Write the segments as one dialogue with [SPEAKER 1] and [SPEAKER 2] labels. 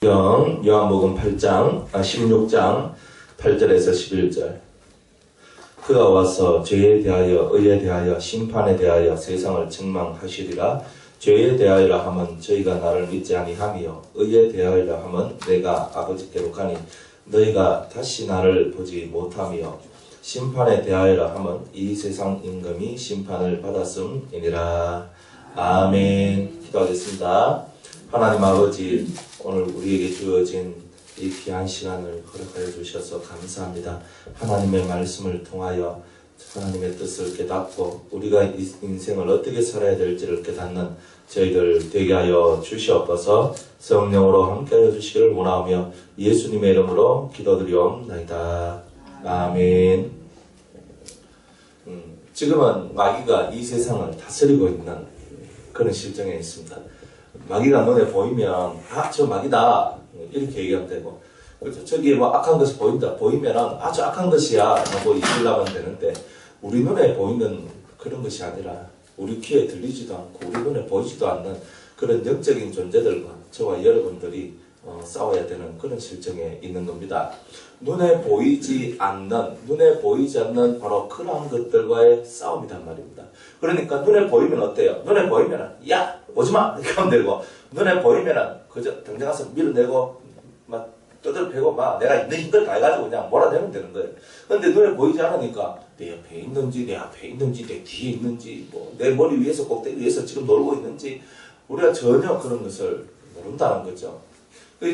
[SPEAKER 1] 요한복음 16장 8절에서 11절. 그가 와서 죄에 대하여 의에 대하여 심판에 대하여 세상을 책망하시리라. 죄에 대하여라 하면 저희가 나를 믿지 아니하며 의에 대하여라 하면 내가 아버지께로 가니 너희가 다시 나를 보지 못하며 심판에 대하여라 하면 이 세상 임금이 심판을 받았음이니라. 아멘. 기도하겠습니다. 하나님 아버지, 오늘 우리에게 주어진 이 귀한 시간을 허락하여 주셔서 감사합니다. 하나님의 말씀을 통하여 하나님의 뜻을 깨닫고 우리가 이 인생을 어떻게 살아야 될지를 깨닫는 저희들 되게 하여 주시옵소서. 성령으로 함께하여 주시기를 원하오며 예수님의 이름으로 기도드리옵나이다. 아멘. 지금은 마귀가 이 세상을 다스리고 있는 그런 실정에 있습니다. 마귀가 눈에 보이면 저 마귀다 이렇게 얘기하면 되고, 그렇죠? 저기에 뭐 악한 것이 보이면은 저 악한 것이야 하고 이끌라면 되는데, 우리 눈에 보이는 그런 것이 아니라 우리 귀에 들리지도 않고 우리 눈에 보이지도 않는 그런 영적인 존재들과 저와 여러분들이 싸워야 되는 그런 실정에 있는 겁니다. 눈에 보이지 않는 바로 그러한 것들과의 싸움이란 말입니다. 그러니까 눈에 보이면 어때요? 눈에 보이면은 야 오지마 이렇게 하면 되고, 눈에 보이면은 그저 당장 가서 밀어내고 막 떠들패고 막 내가 있는 힘들 다 해가지고 그냥 몰아내면 되는 거예요. 근데 눈에 보이지 않으니까 내 옆에 있는지 내 앞에 있는지 내 뒤에 있는지 뭐 내 머리 위에서 꼭대기 위에서 지금 놀고 있는지 우리가 전혀 그런 것을 모른다는 거죠.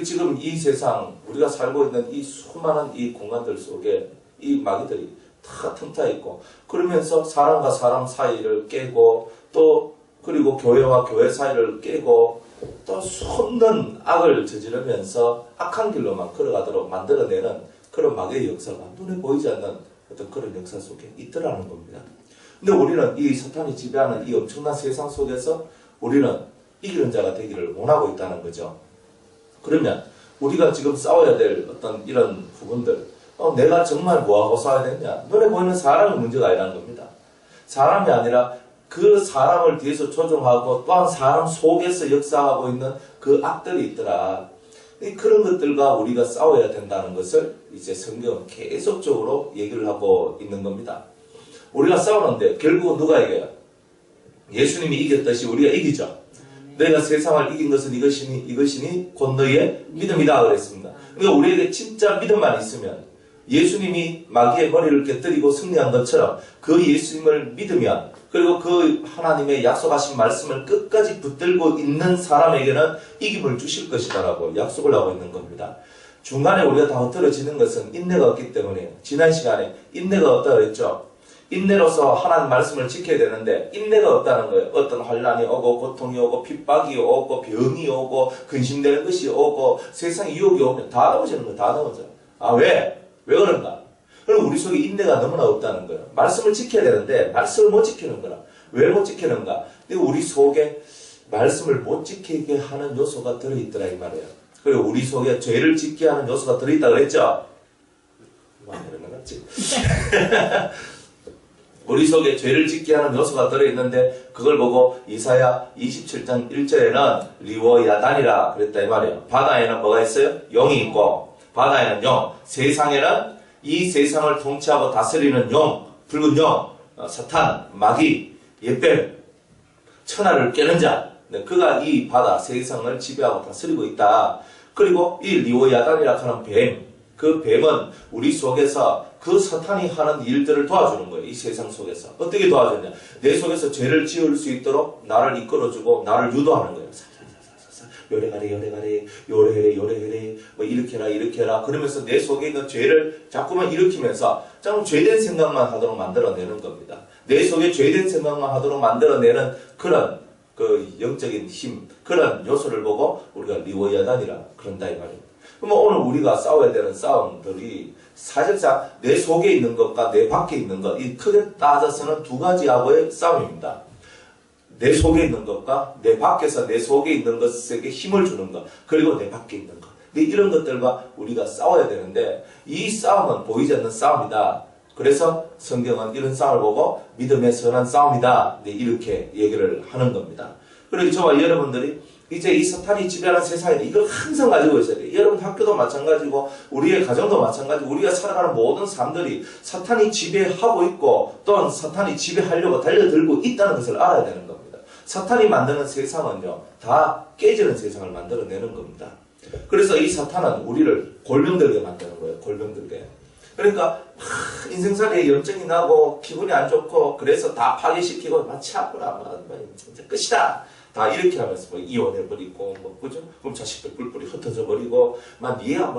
[SPEAKER 1] 지금 이 세상 우리가 살고 있는 이 수많은 이 공간들 속에 이 마귀들이 다 틈타 있고, 그러면서 사람과 사람 사이를 깨고 또 그리고 교회와 교회 사이를 깨고 또 솟는 악을 저지르면서 악한 길로만 걸어가도록 만들어내는 그런 마귀의 역사가 눈에 보이지 않는 어떤 그런 역사 속에 있더라는 겁니다. 근데 우리는 이 사탄이 지배하는 이 엄청난 세상 속에서 우리는 이기는 자가 되기를 원하고 있다는 거죠. 그러면 우리가 지금 싸워야 될 어떤 이런 부분들, 내가 정말 뭐하고 싸워야 되냐? 눈에 보이는 사람의 문제가 아니라는 겁니다. 사람이 아니라 그 사람을 뒤에서 조종하고 또한 사람 속에서 역사하고 있는 그 악들이 있더라. 그런 것들과 우리가 싸워야 된다는 것을 이제 성경은 계속적으로 얘기를 하고 있는 겁니다. 우리가 싸우는데 결국은 누가 이겨요? 예수님이 이겼듯이 우리가 이기죠. 너희가 세상을 이긴 것은 이것이니 곧 너희의 믿음이다 그랬습니다. 그러니까 우리에게 진짜 믿음만 있으면, 예수님이 마귀의 머리를 깨뜨리고 승리한 것처럼 그 예수님을 믿으면, 그리고 그 하나님의 약속하신 말씀을 끝까지 붙들고 있는 사람에게는 이김을 주실 것이다라고 약속을 하고 있는 겁니다. 중간에 우리가 다 흩어지는 것은 인내가 없기 때문에, 지난 시간에 인내가 없다고 했죠. 인내로서 하나님 말씀을 지켜야 되는데 인내가 없다는 거예요. 어떤 환난이 오고 고통이 오고 핍박이 오고 병이 오고 근심되는 것이 오고 세상 유혹이 오면 다 넘어지는 거예요. 다 넘어져. 왜 그런가? 그럼 우리 속에 인내가 너무나 없다는 거예요. 말씀을 지켜야 되는데 말씀을 못 지키는 거라. 왜 못 지키는가? 우리 속에 말씀을 못 지키게 하는 요소가 들어있더라 이 말이에요. 그리고 우리 속에 죄를 짓게 하는 요소가 들어있다고 그랬죠? 이런 거 같지? 우리 속에 죄를 짓게 하는 요소가 들어있는데, 그걸 보고 이사야 27장 1절에는 리워야단이라 그랬다 이 말이에요. 바다에는 뭐가 있어요? 용이 있고, 바다에는 용, 세상에는 이 세상을 통치하고 다스리는 용, 붉은 용, 사탄, 마귀, 옛뱀, 천하를 깨는 자, 그가 이 바다, 세상을 지배하고 다스리고 있다. 그리고 이 리워야단이라 하는 뱀, 그 뱀은 우리 속에서 그 사탄이 하는 일들을 도와주는 거예요. 이 세상 속에서. 어떻게 도와주냐? 내 속에서 죄를 지을 수 있도록 나를 이끌어주고 나를 유도하는 거예요. 요래해래 뭐 이렇게 해라 그러면서 내 속에 있는 죄를 자꾸만 일으키면서 자꾸 죄된 생각만 하도록 만들어내는 겁니다. 내 속에 죄된 생각만 하도록 만들어내는 그런 그 영적인 힘, 그런 요소를 보고 우리가 리워야단이라 그런다 이 말입니다. 그럼 오늘 우리가 싸워야 되는 싸움들이 사실상 내 속에 있는 것과 내 밖에 있는 것, 이 크게 따져서는 두 가지하고의 싸움입니다. 내 속에 있는 것과 내 밖에서 내 속에 있는 것에게 힘을 주는 것, 그리고 내 밖에 있는 것, 이런 것들과 우리가 싸워야 되는데, 이 싸움은 보이지 않는 싸움이다. 그래서 성경은 이런 싸움을 보고 믿음의 선한 싸움이다. 이렇게 얘기를 하는 겁니다. 그리고 저와 여러분들이 이제 이 사탄이 지배하는 세상에 이걸 항상 가지고 있어야 돼요. 여러분 학교도 마찬가지고 우리의 가정도 마찬가지고 우리가 살아가는 모든 삶들이 사탄이 지배하고 있고 또한 사탄이 지배하려고 달려들고 있다는 것을 알아야 되는 겁니다. 사탄이 만드는 세상은요, 다 깨지는 세상을 만들어내는 겁니다. 그래서 이 사탄은 우리를 골병들게 만드는 거예요. 골병들게. 그러니까 인생살이에 염증이 나고 기분이 안 좋고 그래서 다 파괴시키고 마치 아프라 진짜 끝이다 다 이렇게 하면서 뭐 이혼해버리고 뭐 그죠? 그럼 자식들 뿔뿔이 흩어져 버리고 막 니야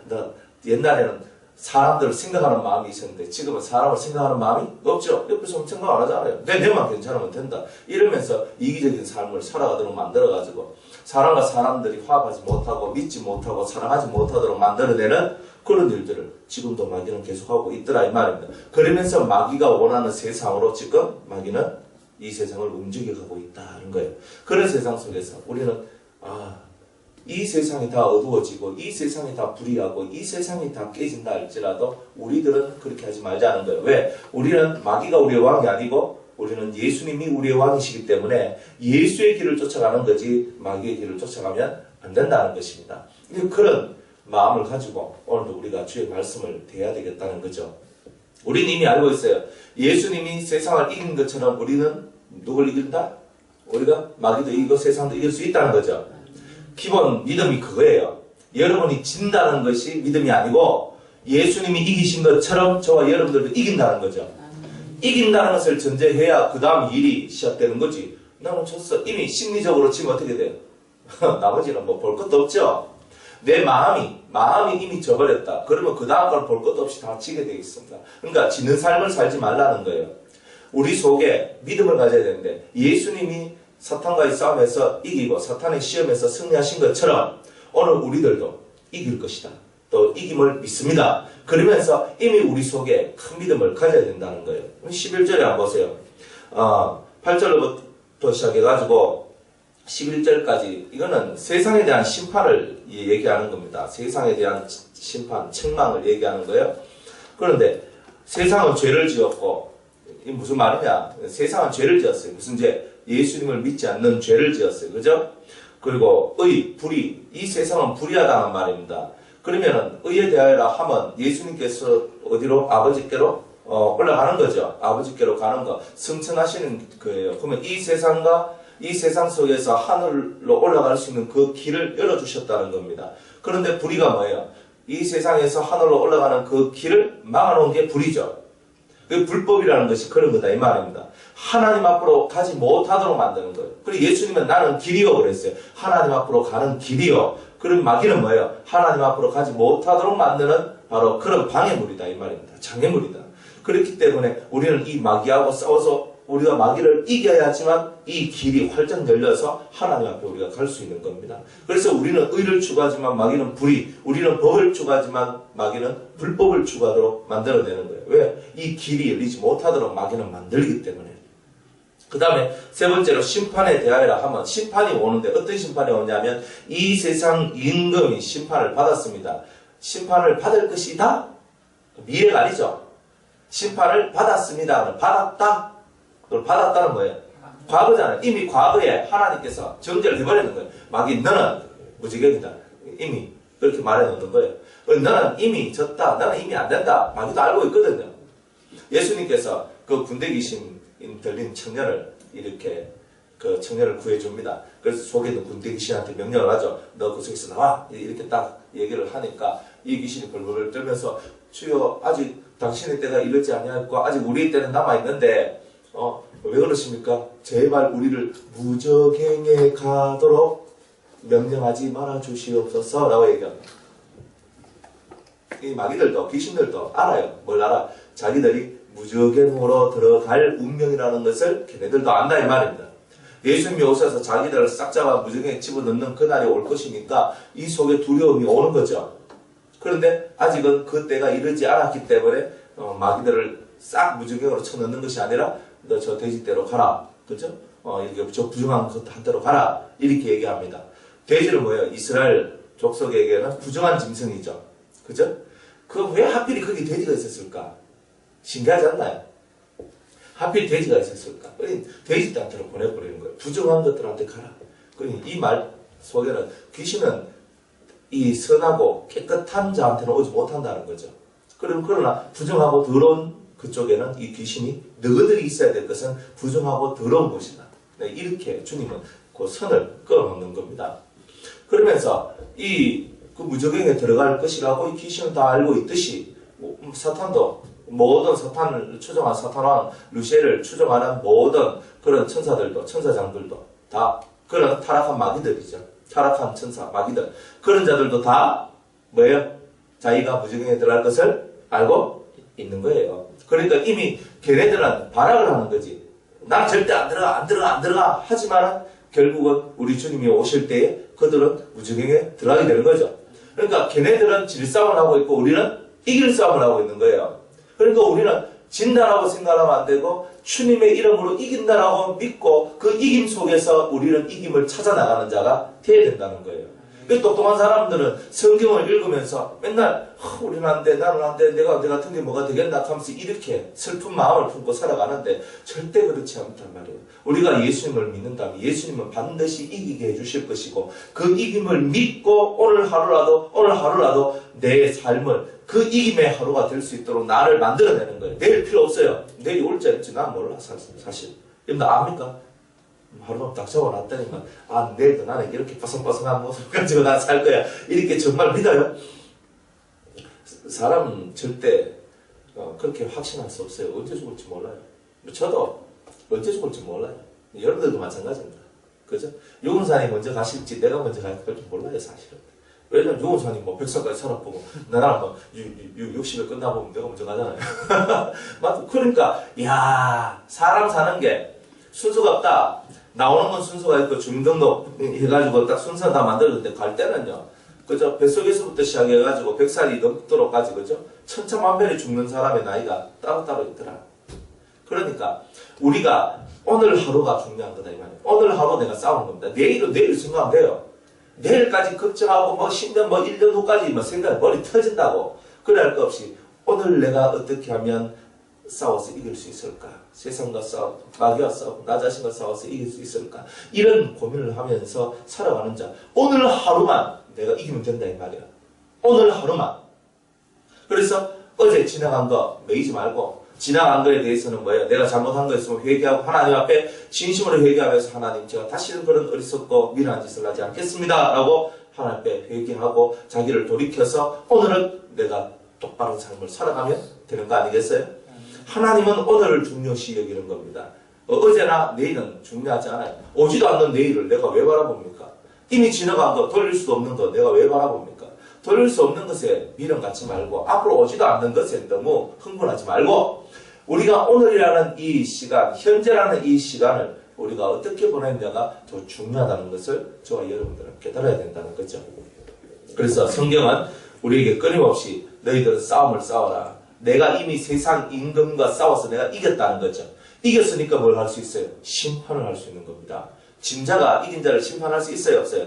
[SPEAKER 1] 나 옛날에는 사람들을 생각하는 마음이 있었는데 지금은 사람을 생각하는 마음이 없죠. 옆에서 생각 안 하잖아요. 내만 괜찮으면 된다 이러면서 이기적인 삶을 살아가도록 만들어가지고 사람과 사람들이 화합하지 못하고 믿지 못하고 사랑하지 못하도록 만들어내는 그런 일들을 지금도 마귀는 계속하고 있더라 이 말입니다. 그러면서 마귀가 원하는 세상으로 지금 마귀는 이 세상을 움직여가고 있다는 거예요. 그런 세상 속에서 우리는 이 세상이 다 어두워지고 이 세상이 다 불의하고 이 세상이 다 깨진다 할지라도 우리들은 그렇게 하지 말자는 거예요. 왜? 우리는 마귀가 우리의 왕이 아니고 우리는 예수님이 우리의 왕이시기 때문에 예수의 길을 쫓아가는 거지 마귀의 길을 쫓아가면 안 된다는 것입니다. 그런 마음을 가지고 오늘도 우리가 주의 말씀을 대해야 되겠다는 거죠. 우리는 이미 알고 있어요. 예수님이 세상을 이긴 것처럼 우리는 누굴 이긴다? 우리가 마귀도 이기고 세상도 이길 수 있다는 거죠. 기본 믿음이 그거예요. 여러분이 진다는 것이 믿음이 아니고 예수님이 이기신 것처럼 저와 여러분들도 이긴다는 거죠. 이긴다는 것을 전제해야 그 다음 일이 시작되는 거지. 나는 졌어. 이미 심리적으로 지금 어떻게 돼요? 나머지는 뭐 볼 것도 없죠. 내 마음이 이미 져버렸다. 그러면 그 다음 걸 볼 것도 없이 다 지게 되어 있습니다. 그러니까 지는 삶을 살지 말라는 거예요. 우리 속에 믿음을 가져야 되는데 예수님이 사탄과의 싸움에서 이기고 사탄의 시험에서 승리하신 것처럼 오늘 우리들도 이길 것이다. 또 이김을 믿습니다. 그러면서 이미 우리 속에 큰 믿음을 가져야 된다는 거예요. 11절에 한번 보세요. 8절부터 시작해가지고 11절까지 이거는 세상에 대한 심판을 얘기하는 겁니다. 세상에 대한 심판, 책망을 얘기하는 거예요. 그런데 세상은 죄를 지었고 이게 무슨 말이냐? 세상은 죄를 지었어요. 무슨 죄? 예수님을 믿지 않는 죄를 지었어요. 그죠? 그리고 불의. 이 세상은 불의하다는 말입니다. 그러면은 의에 대하여라 하면 예수님께서 어디로? 아버지께로 올라가는 거죠. 아버지께로 가는 거. 승천하시는 거예요. 그러면 이 세상과 이 세상 속에서 하늘로 올라갈 수 있는 그 길을 열어주셨다는 겁니다. 그런데 불의가 뭐예요? 이 세상에서 하늘로 올라가는 그 길을 막아놓은 게 불의죠. 그 불법이라는 것이 그런 거다 이 말입니다. 하나님 앞으로 가지 못하도록 만드는 거예요. 그리고 예수님은 나는 길이요 그랬어요. 하나님 앞으로 가는 길이요. 그럼 마귀는 뭐예요? 하나님 앞으로 가지 못하도록 만드는 바로 그런 방해물이다 이 말입니다. 장애물이다. 그렇기 때문에 우리는 이 마귀하고 싸워서 우리가 마귀를 이겨야지만 이 길이 활짝 열려서 하나님 앞에 우리가 갈 수 있는 겁니다. 그래서 우리는 의를 추구하지만 마귀는 불의, 우리는 법을 추구하지만 마귀는 불법을 추구하도록 만들어내는 거예요. 왜? 이 길이 열리지 못하도록 마귀는 만들기 때문에. 그 다음에 세 번째로 심판에 대하여라 하면 심판이 오는데 어떤 심판이 오냐면 이 세상 임금이 심판을 받았습니다. 심판을 받을 것이다? 미래가 아니죠. 심판을 받았습니다. 받았다? 그걸 받았다는 거예요. 과거잖아요. 이미 과거에 하나님께서 정죄를 해버리는 거예요. 마귀 너는 무지경이다. 이미 그렇게 말해놓는 거예요. 너는 이미 졌다. 너는 이미 안 된다. 마귀도 알고 있거든요. 예수님께서 그 군대 귀신 들린 청년을 이렇게 그 청년을 구해줍니다. 그래서 속에 있는 군대 귀신한테 명령을 하죠. 너 그 속에서 나와. 이렇게 딱 얘기를 하니까 이 귀신이 벌벌 떨면서 주여 아직 당신의 때가 이르지 아니하였고 아직 우리의 때는 남아있는데 왜 그러십니까? 제발 우리를 무적행에 가도록 명령하지 말아 주시옵소서 라고 얘기합니다. 이 마귀들도 귀신들도 알아요. 뭘 알아? 자기들이 무적행으로 들어갈 운명이라는 것을 걔네들도 안다 이 말입니다. 예수님이 오셔서 자기들을 싹 잡아 무적행에 집어넣는 그날이 올 것이니까 이 속에 두려움이 오는 거죠. 그런데 아직은 그 때가 이르지 않았기 때문에 마귀들을 싹 무적행으로 쳐넣는 것이 아니라 너 저 돼지대로 가라. 그죠? 이렇게 저 부정한 것 한대로 가라. 이렇게 얘기합니다. 돼지는 뭐예요? 이스라엘 족속에게는 부정한 짐승이죠. 그죠? 그 왜 하필이 거기 돼지가 있었을까? 신기하지 않나요? 하필 돼지가 있었을까? 돼지들한테로 보내버리는 거예요. 부정한 것들한테 가라. 이 말 속에는 귀신은 이 선하고 깨끗한 자한테는 오지 못한다는 거죠. 그러나 부정하고 더러운 그쪽에는 이 귀신이 너희들이 있어야 될 것은 부정하고 더러운 것이다. 네, 이렇게 주님은 그 선을 끊어놓는 겁니다. 그러면서 그 무저갱에 들어갈 것이라고 이 귀신은 다 알고 있듯이 사탄도 모든 사탄을 추종한 사탄왕 루시엘을 추종하는 모든 그런 천사들도 천사장들도 다 그런 타락한 마귀들이죠. 타락한 천사 마귀들 그런 자들도 다 뭐예요? 자기가 무저갱에 들어갈 것을 알고 있는 거예요. 그러니까 이미 걔네들은 발악을 하는 거지. 난 절대 안 들어가 하지만은 결국은 우리 주님이 오실 때에 그들은 무저갱에 들어가게 되는 거죠. 그러니까 걔네들은 질 싸움을 하고 있고 우리는 이길 싸움을 하고 있는 거예요. 그러니까 우리는 진다라고 생각하면 안 되고 주님의 이름으로 이긴다라고 믿고 그 이김 속에서 우리는 이김을 찾아 나가는 자가 되어야 된다는 거예요. 똑똑한 사람들은 성경을 읽으면서 맨날 우리는 안 돼, 나는 안 돼, 내가 같은 게 뭐가 되겠나 하면서 이렇게 슬픈 마음을 품고 살아가는데 절대 그렇지 않단 말이에요. 우리가 예수님을 믿는다면 예수님은 반드시 이기게 해주실 것이고 그 이김을 믿고 오늘 하루라도 내 삶을 그 이김의 하루가 될 수 있도록 나를 만들어내는 거예요. 내일 필요 없어요. 내일이 올지 아닐지 난 몰라 사실. 여러분 압니까? 하루만 딱 적어놨다니까 내일도 나는 이렇게 뽀송뽀송한 모습 가지고 나 살 거야 이렇게 정말 믿어요? 사람은 절대 그렇게 확신할 수 없어요. 언제 죽을지 몰라요. 저도 언제 죽을지 몰라요. 여러분들도 마찬가지입니다. 그죠? 유은산이 먼저 가실지 내가 먼저 갈지 몰라요 사실은. 왜냐면 유은산이 뭐 100살까지 살아보고 나랑 뭐 60에 끝나보면 내가 먼저 가잖아요. 맞아. 그러니까 사람 사는 게 순서가 없다. 나오는 건 순서가 있고 주민등록 해가지고 딱 순서 다 만들었는데 갈 때는요. 그죠? 뱃속에서부터 시작해가지고 100살이 넘도록까지 그죠? 천차만별이 죽는 사람의 나이가 따로따로 있더라. 그러니까 우리가 오늘 하루가 중요한 거다 이 말이에요. 오늘 하루 내가 싸우는 겁니다. 내일 생각하면 돼요. 내일까지 걱정하고 뭐 10년 뭐 1년 후까지 뭐 생각 머리 터진다고 그래 할 거 없이 오늘 내가 어떻게 하면 싸워서 이길 수 있을까? 세상과 싸우고 마귀와 싸우고 나 자신과 싸워서 이길 수 있을까? 이런 고민을 하면서 살아가는 자 오늘 하루만 내가 이기면 된다 이 말이야. 오늘 하루만. 그래서 어제 지나간 거 매이지 말고 지나간 거에 대해서는 뭐예요? 내가 잘못한 거 있으면 회개하고 하나님 앞에 진심으로 회개하면서 하나님 제가 다시는 그런 어리석고 미련한 짓을 하지 않겠습니다 라고 하나님 앞에 회개하고 자기를 돌이켜서 오늘은 내가 똑바른 삶을 살아가면 되는 거 아니겠어요? 하나님은 오늘을 중요시 여기는 겁니다. 어제나 내일은 중요하지 않아요. 오지도 않는 내일을 내가 왜 바라봅니까? 이미 지나간 거 돌릴 수도 없는 거 내가 왜 바라봅니까? 돌릴 수 없는 것에 미련 갖지 말고 앞으로 오지도 않는 것에 너무 흥분하지 말고 우리가 오늘이라는 이 시간, 현재라는 이 시간을 우리가 어떻게 보냈냐가 더 중요하다는 것을 저와 여러분들은 깨달아야 된다는 거죠. 그래서 성경은 우리에게 끊임없이 너희들은 싸움을 싸워라. 내가 이미 세상 임금과 싸워서 내가 이겼다는 거죠. 이겼으니까 뭘 할 수 있어요? 심판을 할 수 있는 겁니다. 진 자가 이긴 자를 심판할 수 있어요? 없어요?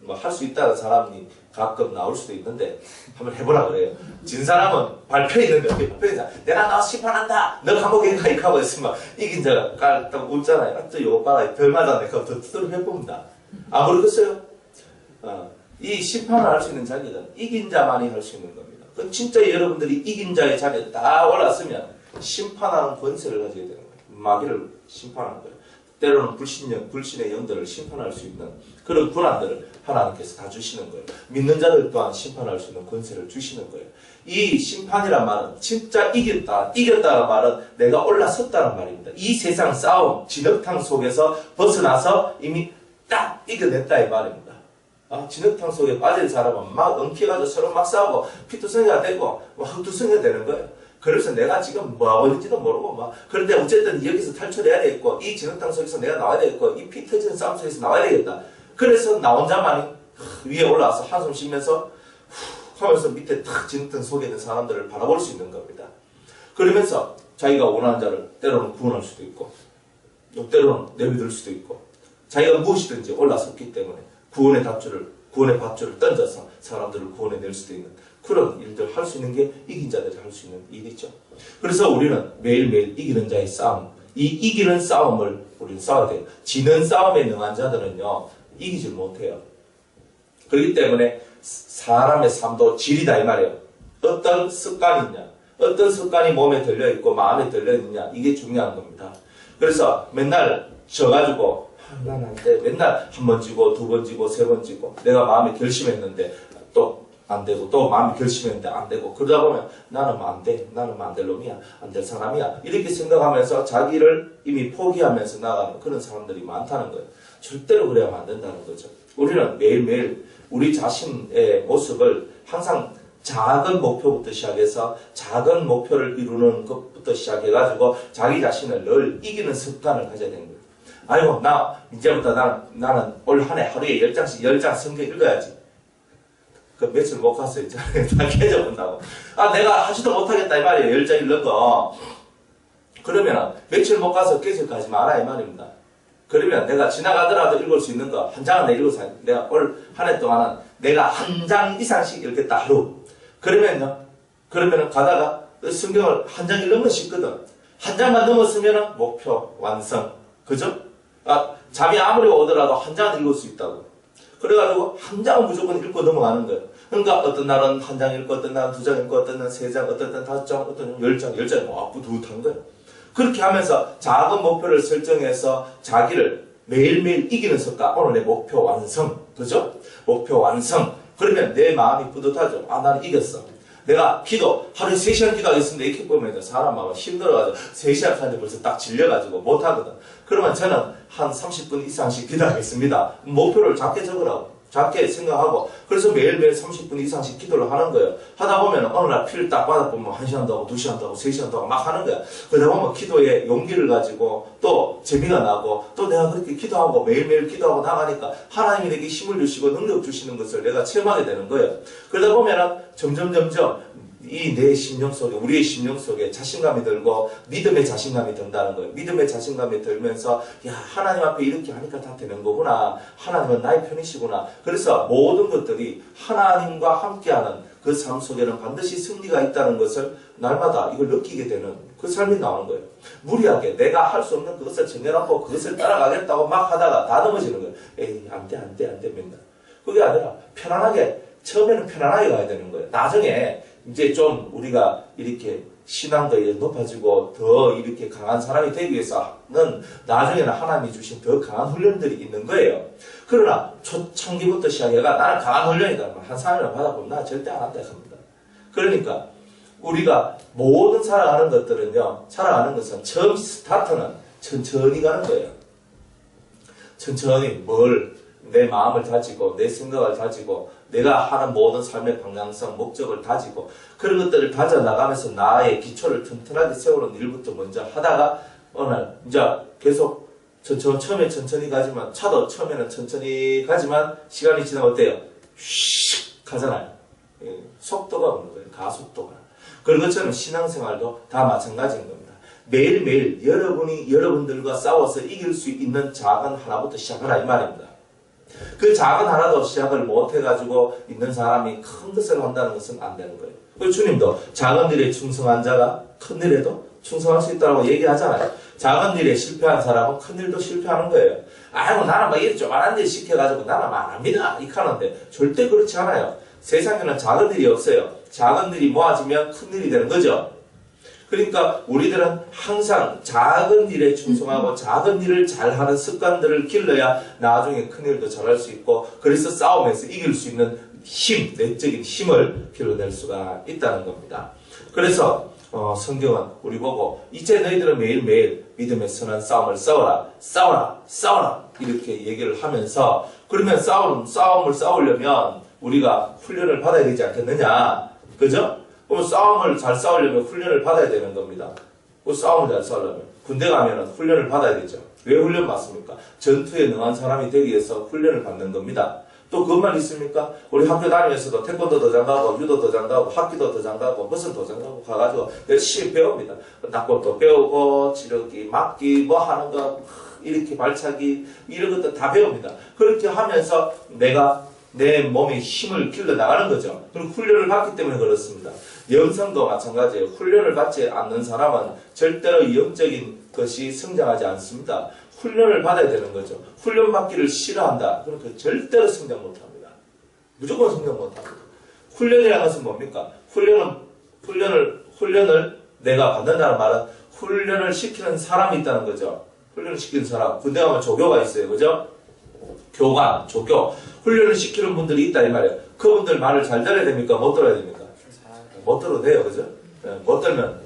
[SPEAKER 1] 뭐 할 수 있다는 사람이 가끔 나올 수도 있는데 한번 해보라 그래요. 진 사람은 발표 있는데 발표에서 내가 너 심판한다. 너 감옥에 가 이카고 했으면 이긴 자가 깔딱 웃잖아요. 또 요거 봐라. 별 맞아. 내가 더 두드려 해봅니다. 안 그러겠어요? 이 심판을 할 수 있는 자리는 이긴 자만이 할 수 있는 겁니다. 그럼 진짜 여러분들이 이긴 자의 자리에 딱 올랐으면 심판하는 권세를 가지게 되는 거예요. 마귀를 심판하는 거예요. 때로는 불신의 영들을 심판할 수 있는 그런 권한들을 하나님께서 다 주시는 거예요. 믿는 자들 또한 심판할 수 있는 권세를 주시는 거예요. 이 심판이란 말은 진짜 이겼다는 말은 내가 올라섰다는 말입니다. 이 세상 싸움, 진흙탕 속에서 벗어나서 이미 딱 이겨냈다 이 말입니다. 진흙탕 속에 빠진 사람은 막 엉켜가지고 서로 막 싸우고 피투성이가 되고 흙투성이가 되는 거예요. 그래서 내가 지금 뭐하고 있는지도 모르고 그런데 어쨌든 여기서 탈출해야 되겠고 이 진흙탕 속에서 내가 나와야 되겠고 이 피 터지는 싸움 속에서 나와야 되겠다. 그래서 나 혼자만이 위에 올라와서 한숨 쉬면서 하면서 밑에 탁 진흙탕 속에 있는 사람들을 바라볼 수 있는 겁니다. 그러면서 자기가 원하는 자를 때로는 구원할 수도 있고 때로는 내비둘 수도 있고 자기가 무엇이든지 올라섰기 때문에 구원의 밧줄을 던져서 사람들을 구원해낼 수도 있는 그런 일들 할 수 있는 게 이긴 자들이 할 수 있는 일이죠. 그래서 우리는 매일매일 이기는 자의 싸움, 이 이기는 싸움을 우리는 싸워야 돼요. 지는 싸움에 능한 자들은요, 이기질 못해요. 그렇기 때문에 사람의 삶도 질이다 이 말이에요. 어떤 습관이 있냐, 어떤 습관이 몸에 들려있고 마음에 들려있느냐, 이게 중요한 겁니다. 그래서 맨날 져가지고 난 안 돼. 맨날 한 번 지고 두 번 지고 세 번 지고 내가 마음에 결심했는데 또 안 되고 또 마음에 결심했는데 안 되고 그러다 보면 나는 안 돼. 나는 안 될 놈이야. 안 될 사람이야. 이렇게 생각하면서 자기를 이미 포기하면서 나가는 그런 사람들이 많다는 거예요. 절대로 그래야만 안 된다는 거죠. 우리는 매일매일 우리 자신의 모습을 항상 작은 목표부터 시작해서 작은 목표를 이루는 것부터 시작해가지고 자기 자신을 늘 이기는 습관을 가져야 되는 거예요. 아이고, 이제부터 나는 올 한 해 하루에 10장 성경 읽어야지. 그 며칠 못 갔어요. 다 깨져본다고. 내가 하지도 못하겠다, 이 말이에요. 10장 읽는 거. 그러면 며칠 못 가서 깨져가지 마라, 이 말입니다. 그러면 내가 지나가더라도 읽을 수 있는 거, 한 장은 내가 읽어서, 내가 올 한 해 동안은 내가 한 장 이상씩 읽겠다, 하루. 그러면은 가다가 성경을 한 장 읽는 건 쉽거든. 한 장만 넘었으면은 목표 완성. 그죠? 잠이 아무리 오더라도 한 장은 읽을 수 있다고. 그래가지고 한 장은 무조건 읽고 넘어가는 거예요. 그러니까 어떤 날은 한 장 읽고, 어떤 날은 2장 읽고, 어떤 날은 3장, 어떤 날은 5장, 어떤 날은 10장, 와, 뿌듯한 거예요. 그렇게 하면서 작은 목표를 설정해서 자기를 매일매일 이기는 습관. 오늘 내 목표 완성. 그죠? 목표 완성. 그러면 내 마음이 뿌듯하죠. 나는 이겼어. 내가 하루에 3시간 기도하겠습니다. 이렇게 보면 사람 마음이 힘들어가지고 3시간 하는데 벌써 딱 질려가지고 못하거든. 그러면 저는 한 30분 이상씩 기도하겠습니다. 목표를 작게 적으라고. 작게 생각하고. 그래서 매일매일 30분 이상씩 기도를 하는 거예요. 하다 보면 어느 날 피를 딱 받아보면 1시간도 하고 2시간도 하고 3시간도 하고 막 하는 거야. 그러다 보면 기도에 용기를 가지고 또 재미가 나고 또 내가 그렇게 기도하고 매일매일 기도하고 나가니까 하나님이 내게 힘을 주시고 능력 주시는 것을 내가 체험하게 되는 거예요. 그러다 보면 점점 이 내 심령 속에, 우리의 심령 속에 자신감이 들고 믿음의 자신감이 든다는 거예요. 믿음의 자신감이 들면서 하나님 앞에 이렇게 하니까 다 되는 거구나. 하나님은 나의 편이시구나. 그래서 모든 것들이 하나님과 함께하는 그 삶 속에는 반드시 승리가 있다는 것을 날마다 이걸 느끼게 되는 그 삶이 나오는 거예요. 무리하게 내가 할 수 없는 그것을 정해놓고 그것을 따라가겠다고 막 하다가 다 넘어지는 거예요. 에이, 안 돼, 맨날. 그게 아니라 편안하게, 처음에는 편안하게 가야 되는 거예요. 나중에 이제 좀 우리가 이렇게 신앙도 높아지고 더 이렇게 강한 사람이 되기 위해서는 나중에는 하나님이 주신 더 강한 훈련들이 있는 거예요. 그러나 초창기부터 시작해가 나는 강한 훈련이다. 한 사람을 받아보면 나 절대 안 한다 합니다. 그러니까 우리가 모든 살아가는 것들은요, 살아가는 것은 처음 스타트는 천천히 가는 거예요. 천천히 내 마음을 다지고 내 생각을 다지고 내가 하는 모든 삶의 방향성, 목적을 다지고 그런 것들을 다져나가면서 나의 기초를 튼튼하게 세우는 일부터 먼저 하다가 어느 날 이제 계속 처음에 천천히 가지만 차도 처음에는 천천히 가지만 시간이 지나면 어때요? 휙 가잖아요. 속도가 없는 거예요. 가속도가. 그런 것처럼 신앙생활도 다 마찬가지인 겁니다. 매일매일 여러분들과 싸워서 이길 수 있는 작은 하나부터 시작하라 이 말입니다. 그 작은 하나도 시작을 못해가지고 있는 사람이 큰 것을 한다는 것은 안 되는 거예요. 그리고 주님도 작은 일에 충성한 자가 큰 일에도 충성할 수 있다고 얘기하잖아요. 작은 일에 실패한 사람은 큰 일도 실패하는 거예요. 아이고 나는 막 이렇게 조그만한 일 시켜가지고 나는 안 합니다. 이렇게 하는데 절대 그렇지 않아요. 세상에는 작은 일이 없어요. 작은 일이 모아지면 큰 일이 되는 거죠. 그러니까 우리들은 항상 작은 일에 충성하고 작은 일을 잘하는 습관들을 길러야 나중에 큰 일도 잘할 수 있고 그래서 싸움에서 이길 수 있는 힘, 내적인 힘을 길러낼 수가 있다는 겁니다. 그래서 성경은 우리 보고 이제 너희들은 매일매일 믿음의 선한 싸움을 싸워라 이렇게 얘기를 하면서 그러면 싸움을 싸우려면 우리가 훈련을 받아야 되지 않겠느냐, 그죠? 그럼 싸움을 잘 싸우려면 훈련을 받아야 되는 겁니다. 그 싸움을 잘 싸우려면 군대 가면은 훈련을 받아야 되죠. 왜 훈련 받습니까? 전투에 능한 사람이 되기 위해서 훈련을 받는 겁니다. 또 그것만 있습니까? 우리 학교 다니면서도 태권도 도장 가고 유도 도장 가고 합기도 도장 가고 무슨 도장 가고 가가지고 열심히 배웁니다. 낙법도 배우고 지르기, 막기, 뭐 하는 거 이렇게 발차기 이런 것들 다 배웁니다. 그렇게 하면서 내가 내 몸의 힘을 길러 나가는 거죠. 그리고 훈련을 받기 때문에 그렇습니다. 영성도 마찬가지예요. 훈련을 받지 않는 사람은 절대로 영적인 것이 성장하지 않습니다. 훈련을 받아야 되는 거죠. 훈련 받기를 싫어한다. 그러니까 절대로 성장 못합니다. 무조건 성장 못합니다. 훈련이라는 것은 뭡니까? 훈련을 내가 받는다는 말은 훈련을 시키는 사람이 있다는 거죠. 훈련을 시키는 사람. 군대 가면 조교가 있어요. 그죠? 교관, 조교. 훈련을 시키는 분들이 있다 이 말이에요. 그분들 말을 잘 들어야 됩니까? 못 들어야 됩니까? 못 들어도 돼요. 그죠? 못 들면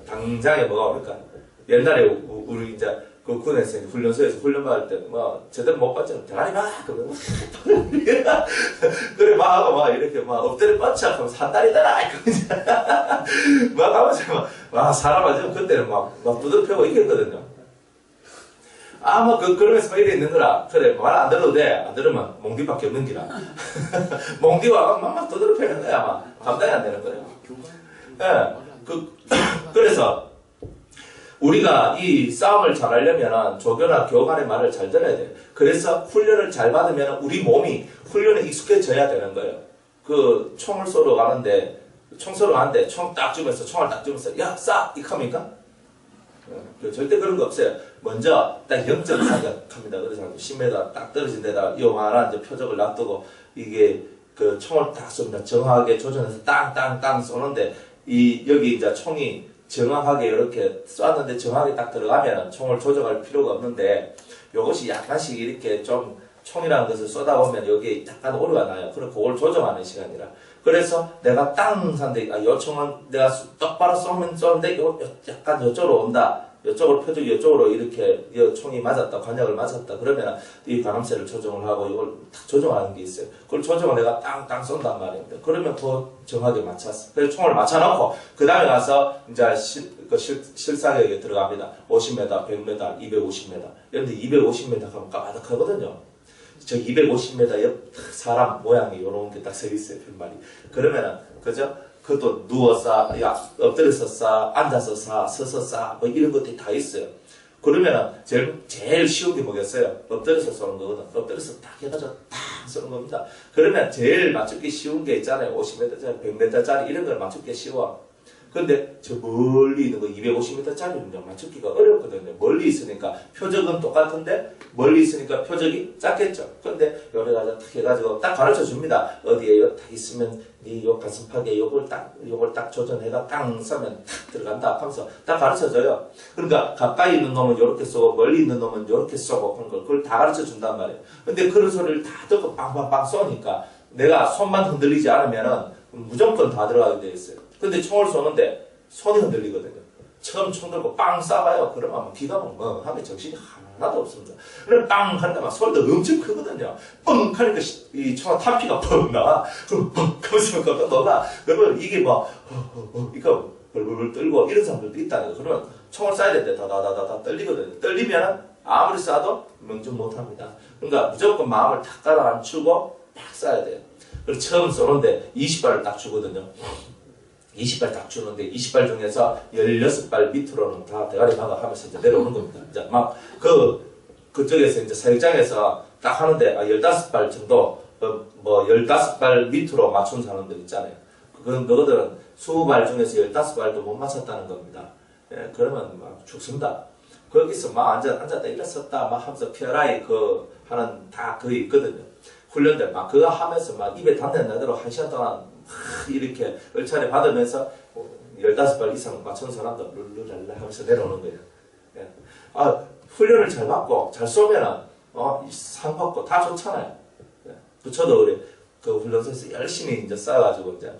[SPEAKER 1] 당장에 뭐가 옵니까? 옛날에 우리 이제 그 군에서 훈련소에서 훈련 받을 때 뭐 제대로 못 받잖아요. 대가리 막 그러면 그래 막 하고 막 이렇게 막 엎드려 뻗쳐 하면 산다리더라 막 하면서 막 사람 맞으면 그때는 막 두들 펴고 이겼거든요. 뭐 그러면서 막 이래 있는 거라. 그래 말 안 들어도 돼. 안 들으면 몽디밖에 없는 기라. 몽디와 막 두들 펴는 거야. 막 감당이 안 되는 거예요. 그래서 우리가 이 싸움을 잘 하려면 조교나 교관의 말을 잘 들어야 돼요. 그래서 훈련을 잘 받으면 우리 몸이 훈련에 익숙해져야 되는 거예요. 그 총을 쏘러 가는데 총 딱 주면서 총을 딱 주면서 야 쏴! 이렇게 합니까? 절대 그런 거 없어요. 먼저 딱 0점 생각합니다. 그래서 10m 딱 떨어진 데다가 요만한 표적을 놔두고 이게 그 총을 딱 쏩니다. 정확하게 조준해서 땅땅땅 쏘는데 여기 이제 총이 정확하게 이렇게 쐈는데 정확하게 딱 들어가면 총을 조정할 필요가 없는데 이것이 약간씩 이렇게 좀 총이라는 것을 쏘다보면 여기에 약간 오류가 나요. 그럼 그걸 조정하는 시간이라. 그래서 내가 땅 쐈는데 요 총은 내가 똑바로 쏘는데 약간 이쪽으로 온다. 이쪽으로 표적이 이쪽으로 이렇게 이 총이 맞았다. 관역을 맞았다. 그러면 이 반함쇠를 조정을 하고 이걸 딱 조정하는 게 있어요. 그걸 조정을 내가 땅땅 쏜단 말입니다. 그러면 그거 정확하게 맞췄어. 그래서 총을 맞춰놓고 그 다음에 가서 이제 실사격에 들어갑니다. 50m, 100m, 250m. 그런데 250m 가면 까마득하거든요. 저 250m 옆 사람 모양이 이런 게 딱 서 있어요. 편말이. 그러면은 그죠? 그것도 누워서, 엎드려서 쏴, 앉아서 쏴, 서서 쏴, 뭐 이런 것들이 다 있어요. 그러면은 제일 쉬운 게 뭐겠어요? 엎드려서 쏘는 거거든. 엎드려서 딱 해가지고 딱 쏘는 겁니다. 그러면 제일 맞추기 쉬운 게 있잖아요. 50m짜리, 100m짜리 이런 걸 맞추기 쉬워. 근데 저 멀리 있는 거 250m짜리는요 맞추기가 어렵거든요. 멀리 있으니까 표적은 똑같은데 멀리 있으니까 표적이 작겠죠. 근데 요래 가지고 딱 해가지고 딱 가르쳐 줍니다. 어디에 요 딱 있으면 네 요 가슴팍에 요걸 딱 조정해가 땅 쏘면 탁 들어간다 하면서 딱 가르쳐 줘요. 그러니까 가까이 있는 놈은 요렇게 쏘고 멀리 있는 놈은 요렇게 쏘고 그런 걸 그걸 다 가르쳐 준단 말이에요. 근데 그런 소리를 다 듣고 빵빵빵 쏘니까 내가 손만 흔들리지 않으면은 무조건 다 들어가게 돼 있어요. 근데 총을 쏘는데 손이 흔들리거든요. 처음 총 들고 빵 쏴봐요. 그러면 귀가 멍멍하게 정신이 하나도 없습니다. 그럼 빵 하니까 막 소리도 엄청 크거든요. 뻥 하니까 이 총알 탄피가 뻥 나와. 그럼 뻥 하면서 또 너가 그러면 이게 뭐 이거 벌벌 떨고 이런 사람들도 있다는 거. 그러면 총을 쏴야 되는데 다다다다 떨리거든요. 떨리면 아무리 쏴도 명중 못합니다. 그러니까 무조건 마음을 탁 가라앉히고 팍 쏴야 돼요. 그리고 처음 쏘는데 20발을 딱 주거든요. 20발 딱 주는데 20발 중에서 16발 밑으로는 다 대가리 박아 하면서 이제 내려오는 겁니다. 이제 막 그쪽에서 이제 사육장에서 딱 하는데 15발 정도 뭐 15발 밑으로 맞춘 사람들 있잖아요. 너희들은 20발 중에서 15발도 못 맞췄다는 겁니다. 예, 그러면 막 죽습니다. 거기서 막 앉았다 일어섰다 막 하면서 PRI 하는 다 그거 있거든요. 훈련들 막 그거 하면서 막 입에 담내 나대로 1시간 동안 이렇게 얼차례 받으면서 15발 이상 맞춘 사람도 룰루랄라 하면서 내려오는 거예요. 예. 훈련을 잘 받고 잘 쏘면은 상 받고 다 좋잖아요. 예. 저도 그래 그 훈련소에서 열심히 이제 쏴가지고 이제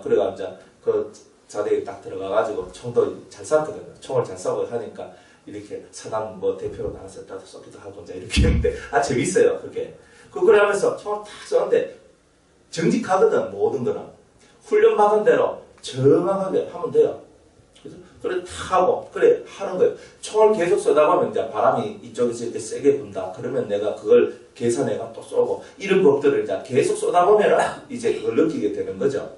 [SPEAKER 1] 그래가 이제 그 자대에 딱 들어가가지고 총도 잘 쐈거든요. 총을 잘 쏘고 하니까 이렇게 사단 뭐 대표로 나가서 딱 쏘기도 하고 이제 이렇게 했는데 재밌어요 그게. 그래 하면서 총을 딱 쏘는데 정직하거든 모든 거는. 훈련받은 대로 정확하게 하면 돼요. 그래 다 하고 그래 하는 거예요. 총을 계속 쏘다 보면 이제 바람이 이쪽에서 이렇게 세게 분다. 그러면 내가 그걸 계산해가 또 쏘고 이런 법들을 이제 계속 쏘다 보면 이제 그걸 느끼게 되는 거죠.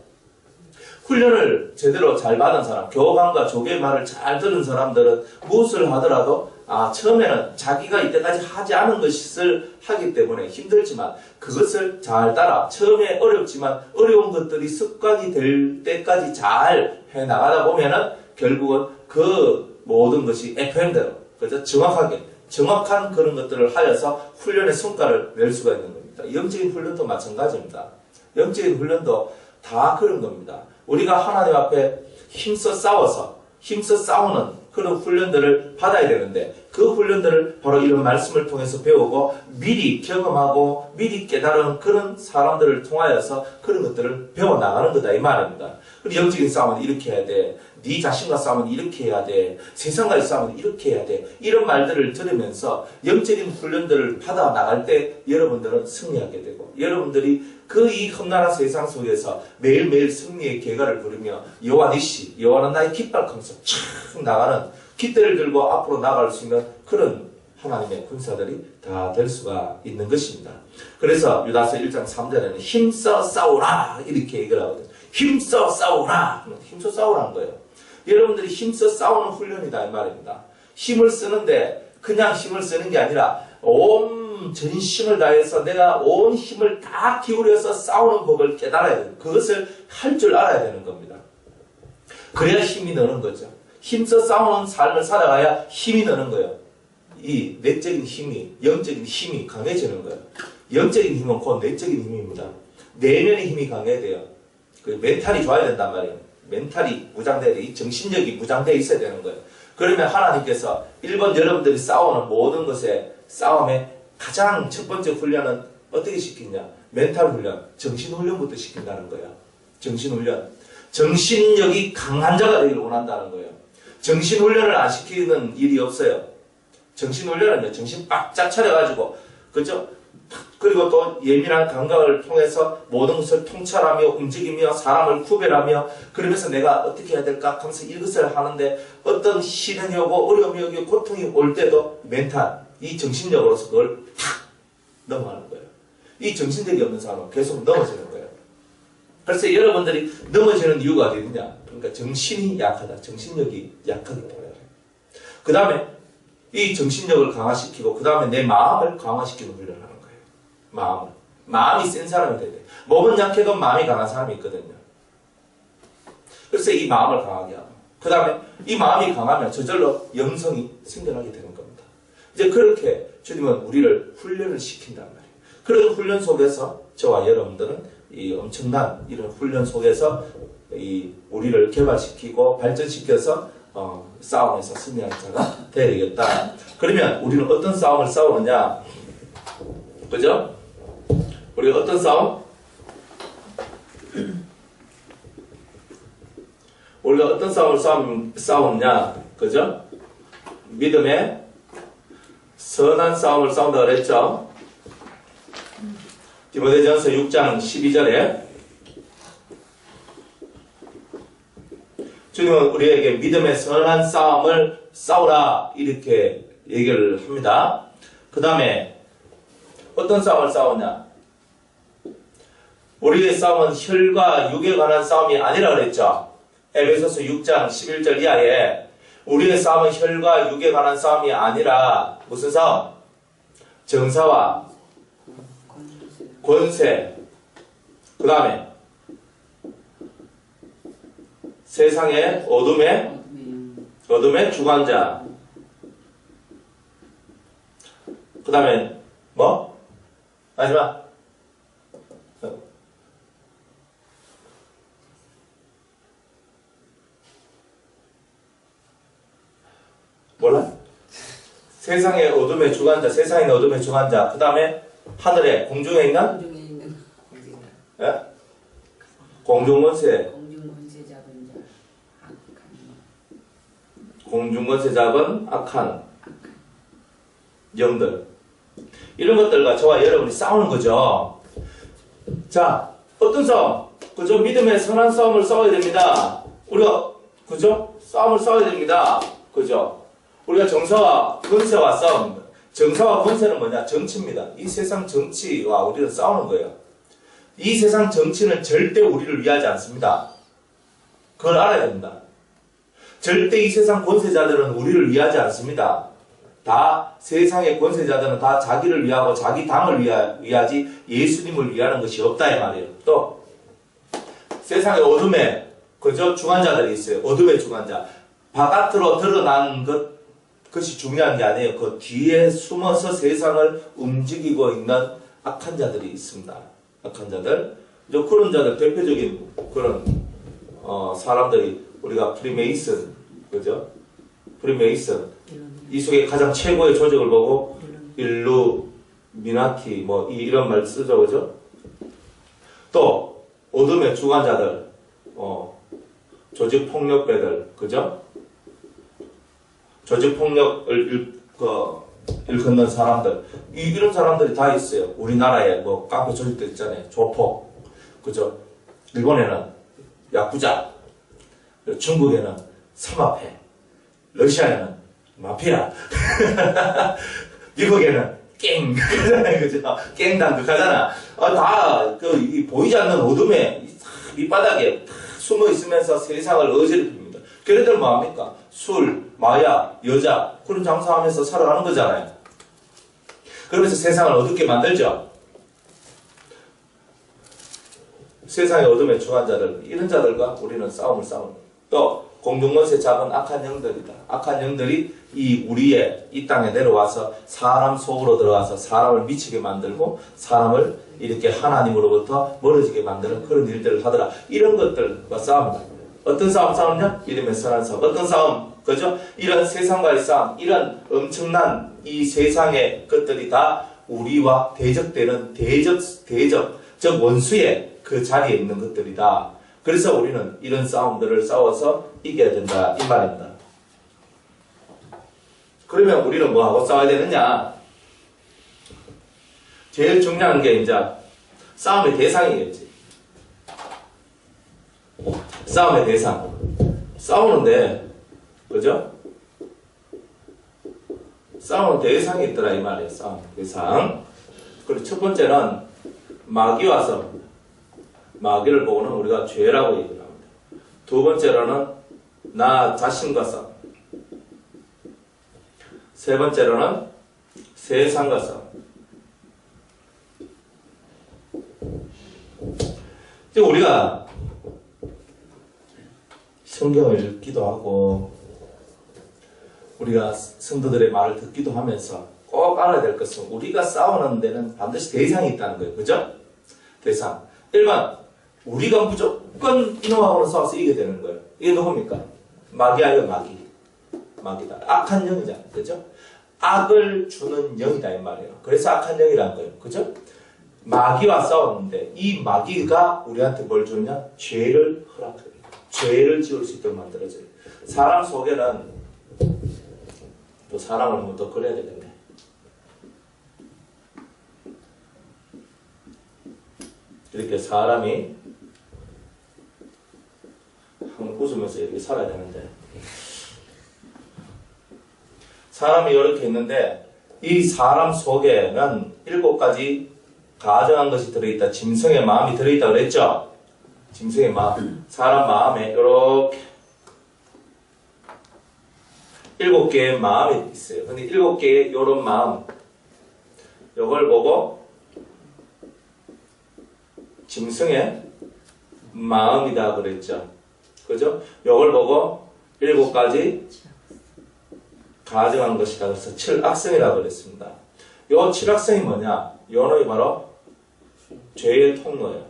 [SPEAKER 1] 훈련을 제대로 잘 받은 사람, 교관과 조교의 말을 잘 들은 사람들은 무엇을 하더라도 처음에는 자기가 이때까지 하지 않은 것을 하기 때문에 힘들지만 그것을 잘 따라 처음에 어렵지만 어려운 것들이 습관이 될 때까지 잘 해나가다 보면은 결국은 그 모든 것이 FM대로 그래서 정확한 그런 것들을 하여서 훈련의 성과를 낼 수가 있는 겁니다. 영적인 훈련도 마찬가지입니다. 영적인 훈련도 다 그런 겁니다. 우리가 하나님 앞에 힘써 싸우는 그런 훈련들을 받아야 되는데 그 훈련들을 바로 이런 말씀을 통해서 배우고 미리 경험하고 미리 깨달은 그런 사람들을 통하여서 그런 것들을 배워나가는 거다 이 말입니다. 그리고 영적인 싸움은 이렇게 해야 돼. 네 자신과 싸움은 이렇게 해야 돼. 세상과의 싸움은 이렇게 해야 돼. 이런 말들을 들으면서 영적인 훈련들을 받아나갈 때 여러분들은 승리하게 되고 여러분들이 그 이 험난한 세상 속에서 매일매일 승리의 계가를 부르며 여호와 니시, 여호와는 나의 깃발하면서 촥 나가는 깃대를 들고 앞으로 나갈 수 있는 그런 하나님의 군사들이 다 될 수가 있는 것입니다. 그래서 유다서 1장 3절에는 힘써 싸우라 이렇게 얘기를 하거든요. 힘써 싸우라. 힘써 싸우라는 거예요. 여러분들이 힘써 싸우는 훈련이다 이 말입니다. 힘을 쓰는데 그냥 힘을 쓰는 게 아니라 온 전심을 다해서 내가 온 힘을 다 기울여서 싸우는 법을 깨달아야 돼요. 그것을 할 줄 알아야 되는 겁니다. 그래야 힘이 느는 거죠. 힘써 싸우는 삶을 살아가야 힘이 느는 거예요. 이 내적인 힘이, 영적인 힘이 강해지는 거예요. 영적인 힘은 곧 내적인 힘입니다. 내면의 힘이 강해야 돼요. 그 멘탈이 좋아야 된단 말이에요. 멘탈이 무장돼야 돼. 이 정신력이 무장되어 있어야 되는 거예요. 그러면 하나님께서 1번 여러분들이 싸우는 모든 것에 싸움에 가장 첫 번째 훈련은 어떻게 시키냐? 멘탈 훈련, 정신 훈련부터 시킨다는 거예요. 정신 훈련. 정신력이 강한 자가 되기를 원한다는 거예요. 정신 훈련을 안 시키는 일이 없어요. 정신 훈련은요, 정신 빡짝 차려가지고, 그죠? 그리고 또 예민한 감각을 통해서 모든 것을 통찰하며 움직이며 사람을 구별하며 그러면서 내가 어떻게 해야 될까 하면서 이것을 하는데 어떤 시련이 오고 어려움이 오고 고통이 올 때도 멘탈, 이 정신력으로서 그걸 탁 넘어가는 거예요. 이 정신력이 없는 사람은 계속 넘어지는 거예요. 그래서 여러분들이 넘어지는 이유가 어디 있느냐? 그러니까 정신이 약하다. 정신력이 약하기 때문에. 그 다음에 이 정신력을 강화시키고 그 다음에 내 마음을 강화시키는 훈련을 하는 거예요. 마음이 센 사람이 돼야 돼. 몸은 약해도 마음이 강한 사람이 있거든요. 그래서 이 마음을 강하게 하고 그 다음에 이 마음이 강하면 저절로 영성이 생겨나게 되는 겁니다. 이제 그렇게 주님은 우리를 훈련을 시킨단 말이에요. 그런 훈련 속에서 저와 여러분들은 이 엄청난 이런 훈련 속에서 이 우리를 개발시키고 발전시켜서 싸움에서 승리하는 자가 되어야 되겠다. 그러면 우리는 어떤 싸움을 싸우느냐? 그죠? 우리가 어떤 싸움? 우리가 어떤 싸움을 싸우느냐? 그죠? 믿음의 선한 싸움을 싸운다 그랬죠? 디모데전서 6장 12절에 주님은 우리에게 믿음의 선한 싸움을 싸우라 이렇게 얘기를 합니다. 그 다음에 어떤 싸움을 싸우냐? 우리의 싸움은 혈과 육에 관한 싸움이 아니라 그랬죠. 에베소서 6장 11절 이하에 우리의 싸움은 혈과 육에 관한 싸움이 아니라 무슨 싸움? 정사와 권세, 그 다음에 세상의 어둠의 주관자, 그 다음에 뭐? 마지막 몰라? 세상의 어둠의 주관자, 세상의 어둠의 주관자, 그 다음에 하늘에 공중에 있는 예? 공중권세 잡은 악한 영들, 이런 것들과 저와 여러분이 싸우는 거죠. 자, 어떤 싸움? 그죠? 믿음의 선한 싸움을 싸워야 됩니다. 우리가 그죠? 싸움을 싸워야 됩니다. 그죠? 우리가 정사와 권세와 싸움. 정사와 권세는 뭐냐? 정치입니다. 이 세상 정치와 우리는 싸우는 거예요. 이 세상 정치는 절대 우리를 위하지 않습니다. 그걸 알아야 됩니다. 절대 이 세상 권세자들은 우리를 위하지 않습니다. 다 세상의 권세자들은 다 자기를 위하고 자기 당을 위하지 예수님을 위하는 것이 없다 이 말이에요. 또 세상의 어둠에 그저 주관자들이 있어요. 어둠의 주관자. 바깥으로 드러난 것이 중요한 게 아니에요. 그 뒤에 숨어서 세상을 움직이고 있는 악한 자들이 있습니다. 악한 자들. 그런 자들 대표적인 그런 사람들이 우리가 프리메이슨, 그죠? 프리메이슨. 이 속에 가장 최고의 조직을 보고 일루미나티 뭐 이런 말 쓰죠, 그죠? 또 어둠의 주관자들, 조직 폭력배들, 그죠? 조직 폭력을 일컫는 사람들, 이런 사람들이 다 있어요. 우리나라에 뭐 깡패 조직들 있잖아요. 조폭, 그죠? 일본에는 야쿠자, 중국에는 사마패, 러시아에는 마피아, 미국에는 깽, 그죠? 깽당 극하잖아. 보이지 않는 어둠에 밑바닥에 숨어 있으면서 세상을 어지럽힙니다. 걔네들 뭐합니까? 술, 마약, 여자, 그런 장사하면서 살아가는 거잖아요. 그러면서 세상을 어둡게 만들죠. 세상의 어둠에 주한 자들, 이런 자들과 우리는 싸움을 싸웁니다. 또 공중권세 잡은 악한 영들이다. 악한 영들이 우리의 이 땅에 내려와서 사람 속으로 들어가서 사람을 미치게 만들고 사람을 이렇게 하나님으로부터 멀어지게 만드는 그런 일들을 하더라. 이런 것들과 싸웁니다. 어떤 싸움 싸우냐? 이름의 선한 싸움. 어떤 싸움? 그죠? 이런 세상과의 싸움, 이런 엄청난 이 세상의 것들이 다 우리와 대적되는 즉 원수의 그 자리에 있는 것들이다. 그래서 우리는 이런 싸움들을 싸워서 이겨야 된다 이 말입니다. 그러면 우리는 뭐하고 싸워야 되느냐? 제일 중요한 게 이제 싸움의 대상이겠지. 싸움의 대상. 싸우는데, 그죠? 싸우는 대상이 있더라 이 말이에요. 싸움 대상. 그리고 첫 번째는 마귀와 싸웁니다. 마귀를 보고는 우리가 죄라고 얘기를 합니다. 두 번째로는 나 자신과 싸움. 세 번째로는 세상과 싸움. 지금 우리가 성경을 읽기도 하고 우리가 성도들의 말을 듣기도 하면서 꼭 알아야 될 것은 우리가 싸우는 데는 반드시 대상이 있다는 거예요. 그죠? 대상. 1번 우리가 무조건 이놈하고는 싸워서 이겨야 되는 거예요. 이게 누굽니까? 마귀야, 마귀다. 악한 영이잖아. 그죠? 악을 주는 영이다 이 말이에요. 그래서 악한 영이라는 거예요. 그죠? 마귀와 싸우는데 이 마귀가 우리한테 뭘 주냐? 죄를 허락해요. 죄를 지을 수 있도록 만들어줘요. 사람 속에는 또 사람을 한번 더 그려야 되겠네. 이렇게 사람이 웃으면서 이렇게 살아야 되는데 사람이 이렇게 있는데 이 사람 속에는 7가지 가정한 것이 들어있다. 짐승의 마음이 들어있다 그랬죠? 짐승의 마음. 사람 마음에 이렇게 7개의 마음이 있어요. 근데 7개의 이런 마음 이걸 보고 짐승의 마음이다 그랬죠. 그죠? 이걸 보고 7가지 가정한 것이다. 그래서 7악성이라고 그랬습니다. 이 7악성이 뭐냐? 이 놈이 바로 죄의 통로예요.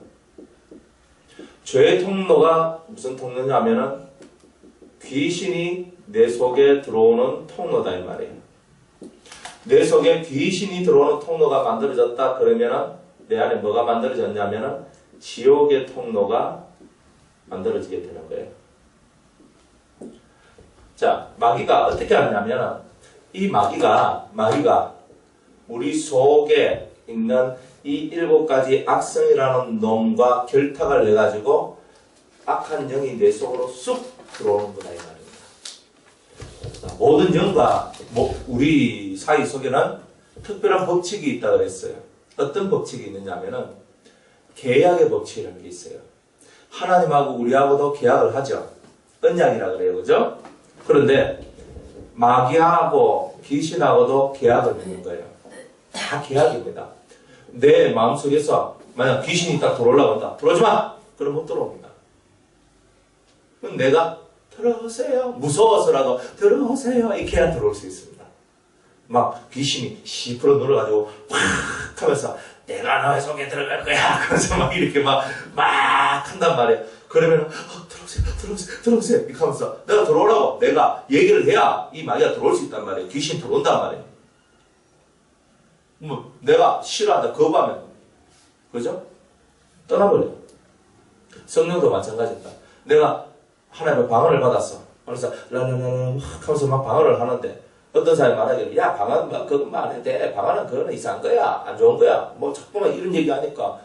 [SPEAKER 1] 죄의 통로가 무슨 통로냐 하면은 귀신이 내 속에 들어오는 통로다 이 말이에요. 내 속에 귀신이 들어오는 통로가 만들어졌다 그러면은 내 안에 뭐가 만들어졌냐면은 지옥의 통로가 만들어지게 되는 거예요. 자, 마귀가 어떻게 하냐면은 이 마귀가 우리 속에 있는 이 7가지 악성이라는 놈과 결탁을 해가지고 악한 영이 내 속으로 쑥 들어오는 거다 이 말입니다. 자, 모든 영과 우리 사이 속에는 특별한 법칙이 있다고 그랬어요. 어떤 법칙이 있느냐 하면은 계약의 법칙이라는 게 있어요. 하나님하고 우리하고도 계약을 하죠. 언약이라 그래요. 그죠? 그런데 마귀하고 귀신하고도 계약을 맺는 거예요. 다 계약입니다. 내 마음속에서 만약 귀신이 딱 들어오려고 한다. 들어오지 마! 그럼 못 들어옵니다. 그럼 내가 들어오세요. 무서워서라도 들어오세요. 이렇게 해야 들어올 수 있습니다. 막 귀신이 10% 눌러가지고 팍 하면서 내가 너의 속에 들어갈 거야. 그래서 막 이렇게 막 한단 말이에요. 그러면 들어오세요. 이렇게 하면서 내가 들어오라고 내가 얘기를 해야 이 마귀가 들어올 수 있단 말이에요. 귀신 들어온단 말이에요. 뭐 내가 싫어한다, 거부하면 그죠? 떠나버려요. 성령도 마찬가지입니다. 내가 하나님의 방언을 받았어. 그래서 라라라라 하면서 막 방언을 하는데 어떤 사람이 말하기를 야 방언 그것만 해도 돼. 방언은 그거는 이상한 거야. 안 좋은 거야. 뭐 자꾸만 이런 얘기 하니까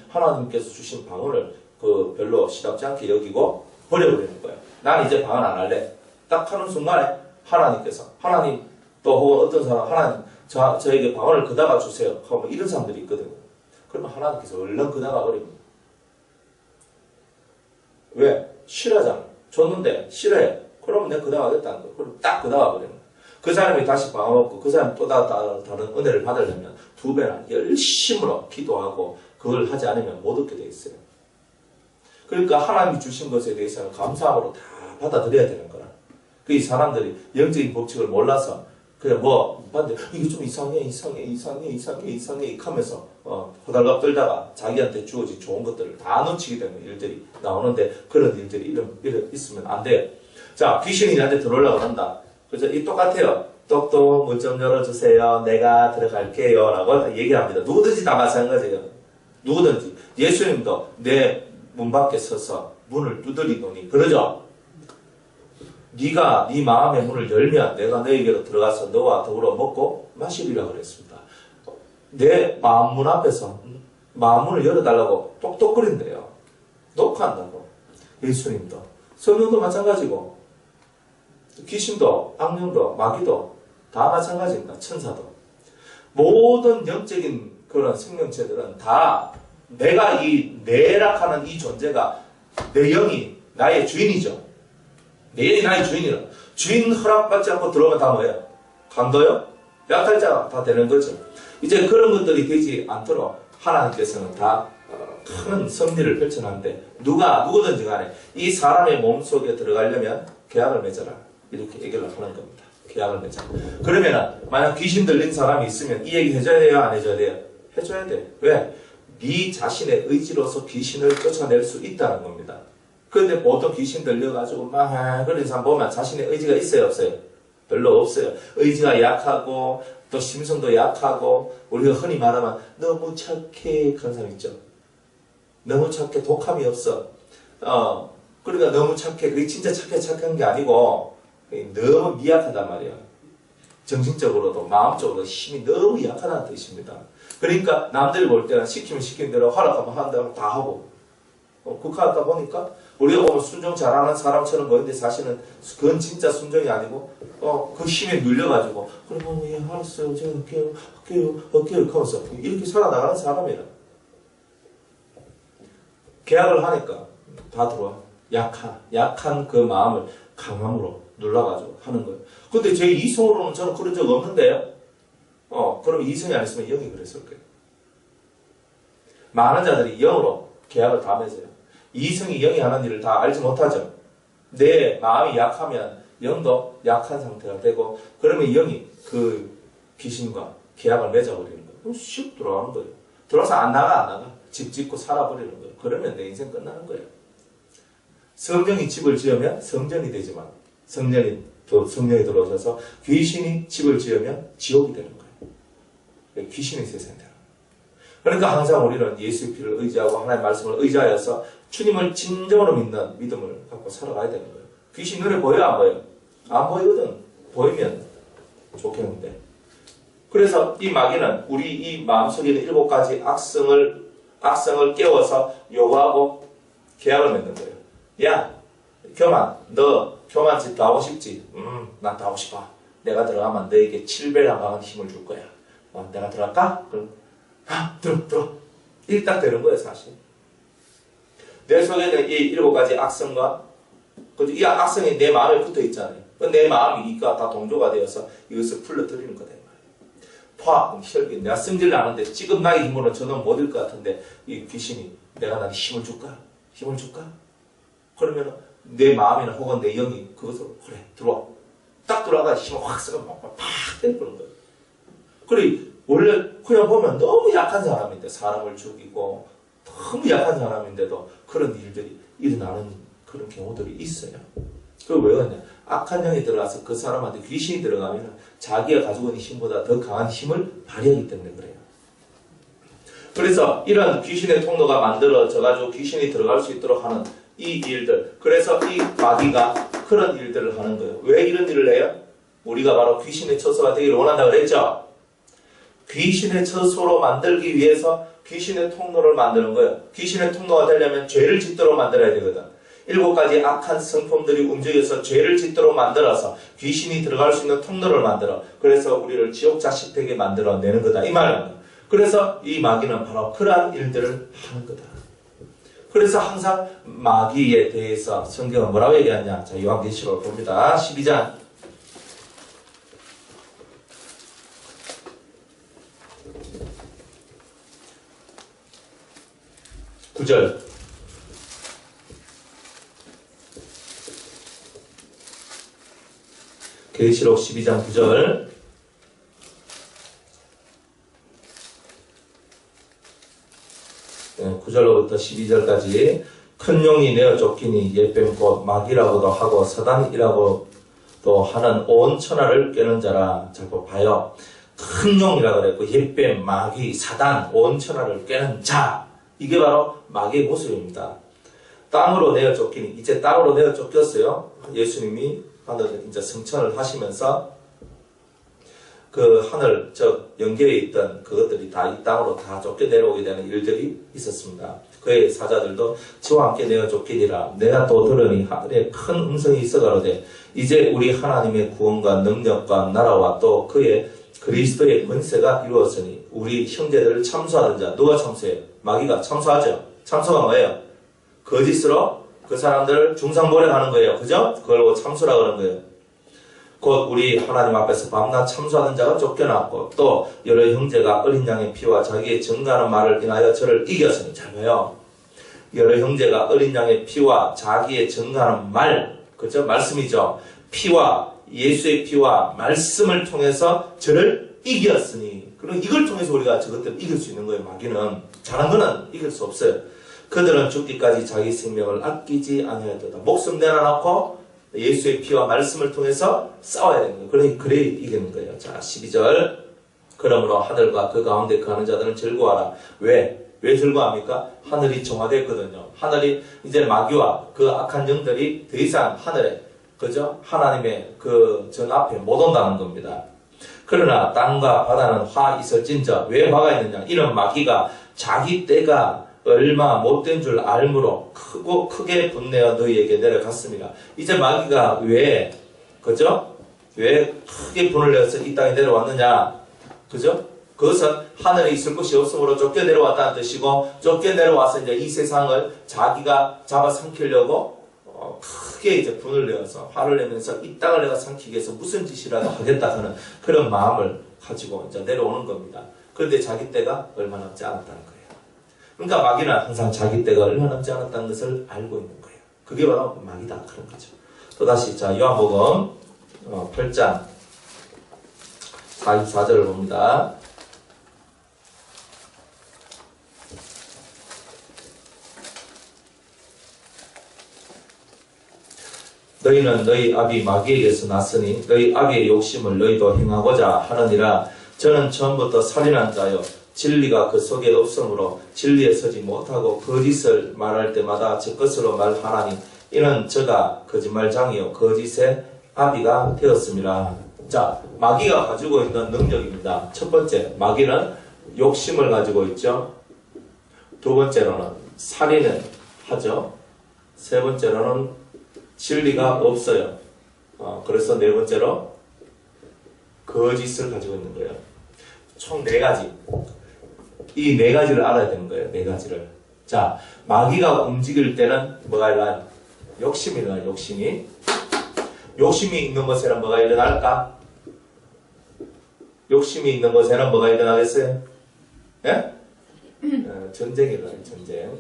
[SPEAKER 1] 하나님께서 주신 방언을 별로 시답지 않게 여기고 버려버리는 거예요. 나는 이제 방언 안 할래. 딱 하는 순간에 하나님 또 혹은 어떤 사람 하나님 저에게 방언을 그다가 주세요. 하고 이런 사람들이 있거든요. 그러면 하나님께서 얼른 그다가 버립니다. 왜? 싫어하잖아. 줬는데 싫어해. 그러면 내가 그다가 하겠다는 거예요. 그럼 딱 그다가 버리는 거예요. 그 사람이 다시 방언 얻고 그 사람이 또 다른 은혜를 받으려면 2배나 열심으로 기도하고 그걸 하지 않으면 못 얻게 돼 있어요. 그러니까 하나님이 주신 것에 대해서는 감사함으로 다 받아들여야 되는 거라. 그 사람들이 영적인 법칙을 몰라서 그냥 봤는데 이게 좀 이상해 하면서 호달갑 떨다가 자기한테 주어진 좋은 것들을 다 놓치게 되는 일들이 나오는데 그런 일들이 이런 있으면 안 돼요. 자, 귀신이 나한테 들어오려고 한다. 그래서 이 똑같아요. 똑똑 문 좀 열어주세요. 내가 들어갈게요. 라고 얘기합니다. 누구든지 다 마찬가지예요. 누구든지. 예수님도 내 문 밖에 서서 문을 두드리더니 그러죠. 네가 네 마음의 문을 열면 내가 너에게로 들어가서 너와 더불어 먹고 마시리라 그랬습니다. 내 마음 문 앞에서 마음 문을 열어달라고 똑똑거린대요. 녹화한다고. 예수님도. 성령도 마찬가지고 귀신도 악령도 마귀도 다 마찬가지입니다. 천사도. 모든 영적인 그런 생명체들은 다 내가 이 내락하는 이 존재가 내 영이 나의 주인이죠. 내 영이 나의 주인이라. 주인 허락받지 않고 들어오면 다 뭐예요? 강도요? 약탈자가 다 되는 거죠. 이제 그런 것들이 되지 않도록 하나님께서는 다 큰 섭리를 펼쳐놨는데 누구든지 간에 이 사람의 몸속에 들어가려면 계약을 맺어라. 이렇게 얘기를 하는 겁니다. 계약을 맺어. 그러면은 만약 귀신 들린 사람이 있으면 이 얘기 해줘야 돼요? 안 해줘야 돼요? 해줘야 돼. 왜? 네 자신의 의지로서 귀신을 쫓아낼 수 있다는 겁니다. 그런데 보통 귀신 들려가지고 막 그런 사람 보면 자신의 의지가 있어요? 없어요? 별로 없어요. 의지가 약하고 또 심성도 약하고 우리가 흔히 말하면 너무 착해 그런 사람 있죠. 너무 착해 독함이 없어. 그러니까 너무 착해. 그게 진짜 착한 게 아니고 너무 미약하단 말이야. 정신적으로도 마음적으로도 힘이 너무 약하다는 뜻입니다. 그러니까 남들이 볼 때는 시키면 시킨 대로 하라고 하면 한다고 다 하고 그렇게 하다 보니까 우리가 보면 순종 잘하는 사람처럼 보이는데 사실은 그건 진짜 순종이 아니고 그 힘에 눌려가지고 그러면 예 알았어요 제가 할게요 하면서 이렇게 살아나가는 사람이라. 계약을 하니까 다 들어와. 약한 그 마음을 강함으로 눌러가지고 하는 거예요. 근데 제 이성으로는 저는 그런 적 없는데요. 그럼 이성이 아니었으면 영이 그랬을 거예요. 많은 자들이 영으로 계약을 다 맺어요. 이성이 영이 하는 일을 다 알지 못하죠. 내 마음이 약하면 영도 약한 상태가 되고 그러면 영이 그 귀신과 계약을 맺어버리는 거예요. 그럼 슉 들어가는 거예요. 들어와서 안 나가. 집 짓고 살아버리는 거예요. 그러면 내 인생 끝나는 거예요. 성령이 집을 지으면 성전이 되지만 성령이 들어오셔서 귀신이 집을 지으면 지옥이 되는 거예요. 귀신의 세상이 되는 거예요. 그러니까 항상 우리는 예수의 피를 의지하고 하나님의 말씀을 의지하여서 주님을 진정으로 믿는 믿음을 갖고 살아가야 되는 거예요. 귀신 눈에 보여요? 안 보여요? 안 보이거든. 보이면 좋겠는데. 그래서 이 마귀는 우리 이 마음속에 있는 7가지 악성을 깨워서 요구하고 계약을 맺는 거예요. 야, 너 교만집 더 하고 싶지? 난 더 하고 싶어. 내가 들어가면 너에게 7배나 강한 힘을 줄 거야. 내가 들어갈까? 그럼, 들어. 이게 딱 되는 거예요, 사실. 내 속에 있는 이 7가지 악성과, 이 악성이 내 마음에 붙어 있잖아요. 내 마음이 이가 다 동조가 되어서 이것을 불러들이는 거다. 혈기. 내가 승질 나는데 지금 나의 힘으로는 저는 못 이길 것 같은데 이 귀신이 내가 나한테 힘을 줄까? 힘을 줄까? 그러면 내 마음이나 혹은 내 영이 그것을 그래 들어와. 딱 들어와가 힘을 확 쓰고 팍 때리는 거예요. 그래 원래 그냥 보면 너무 약한 사람인데 사람을 죽이고 너무 약한 사람인데도 그런 일들이 일어나는 그런 경우들이 있어요. 그걸 왜 그러냐? 악한 영이 들어가서 그 사람한테 귀신이 들어가면 자기가 가지고 있는 힘보다 더 강한 힘을 발휘하기 때문에 그래요. 그래서 이런 귀신의 통로가 만들어져가지고 귀신이 들어갈 수 있도록 하는 이 일들, 그래서 이 마귀가 그런 일들을 하는 거예요. 왜 이런 일을 해요? 우리가 바로 귀신의 처소가 되기를 원한다고 그랬죠? 귀신의 처소로 만들기 위해서 귀신의 통로를 만드는 거예요. 귀신의 통로가 되려면 죄를 짓도록 만들어야 되거든. 7가지 악한 성품들이 움직여서 죄를 짓도록 만들어서 귀신이 들어갈 수 있는 통로를 만들어. 그래서 우리를 지옥 자식 되게 만들어내는 거다. 이 말입니다. 그래서 이 마귀는 바로 그러한 일들을 하는 거다. 그래서 항상 마귀에 대해서 성경은 뭐라고 얘기하냐. 자, 요한계시록을 봅니다. 12장. (9절) 계시록 12장 9절. 네, 9절로부터 12절까지 큰 용이 내어 쫓기니 옛뱀 곧 마귀라고도 하고 사단이라고도 하는 온 천하를 꿰는 자라. 자꾸 봐요. 큰 용이라고 그랬고 옛뱀, 마귀, 사단, 온 천하를 꿰는 자. 이게 바로 마귀의 모습입니다. 땅으로 내어 쫓기니 이제 땅으로 내어 쫓겼어요. 예수님이 하늘 이제 승천을 하시면서 그 하늘 연결에 있던 그것들이 다 이 땅으로 다 쫓겨 내려오게 되는 일들이 있었습니다. 그의 사자들도 저와 함께 내어 쫓기니라. 내가 또 들으니 하늘에 큰 음성이 있어 가로되 이제 우리 하나님의 구원과 능력과 나라와 또 그의 그리스도의 권세가 이루었으니 우리 형제들을 참소하던 자. 누가 참소해요? 마귀가 참소하죠. 참소가 뭐예요? 거짓으로 그 사람들을 중상모략하는 거예요. 그죠? 그걸 참소라고 하는 거예요. 곧 우리 하나님 앞에서 밤낮 참소하는 자가 쫓겨났고 또 여러 형제가 어린 양의 피와 자기의 증거하는 말을 인하여 저를 이겼으니. 잘 봐요. 여러 형제가 어린 양의 피와 자기의 증거하는 말, 그죠? 말씀이죠. 피와 예수의 피와 말씀을 통해서 저를 이겼으니. 그럼 이걸 통해서 우리가 저것들을 이길 수 있는 거예요. 마귀는 잘한 거는 이길 수 없어요. 그들은 죽기까지 자기 생명을 아끼지 아니하였도다. 목숨 내놔놓고 예수의 피와 말씀을 통해서 싸워야 되는 거예요. 그래 이기는 거예요. 자, 12절. 그러므로 하늘과 그 가운데 거하는 자들은 즐거워하라. 왜 즐거워합니까? 하늘이 정화됐거든요. 하늘이 이제 마귀와 그 악한 영들이 더 이상 하늘에, 그죠? 하나님의 그 전 앞에 못 온다는 겁니다. 그러나 땅과 바다는 화 있을진저. 왜 화가 있느냐? 이런 마귀가 자기 때가 얼마 못된 줄 알므로 크게 분내어 너희에게 내려갔습니다. 이제 마귀가 왜 크게 분을 내어서 이 땅에 내려왔느냐? 그죠? 그것은 하늘에 있을 곳이 없으므로 쫓겨 내려왔다는 뜻이고, 쫓겨 내려와서 이제 이 세상을 자기가 잡아삼키려고 크게 이제 분을 내어서 화를 내면서 이 땅을 내가 삼키기 위해서 무슨 짓이라도 하겠다 하는 그런 마음을 가지고 이제 내려오는 겁니다. 그런데 자기 때가 얼마 남지 않았다는 거예요. 그러니까 마귀는 항상 자기 때가 얼마 남지 않았다는 것을 알고 있는 거예요. 그게 바로 마귀다 그런 거죠. 또다시 자 요한복음 8장 44절을 봅니다. 너희는 너희 아비 마귀에게서 났으니 너희 아비의 욕심을 너희도 행하고자 하느니라. 저는 처음부터 살인한 자요 진리가 그 속에 없으므로 진리에 서지 못하고 거짓을 말할 때마다 제 것으로 말하나니 이는 저가 거짓말장이요 거짓의 아비가 되었습니다. 자, 마귀가 가지고 있는 능력입니다. 첫 번째, 마귀는 욕심을 가지고 있죠. 두 번째로는 살인을 하죠. 세 번째로는 진리가 없어요. 그래서 네 번째로 거짓을 가지고 있는 거예요. 총 4가지. 이 4가지를 알아야 되는 거예요. 4가지를. 자, 마귀가 움직일 때는 뭐가 일어나요? 욕심이 일어나요. 욕심이. 욕심이 있는 곳에는 뭐가 일어날까? 욕심이 있는 곳에는 뭐가 일어나겠어요? 예? 전쟁이 일어나요. 전쟁.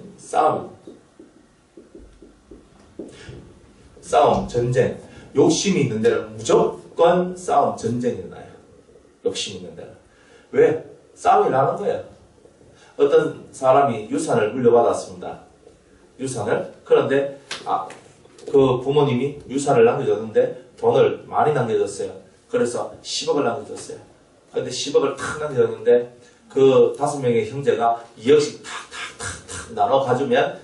[SPEAKER 1] 싸움, 전쟁. 욕심이 있는 데는 무조건 싸움, 전쟁이 일어나요. 욕심이 있는 데는. 왜? 싸움이 나는 거예요. 어떤 사람이 유산을 물려받았습니다. 유산을. 그런데 그 부모님이 유산을 남겨줬는데 돈을 많이 남겨줬어요. 그래서 10억을 남겨줬어요. 그런데 10억을 탁 남겨줬는데 그 5명의 형제가 2억씩 탁탁탁탁 나눠 가지면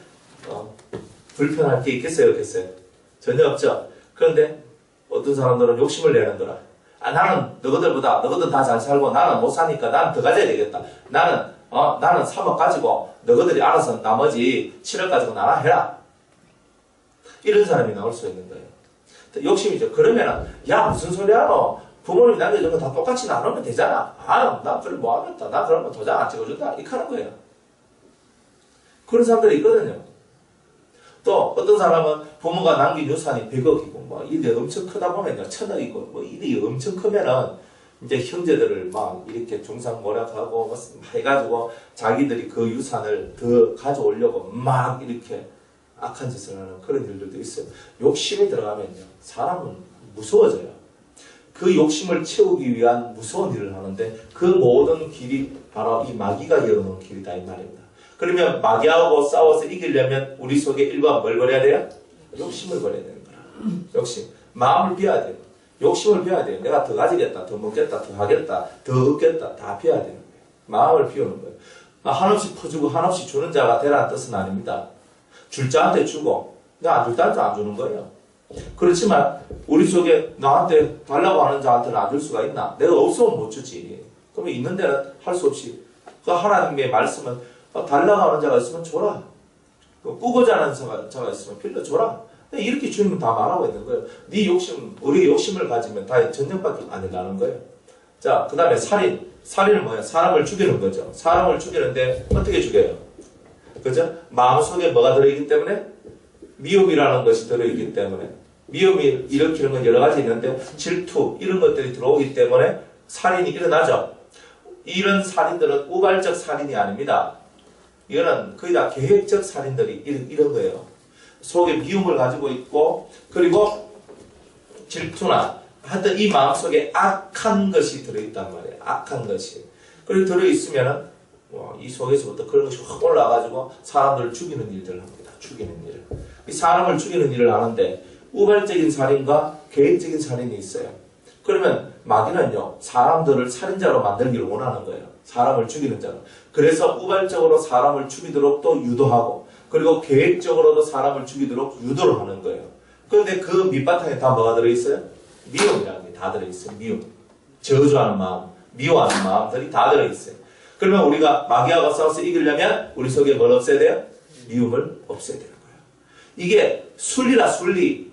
[SPEAKER 1] 불편할 게 있겠어요? 없겠어요? 전혀 없죠. 그런데 어떤 사람들은 욕심을 내는 거라. 나는 너희들 다 잘 살고 나는 못 사니까 나는 더 가져야 되겠다. 나는 3억 가지고 너희들이 알아서 나머지 7억 가지고 나눠 해라. 이런 사람이 나올 수 있는 거예요. 욕심이죠. 그러면은 야 무슨 소리야 너. 부모님이 남겨준 거 다 똑같이 나누면 되잖아. 나 그걸 뭐 하겠다. 나 그런 거 도장 안 찍어준다. 이렇게 하는 거예요. 그런 사람들이 있거든요. 또 어떤 사람은 부모가 남긴 유산이 100억이고 뭐 일이 엄청 크다 보면 1000억이고 뭐 일이 엄청 크면은 이제 형제들을 막 이렇게 중상모략하고 뭐 해가지고 자기들이 그 유산을 더 가져오려고 막 이렇게 악한 짓을 하는 그런 일들도 있어요. 욕심이 들어가면요. 사람은 무서워져요. 그 욕심을 채우기 위한 무서운 일을 하는데 그 모든 길이 바로 이 마귀가 열어놓은 길이다 이 말입니다. 그러면 마귀하고 싸워서 이기려면 우리 속에 1번 뭘 버려야 돼요? 욕심을 버려야 되는 거야. 욕심. 마음을 비워야 돼요. 욕심을 비워야 돼요. 내가 더 가지겠다, 더 먹겠다, 더 하겠다, 더 얻겠다 다 비워야 되는 거예요. 마음을 비우는 거예요. 한없이 퍼주고 한없이 주는 자가 되라는 뜻은 아닙니다. 줄 자한테 주고 내가 안 줄 자한테 안 주는 거예요. 그렇지만 우리 속에 나한테 달라고 하는 자한테는 안 줄 수가 있나? 내가 없으면 못 주지. 그러면 있는 데는 할 수 없이 그 하나님의 말씀은 달라고 하는 자가 있으면 줘라. 꾸고자 하는 자가 있으면 빌려줘라. 이렇게 주님은 다 말하고 있는 거예요. 네 욕심, 우리 욕심을 가지면 다 전쟁밖에 안 된다는 거예요. 자, 그 다음에 살인. 살인은 뭐예요? 사람을 죽이는 거죠. 사람을 죽이는데 어떻게 죽여요? 그죠? 마음속에 뭐가 들어있기 때문에? 미움이라는 것이 들어있기 때문에. 미움이 일으키는 건 여러 가지 있는데 질투 이런 것들이 들어오기 때문에 살인이 일어나죠. 이런 살인들은 우발적 살인이 아닙니다. 이거는 거의 다 계획적 살인들이 이런 거예요. 속에 미움을 가지고 있고 그리고 질투나 하여튼 이 마음속에 악한 것이 들어있단 말이에요. 악한 것이. 그리고 들어있으면은 이 속에서부터 그런 것이 확 올라가지고 사람들을 죽이는 일들을 합니다. 죽이는 일. 이 사람을 죽이는 일을 하는데 우발적인 살인과 계획적인 살인이 있어요. 그러면 마귀는요, 사람들을 살인자로 만들기를 원하는 거예요. 사람을 죽이는 자로. 그래서 우발적으로 사람을 죽이도록 또 유도하고, 그리고 계획적으로도 사람을 죽이도록 유도를 하는 거예요. 그런데 그 밑바탕에 다 뭐가 들어있어요? 미움이라는 게 다 들어있어요. 미움. 저주하는 마음, 미워하는 마음들이 다 들어있어요. 그러면 우리가 마귀하고 싸워서 이기려면 우리 속에 뭘 없애야 돼요? 미움을 없애야 되는 거예요. 이게 순리라 순리.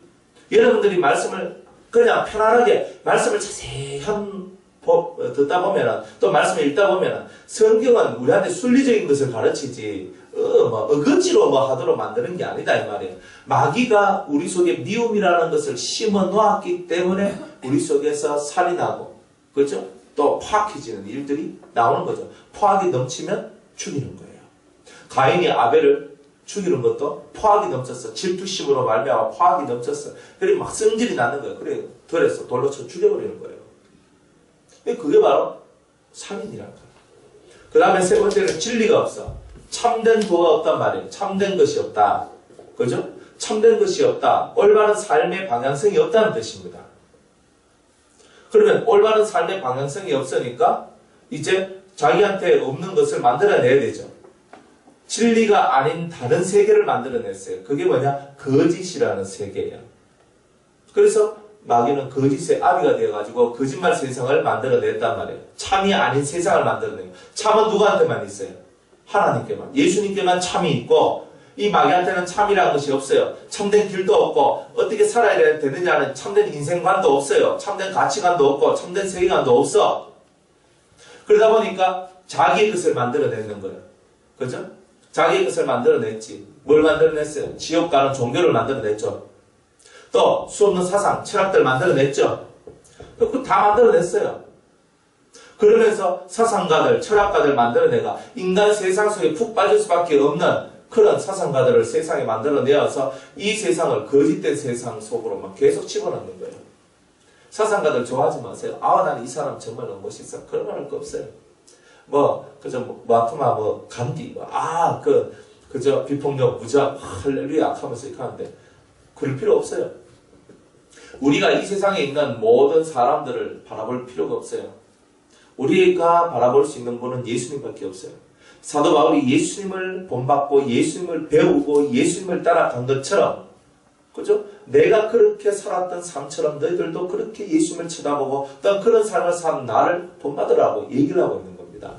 [SPEAKER 1] 여러분들이 말씀을 그냥 편안하게 말씀을 자세히 듣다 보면은 또 말씀을 읽다 보면은 성경은 우리한테 순리적인 것을 가르치지 어거지로 하도록 만드는 게 아니다 이 말이에요. 마귀가 우리 속에 미움이라는 것을 심어 놓았기 때문에 우리 속에서 살인하고 그렇죠? 또 포악해지는 일들이 나오는 거죠. 포악이 넘치면 죽이는 거예요. 가인이 아벨을 죽이는 것도 포악이 넘쳤어. 질투심으로 말미암아 포악이 넘쳤어. 그리고 막 성질이 나는 거예요. 그래 덜했어. 돌로 쳐 죽여버리는 거예요. 그게 바로 살인이라는 거예요. 그 다음에 세 번째는 진리가 없어. 참된 도가 없단 말이에요. 참된 것이 없다. 그죠? 참된 것이 없다. 올바른 삶의 방향성이 없다는 뜻입니다. 그러면 올바른 삶의 방향성이 없으니까 이제 자기한테 없는 것을 만들어내야 되죠. 진리가 아닌 다른 세계를 만들어냈어요. 그게 뭐냐? 거짓이라는 세계예요. 그래서 마귀는 거짓의 아비가 되어가지고 거짓말 세상을 만들어냈단 말이에요. 참이 아닌 세상을 만들어내요. 참은 누구한테만 있어요? 하나님께만. 예수님께만 참이 있고 이 마귀한테는 참이라는 것이 없어요. 참된 길도 없고 어떻게 살아야 되느냐는 참된 인생관도 없어요. 참된 가치관도 없고 참된 세계관도 없어. 그러다 보니까 자기의 것을 만들어내는 거예요. 그죠? 자기의 것을 만들어냈지. 뭘 만들어냈어요? 지옥 가는 종교를 만들어냈죠. 또 수없는 사상, 철학들 만들어냈죠. 그 다 만들어냈어요. 그러면서 사상가들, 철학가들 만들어내가 인간 세상 속에 푹 빠질 수밖에 없는 그런 사상가들을 세상에 만들어내어서 이 세상을 거짓된 세상 속으로 막 계속 집어넣는 거예요. 사상가들 좋아하지 마세요. 아, 난 이 사람 정말 너무 멋있어. 그런 말 할 거 없어요. 마트마, 간디, 그저 비폭력, 무장, 할렐루야 하면서 이렇게 하는데, 그럴 필요 없어요. 우리가 이 세상에 있는 모든 사람들을 바라볼 필요가 없어요. 우리가 바라볼 수 있는 분은 예수님밖에 없어요. 사도 바울이 예수님을 본받고 예수님을 배우고 예수님을 따라간 것처럼, 그죠? 내가 그렇게 살았던 삶처럼 너희들도 그렇게 예수님을 쳐다보고 또 그런 삶을 산 나를 본받으라고 얘기를 하고 있는 겁니다.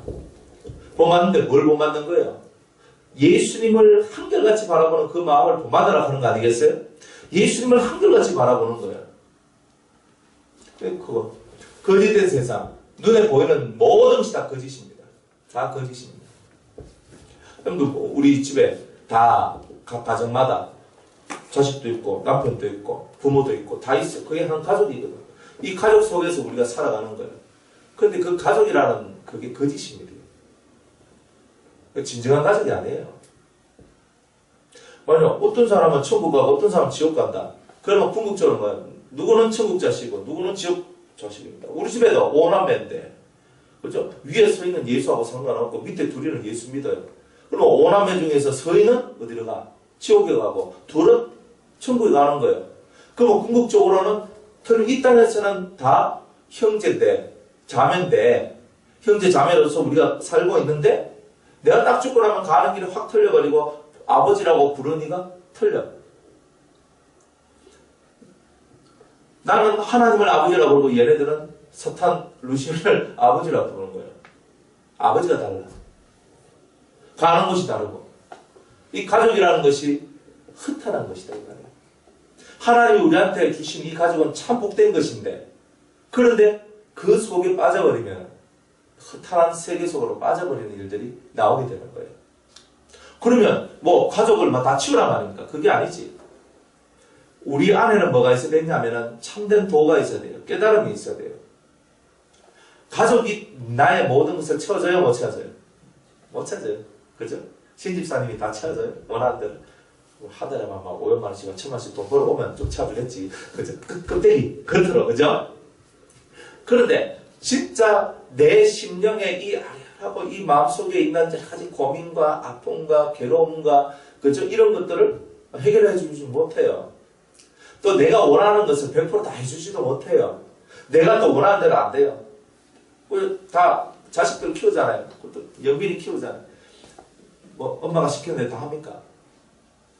[SPEAKER 1] 본받는데 뭘 본받는 거예요? 예수님을 한결같이 바라보는 그 마음을 본받으라 하는 거 아니겠어요? 예수님을 한결같이 바라보는 거예요. 그거 거짓된 세상, 눈에 보이는 모든 것이 다 거짓입니다. 다 거짓입니다. 우리 집에 다 각 가정마다 자식도 있고 남편도 있고 부모도 있고 다 있어요. 그게 한 가족이거든. 이 가족 속에서 우리가 살아가는 거예요. 그런데 그 가족이라는 그게 거짓입니다. 진정한 가족이 아니에요. 만약 어떤 사람은 천국 가고 어떤 사람은 지옥 간다. 그러면 궁극적으로 뭐야? 누구는 천국 자식이고 누구는 지옥 자식입니다. 우리 집에도 오남매인데, 그죠? 위에 서 있는 예수하고 상관없고 밑에 둘이는 예수 믿어요. 그러면 오남매 중에서 서인은 어디로 가? 지옥에 가고 둘은 천국에 가는 거예요. 그러면 궁극적으로는 이 땅에서는 다 형제인데, 자매인데, 형제 자매로서 우리가 살고 있는데 내가 딱 죽고 나면 가는 길이 확 틀려버리고 아버지라고 부르니까 틀려. 나는 하나님을 아버지라고 부르고 얘네들은 사탄 루시를 아버지라고 부르는 거예요. 아버지가 달라. 가는 곳이 다르고. 이 가족이라는 것이 허탄한 것이다. 이 말이에요. 하나님이 우리한테 주신 이 가족은 참 복된 것인데, 그런데 그 속에 빠져버리면 허탄한 세계 속으로 빠져버리는 일들이 나오게 되는 거예요. 그러면 가족을 다 치우란 말입니까? 그게 아니지. 우리 안에는 뭐가 있어야 되냐면은 참된 도가 있어야 돼요. 깨달음이 있어야 돼요. 가족이 나의 모든 것을 채워줘요? 못 채워줘요? 못 채워줘요. 그죠? 신집사님이 다 채워줘요? 원하는 대로. 한 달에 막 500만 원씩, 1000만 원씩 돈 벌어오면 좀 채워주겠지. 그죠? 껍데기. 그렇더라고. 그죠? 그런데 진짜 내 심령의 이 아련하고 이 마음속에 있는 여러 가지 고민과 아픔과 괴로움과 그죠? 이런 것들을 해결해 주지 못해요. 또 내가 원하는 것을 100% 다 해주지도 못해요. 내가 또 원하는 대로 안 돼요. 다 자식들 키우잖아요. 그것도 영빈이 키우잖아요. 엄마가 시켰는데 다 합니까?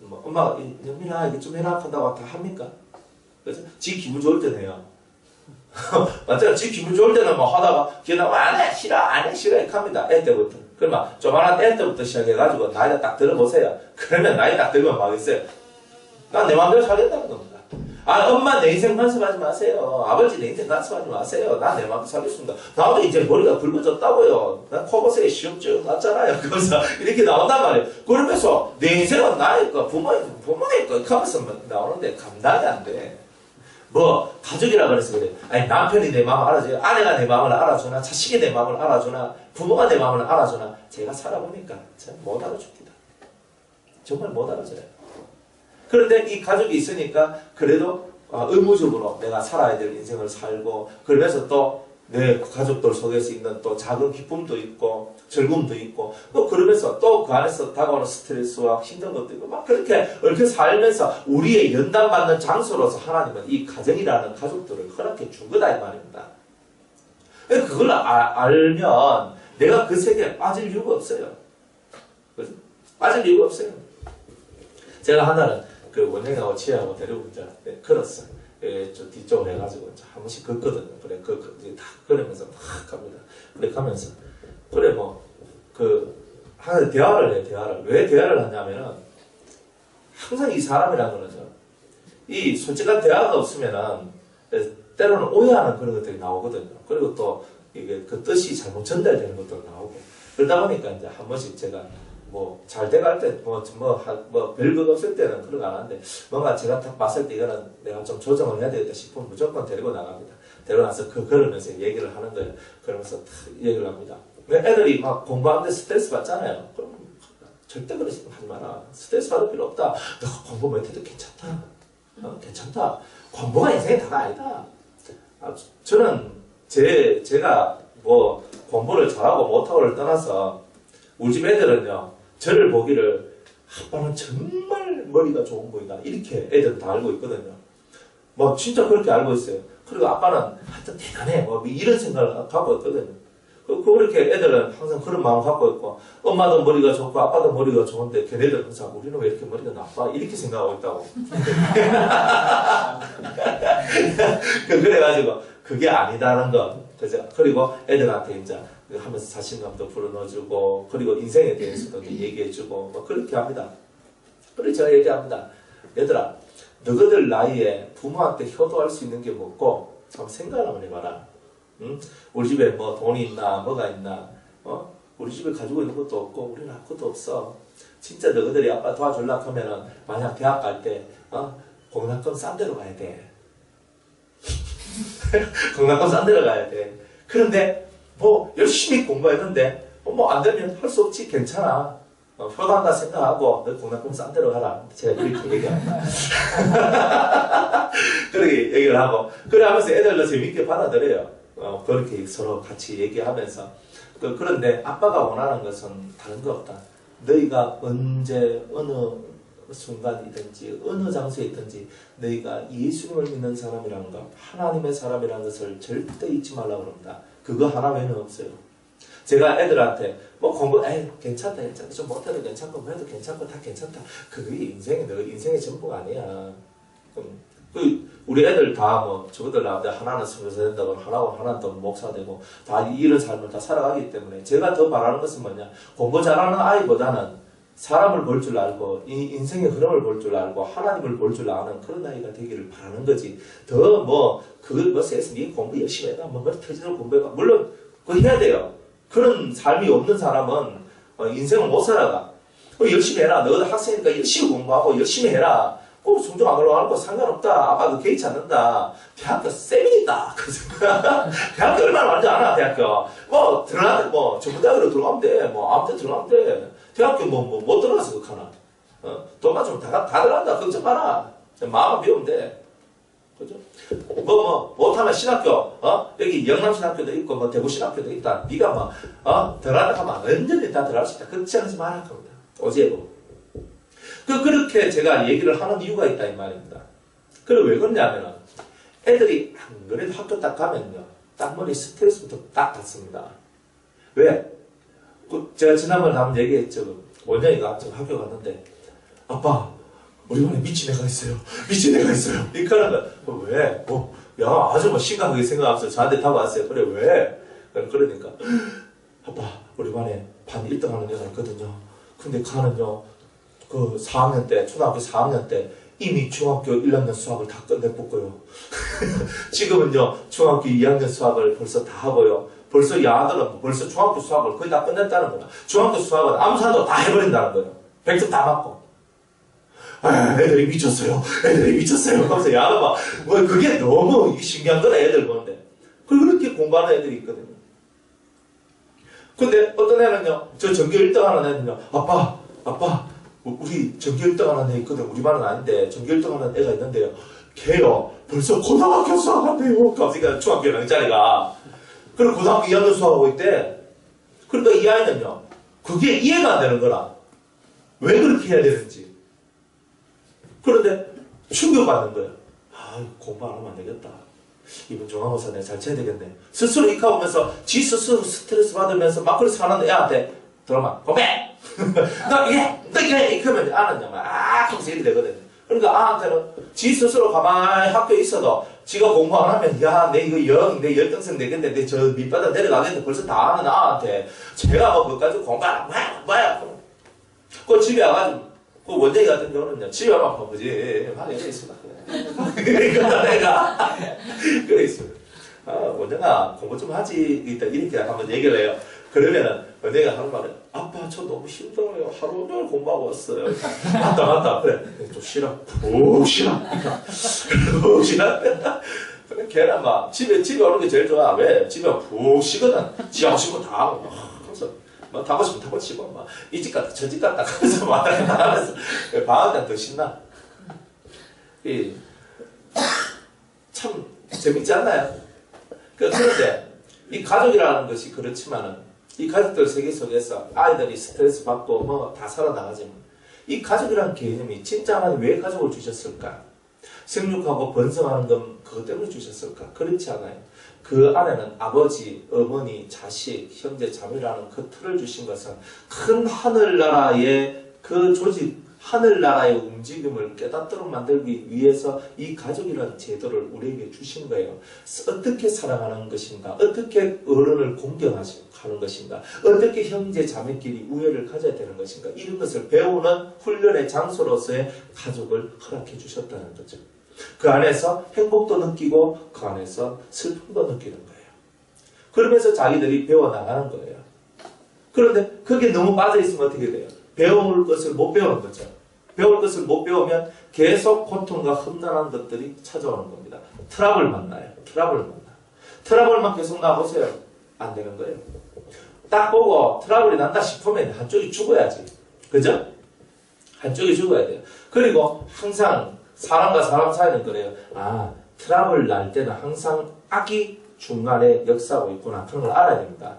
[SPEAKER 1] 엄마가 영빈아 이거 좀 해라 한다고 다 합니까? 그래서 지 기분 좋을 때는 해요. 맞잖아. 지 기분 좋을 때는 하다가 걔는 안 해, 싫어, 안 해, 싫어 이렇게 합니다. 애 때부터. 그러면 조만한 애 때부터 시작해가지고 나이가 딱 들어보세요. 그러면 나이 딱 들면 막 있어요. 난 내 마음대로 살겠다는 겁니다. 엄마 내 인생 간섭하지 마세요. 아버지 내 인생 간섭하지 마세요. 난 내 마음대로 살겠습니다. 나도 이제 머리가 굵어졌다고요. 난 코 보세요. 시험증 났잖아요. 그러면서 이렇게 나온단 말이에요. 그러면서 내 인생은 나의 거, 부모님 거, 이렇게 하면서 나오는데 감당이 안 돼. 가족이라 그래서 그래. 아니, 남편이 내 마음을 알아줘요. 아내가 내 마음을 알아주나, 자식이 내 마음을 알아주나, 부모가 내 마음을 알아주나, 제가 살아보니까 참 못 알아줍니다. 정말 못 알아줘요. 그런데 이 가족이 있으니까 그래도 의무적으로 내가 살아야 될 인생을 살고, 그러면서 또 내 가족들 속에서 있는 또 작은 기쁨도 있고 즐거움도 있고, 또 그러면서 또 그 안에서 다가오는 스트레스와 힘든 것도 있고 막 그렇게 살면서 우리의 연단받는 장소로서 하나님은 이 가정이라는 가족들을 허락해 준 거다 이 말입니다. 그걸 알면 내가 그 세계에 빠질 이유가 없어요. 그래서 빠질 이유가 없어요. 제가 하나는 그 원영하고 치아하고 데리고 이제 걸었어요. 저 뒤쪽으로 해가지고 이제 한 번씩 걷거든요. 그래, 다 걸으면서 막 갑니다. 그래, 가면서. 그래, 하나 대화를 해요, 대화를. 왜 대화를 하냐면은, 항상 이 사람이라는 거죠. 이 솔직한 대화가 없으면은, 때로는 오해하는 그런 것들이 나오거든요. 그리고 또, 이게 그 뜻이 잘못 전달되는 것도 나오고. 그러다 보니까 이제 한 번씩 제가 뭐 잘 돼갈 때 뭐 별것 없을 때는 그런 거 안 하는데 뭔가 제가 딱 봤을 때 이거는 내가 좀 조정을 해야 되겠다 싶으면 무조건 데리고 나갑니다. 데리고 나서 그러면서 얘기를 하는 거예요. 그러면서 얘기를 합니다. 애들이 막 공부하는데 스트레스 받잖아요. 그럼 절대 그러지 하지 마라. 스트레스 받을 필요 없다. 너가 공부 못해도 괜찮다. 괜찮다. 공부가 인생의 다가 아니다. 저는 제가 뭐 공부를 잘하고 못하고를 떠나서 우리 집 애들은요 저를 보기를 아빠는 정말 머리가 좋은 거이다 이렇게 애들은 다 알고 있거든요. 뭐 진짜 그렇게 알고 있어요. 그리고 아빠는 하여튼 대단해 뭐 이런 생각을 갖고 있거든요. 그렇게 애들은 항상 그런 마음을 갖고 있고 엄마도 머리가 좋고 아빠도 머리가 좋은데 걔네들은 항상 우리는 왜 이렇게 머리가 나빠 이렇게 생각하고 있다고. 그래가지고 그게 아니다는 거. 그죠? 그리고 애들한테 이제 하면서 자신감도 불어넣어주고 그리고 인생에 대해서도 얘기해주고 뭐 그렇게 합니다. 그래서 제가 얘기합니다. 얘들아 너희들 나이에 부모한테 효도할 수 있는 게 뭐고 한번 생각을 한번 해봐라. 응? 우리 집에 뭐 돈이 있나 뭐가 있나 우리 집에 가지고 있는 것도 없고 우리는 아무것도 없어. 진짜 너희들이 아빠 도와주려고 하면은 만약 대학 갈 때 공학금 싼 데로 가야 돼. 공학금 싼 데로 가야 돼. 그런데 뭐 열심히 공부했는데 뭐 안 되면 할 수 없지 괜찮아. 효도한다 생각하고 너 공학금 싼 데로 가라. 제가 이렇게 얘기합니다. 그렇게 얘기를 하고 그래 하면서 애들도 재밌게 받아들여요. 그렇게 서로 같이 얘기하면서 그런데 아빠가 원하는 것은 다른 거 없다. 너희가 언제 어느 순간이든지 어느 장소에 있든지 너희가 예수님을 믿는 사람이라는 것 하나님의 사람이라는 것을 절대 잊지 말라고 그럽니다. 그거 하나 외에는 없어요. 제가 애들한테 뭐 공부 괜찮다 좀 못해도 괜찮고 뭐 해도 괜찮고 다 괜찮다. 그게 인생의 전부가 아니야. 우리 애들 다 뭐 저것들 나오는데 하나는 선교사 된다고 하나는 또 목사 되고 다 이런 삶을 다 살아가기 때문에 제가 더 바라는 것은 뭐냐 공부 잘하는 아이보다는 사람을 볼 줄 알고 인생의 흐름을 볼 줄 알고 하나님을 볼 줄 아는 그런 아이가 되기를 바라는 거지. 더 뭐 그걸 뭐 세서 네 공부 열심히 해라 뭐 터지는 공부해봐 물론 그거 해야 돼요. 그런 삶이 없는 사람은 인생을 못 살아가. 열심히 해라. 너도 학생이니까 열심히 공부하고 열심히 해라. 꼭 성적 안 올라가는 거 상관없다. 아빠도 개의치 않는다. 대학교 쌤이 있다. 대학교 얼마나 많지 않아, 대학교. 뭐, 전문대학으로 들어가면 돼. 뭐, 아무 데 들어가면 돼. 대학교 못 들어가서 그렇게하나. 돈 맞으면 다 들어간다. 걱정 마라. 마음만 비우면 돼. 그죠? 못하면 신학교, 여기 영남신학교도 있고, 대구신학교도 있다. 네가 들어가다 하면 언제든 다 들어갈 수 있다. 걱정하지 마라. 겁니다. 오제고. 그렇게 제가 얘기를 하는 이유가 있다 이 말입니다. 그래 왜 그러냐면은 애들이 안 그래도 학교 딱 가면요 딱 머리 스트레스부터 딱 받습니다. 왜? 제가 지난번에 한번 얘기했죠. 원장이가 저 학교 갔는데 아빠 우리 반에 미친 애가 있어요. 미친 애가 있어요. 이렇게 하는 거야. 왜? 야 아주 심각하게 생각하면서 저한테 타고 왔어요. 그래 왜? 그러니까 아빠 우리 반에 반 1등 하는 애가 있거든요. 근데 가는요 그 4학년 때, 초등학교 4학년 때 이미 중학교 1학년 수학을 다 끝내봤고요. 지금은요, 중학교 2학년 수학을 벌써 다 하고요. 벌써 야들은 벌써 중학교 수학을 거의 다 끝냈다는 거야. 중학교 수학은 암산도 다 해버린다는 거예요. 100점 다 맞고. 애들이 미쳤어요. 애들이 미쳤어요. 하면서 야가 막, 그게 너무 신기한 거다, 애들 보는데. 그렇게 공부하는 애들이 있거든요. 근데 어떤 애는요, 저 전교 1등 하는 애는요, 아빠, 우리 전교 1등 하는 애 있거든. 우리 반은 아닌데 전교 1등 하는 애가 있는데요. 걔요. 벌써 고등학교 수학한대요. 갑자기 중학교 1학년짜리가. 그리고 고등학교 2학년 수학하고 있대. 그러니까 이 아이는요. 그게 이해가 안 되는 거라. 왜 그렇게 해야 되는지. 그런데 충격받는 거예요. 공부 안 하면 안 되겠다. 이번 중간고사 내가 잘 쳐야 되겠네. 스스로 익혀보면서 지 스스로 스트레스 받으면서 막 그래서 하는 애한테 들어봐. 공부해! 너 이게 그러면 아는 하면서 이렇게 되거든. 그러니까 아한테는 지 스스로 가만히 학교에 있어도 지가 공부 안 하면 내 이거 내 열등성 되겠네. 내 저 밑바닥 내려가겠네. 벌써 다 아는 아한테 제가 그것까지 공부 안 하면 뭐야. 그 집에 와가지고 그 원장이 같은 경우는요. 집에 와만 바쁘지. 하게 돼 있어. 그러니까 내가 그래 있어. 원장아 공부 좀 하지. 이렇게 한번 얘기를 해요. 그러면은 원장이가 하는 말은 아빠 저 너무 힘들어요. 하루 종일 공부하고 왔어요. 맞다 그래 좀 쉬라 푹 쉬라 푹 쉬라. 그래 걔는 막 집에 오는 게 제일 좋아. 왜? 집에 푹 쉬거든. 지 하고 싶은 거 다 하고 그래서 뭐 타고 싶으면 타고 치고 막 이 집 갔다 저 집 갔다 하면서 막 하면서 방학 때는 더 신나. 참 재밌지 않나요? 그런데 이 가족이라는 것이 그렇지만은 이 가족들 세계 속에서 아이들이 스트레스 받고 뭐 다 살아나가지만 이 가족이라는 개념이 진짜 하나님 왜 가족을 주셨을까? 생육하고 번성하는 건 그것 때문에 주셨을까? 그렇지 않아요. 그 안에는 아버지, 어머니, 자식, 형제, 자매라는 그 틀을 주신 것은 큰 하늘나라의 그 조직, 하늘나라의 움직임을 깨닫도록 만들기 위해서 이 가족이라는 제도를 우리에게 주신 거예요. 어떻게 살아가는 것인가? 어떻게 어른을 공경하는 것인가? 어떻게 형제, 자매끼리 우애를 가져야 되는 것인가? 이런 것을 배우는 훈련의 장소로서의 가족을 허락해 주셨다는 거죠. 그 안에서 행복도 느끼고 그 안에서 슬픔도 느끼는 거예요. 그러면서 자기들이 배워나가는 거예요. 그런데 그게 너무 빠져있으면 어떻게 돼요? 배울 것을 못 배우는 거죠. 배울 것을 못 배우면 계속 고통과 험난한 것들이 찾아오는 겁니다. 트러블 만나요. 트러블만 계속 나보세요. 안 되는 거예요. 딱 보고 트러블이 난다 싶으면 한쪽이 죽어야지. 그죠? 한쪽이 죽어야 돼요. 그리고 항상 사람과 사람 사이는 그래요. 트러블 날 때는 항상 악이 중간에 역사하고 있구나. 그런 걸 알아야 됩니다.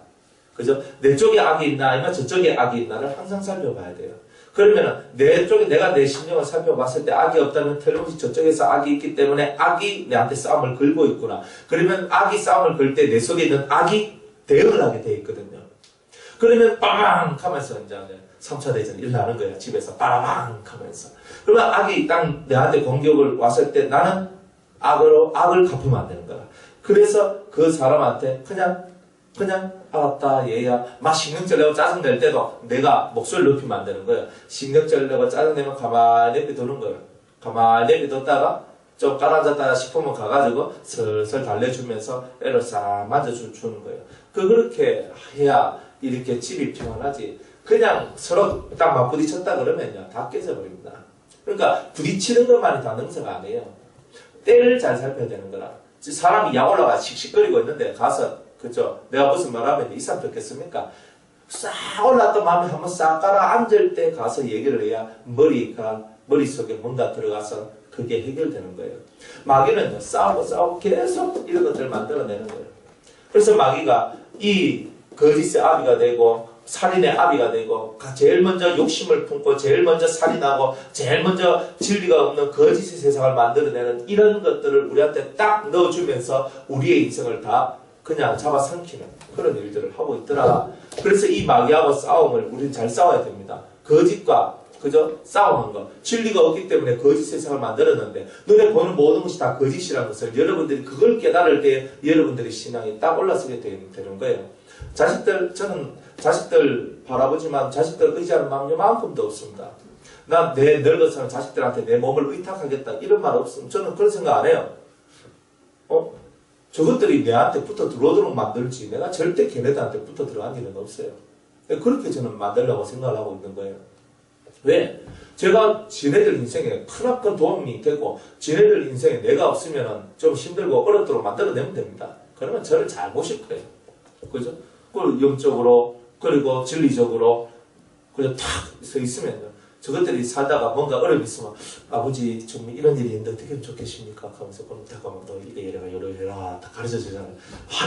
[SPEAKER 1] 그죠? 내 쪽에 악이 있나 아니면 저쪽에 악이 있나를 항상 살펴봐야 돼요. 그러면 내 쪽에 내가 내 심령을 살펴봤을 때 악이 없다면 틀림없이 저쪽에서 악이 있기 때문에 악이 내한테 싸움을 걸고 있구나. 그러면 악이 싸움을 걸 때 내 속에 있는 악이 대응을 하게 돼 있거든요. 그러면 빠방 하면서 이제 3차 대전이 일어나는 거예요. 집에서 빠방 하면서. 그러면 악이 딱 내한테 공격을 왔을 때 나는 악을 갚으면 안 되는 거야. 그래서 그 사람한테 그냥 알았다 얘야 막 신경질 내고 짜증낼 때도 내가 목소리를 높이면 안 되는 거예요. 신경질 내고 짜증내면 가만히 내비두는 거예요. 가만히 내비뒀다가 좀 가라앉았다 싶으면 가가지고 슬슬 달래주면서 애를 싹 만져주는 거예요. 그렇게 해야 이렇게 집이 평안하지. 그냥 서로 딱 맞부딪혔다 그러면요 다 깨져버립니다. 그러니까 부딪히는 것만이 다 능사가 아니에요. 때를 잘 살펴야 되는 거라. 사람이 약 올라가 씩씩거리고 있는데 가서 그죠? 내가 무슨 말하면 이 사람 듣겠습니까? 싹 올랐던 마음에 한번 싹 깔아앉을 때 가서 얘기를 해야 머릿속에 뭔가 들어가서 그게 해결되는 거예요. 마귀는 싸우고 계속 이런 것들을 만들어내는 거예요. 그래서 마귀가 이 거짓의 아비가 되고 살인의 아비가 되고 제일 먼저 욕심을 품고 제일 먼저 살인하고 제일 먼저 진리가 없는 거짓의 세상을 만들어내는 이런 것들을 우리한테 딱 넣어주면서 우리의 인생을 다 그냥 잡아삼키는 그런 일들을 하고 있더라. 그래서 이 마귀하고 싸움을 우리는 잘 싸워야 됩니다. 거짓과 그저 싸우는 것. 진리가 없기 때문에 거짓 세상을 만들었는데 눈에 보이는 모든 것이 다 거짓이라는 것을 여러분들이 그걸 깨달을 때 여러분들의 신앙이 딱 올라서게 되는 거예요. 저는 자식들 바라보지만 자식들 의지하는 마음 요만큼도 없습니다. 난 내 늙어서는 자식들한테 내 몸을 의탁하겠다 이런 말 없으면 저는 그런 생각 안 해요. 저것들이 내한테 붙어 들어오도록 만들지 내가 절대 걔네들한테 붙어 들어간 일은 없어요. 그렇게 저는 만들려고 생각을 하고 있는 거예요. 왜? 제가 지네들 인생에 크나큰 도움이 되고 지네들 인생에 내가 없으면 좀 힘들고 어렵도록 만들어내면 됩니다. 그러면 저를 잘 모실 거예요. 그죠? 그리고 영적으로 그리고 진리적으로 그냥 탁 서 있으면요. 저것들이 살다가 뭔가 어려움이 있으면 아버지 좀 이런 일이 있는데 어떻게 하면 좋겠습니까? 하면서 그럼 잠깐만 너 이래라 요래라 다 가르쳐 주잖아요.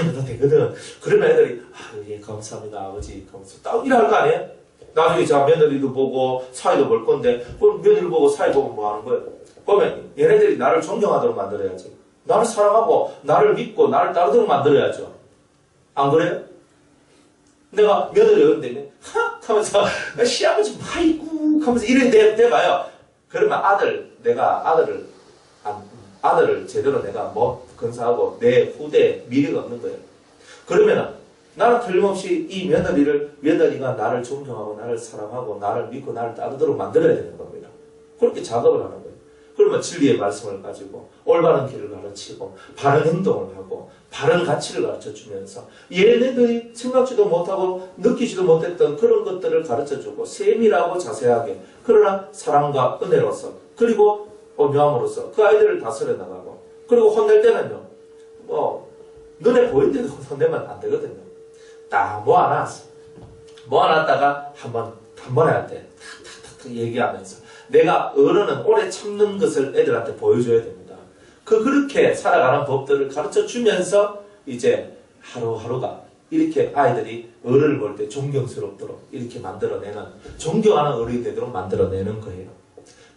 [SPEAKER 1] 이거 다 되거든. 그러면 애들이 예 감사합니다 아버지 하면서 딱 이래 할 거 아니에요? 나중에 자 며느리도 보고 사이도 볼 건데 그럼 며느리 보고 사이 보고 뭐 하는 거예요? 그러면 얘네들이 나를 존경하도록 만들어야지. 나를 사랑하고 나를 믿고 나를 따르도록 만들어야죠. 안 그래요? 내가 며느리 얻는데 하면서 시아버지 아이고 하면서 이래 돼봐요. 그러면 아들을 제대로 내가 뭐 건사하고 내 후대 미래가 없는 거예요. 그러면은 나는 틀림없이 이 며느리가 나를 존경하고 나를 사랑하고 나를 믿고 나를 따르도록 만들어야 되는 겁니다. 그렇게 작업을 하는 거예요. 그러면 진리의 말씀을 가지고 올바른 길을 가르치고 바른 행동을 하고 바른 가치를 가르쳐주면서 얘네들이 생각지도 못하고 느끼지도 못했던 그런 것들을 가르쳐주고 세밀하고 자세하게 그러나 사랑과 은혜로서 그리고 온유함으로써 그 아이들을 다스려 나가고 그리고 혼낼 때는요 눈에 보이는데도 혼내면 안 되거든요. 딱 모아놨다가 한 번에 할 때 탁탁탁 얘기하면서 내가 어른은 오래 참는 것을 애들한테 보여줘야 됩니다. 그렇게 살아가는 법들을 가르쳐 주면서 이제 하루하루가 이렇게 아이들이 어른을 볼 때 존경스럽도록 이렇게 만들어내는 존경하는 어른이 되도록 만들어내는 거예요.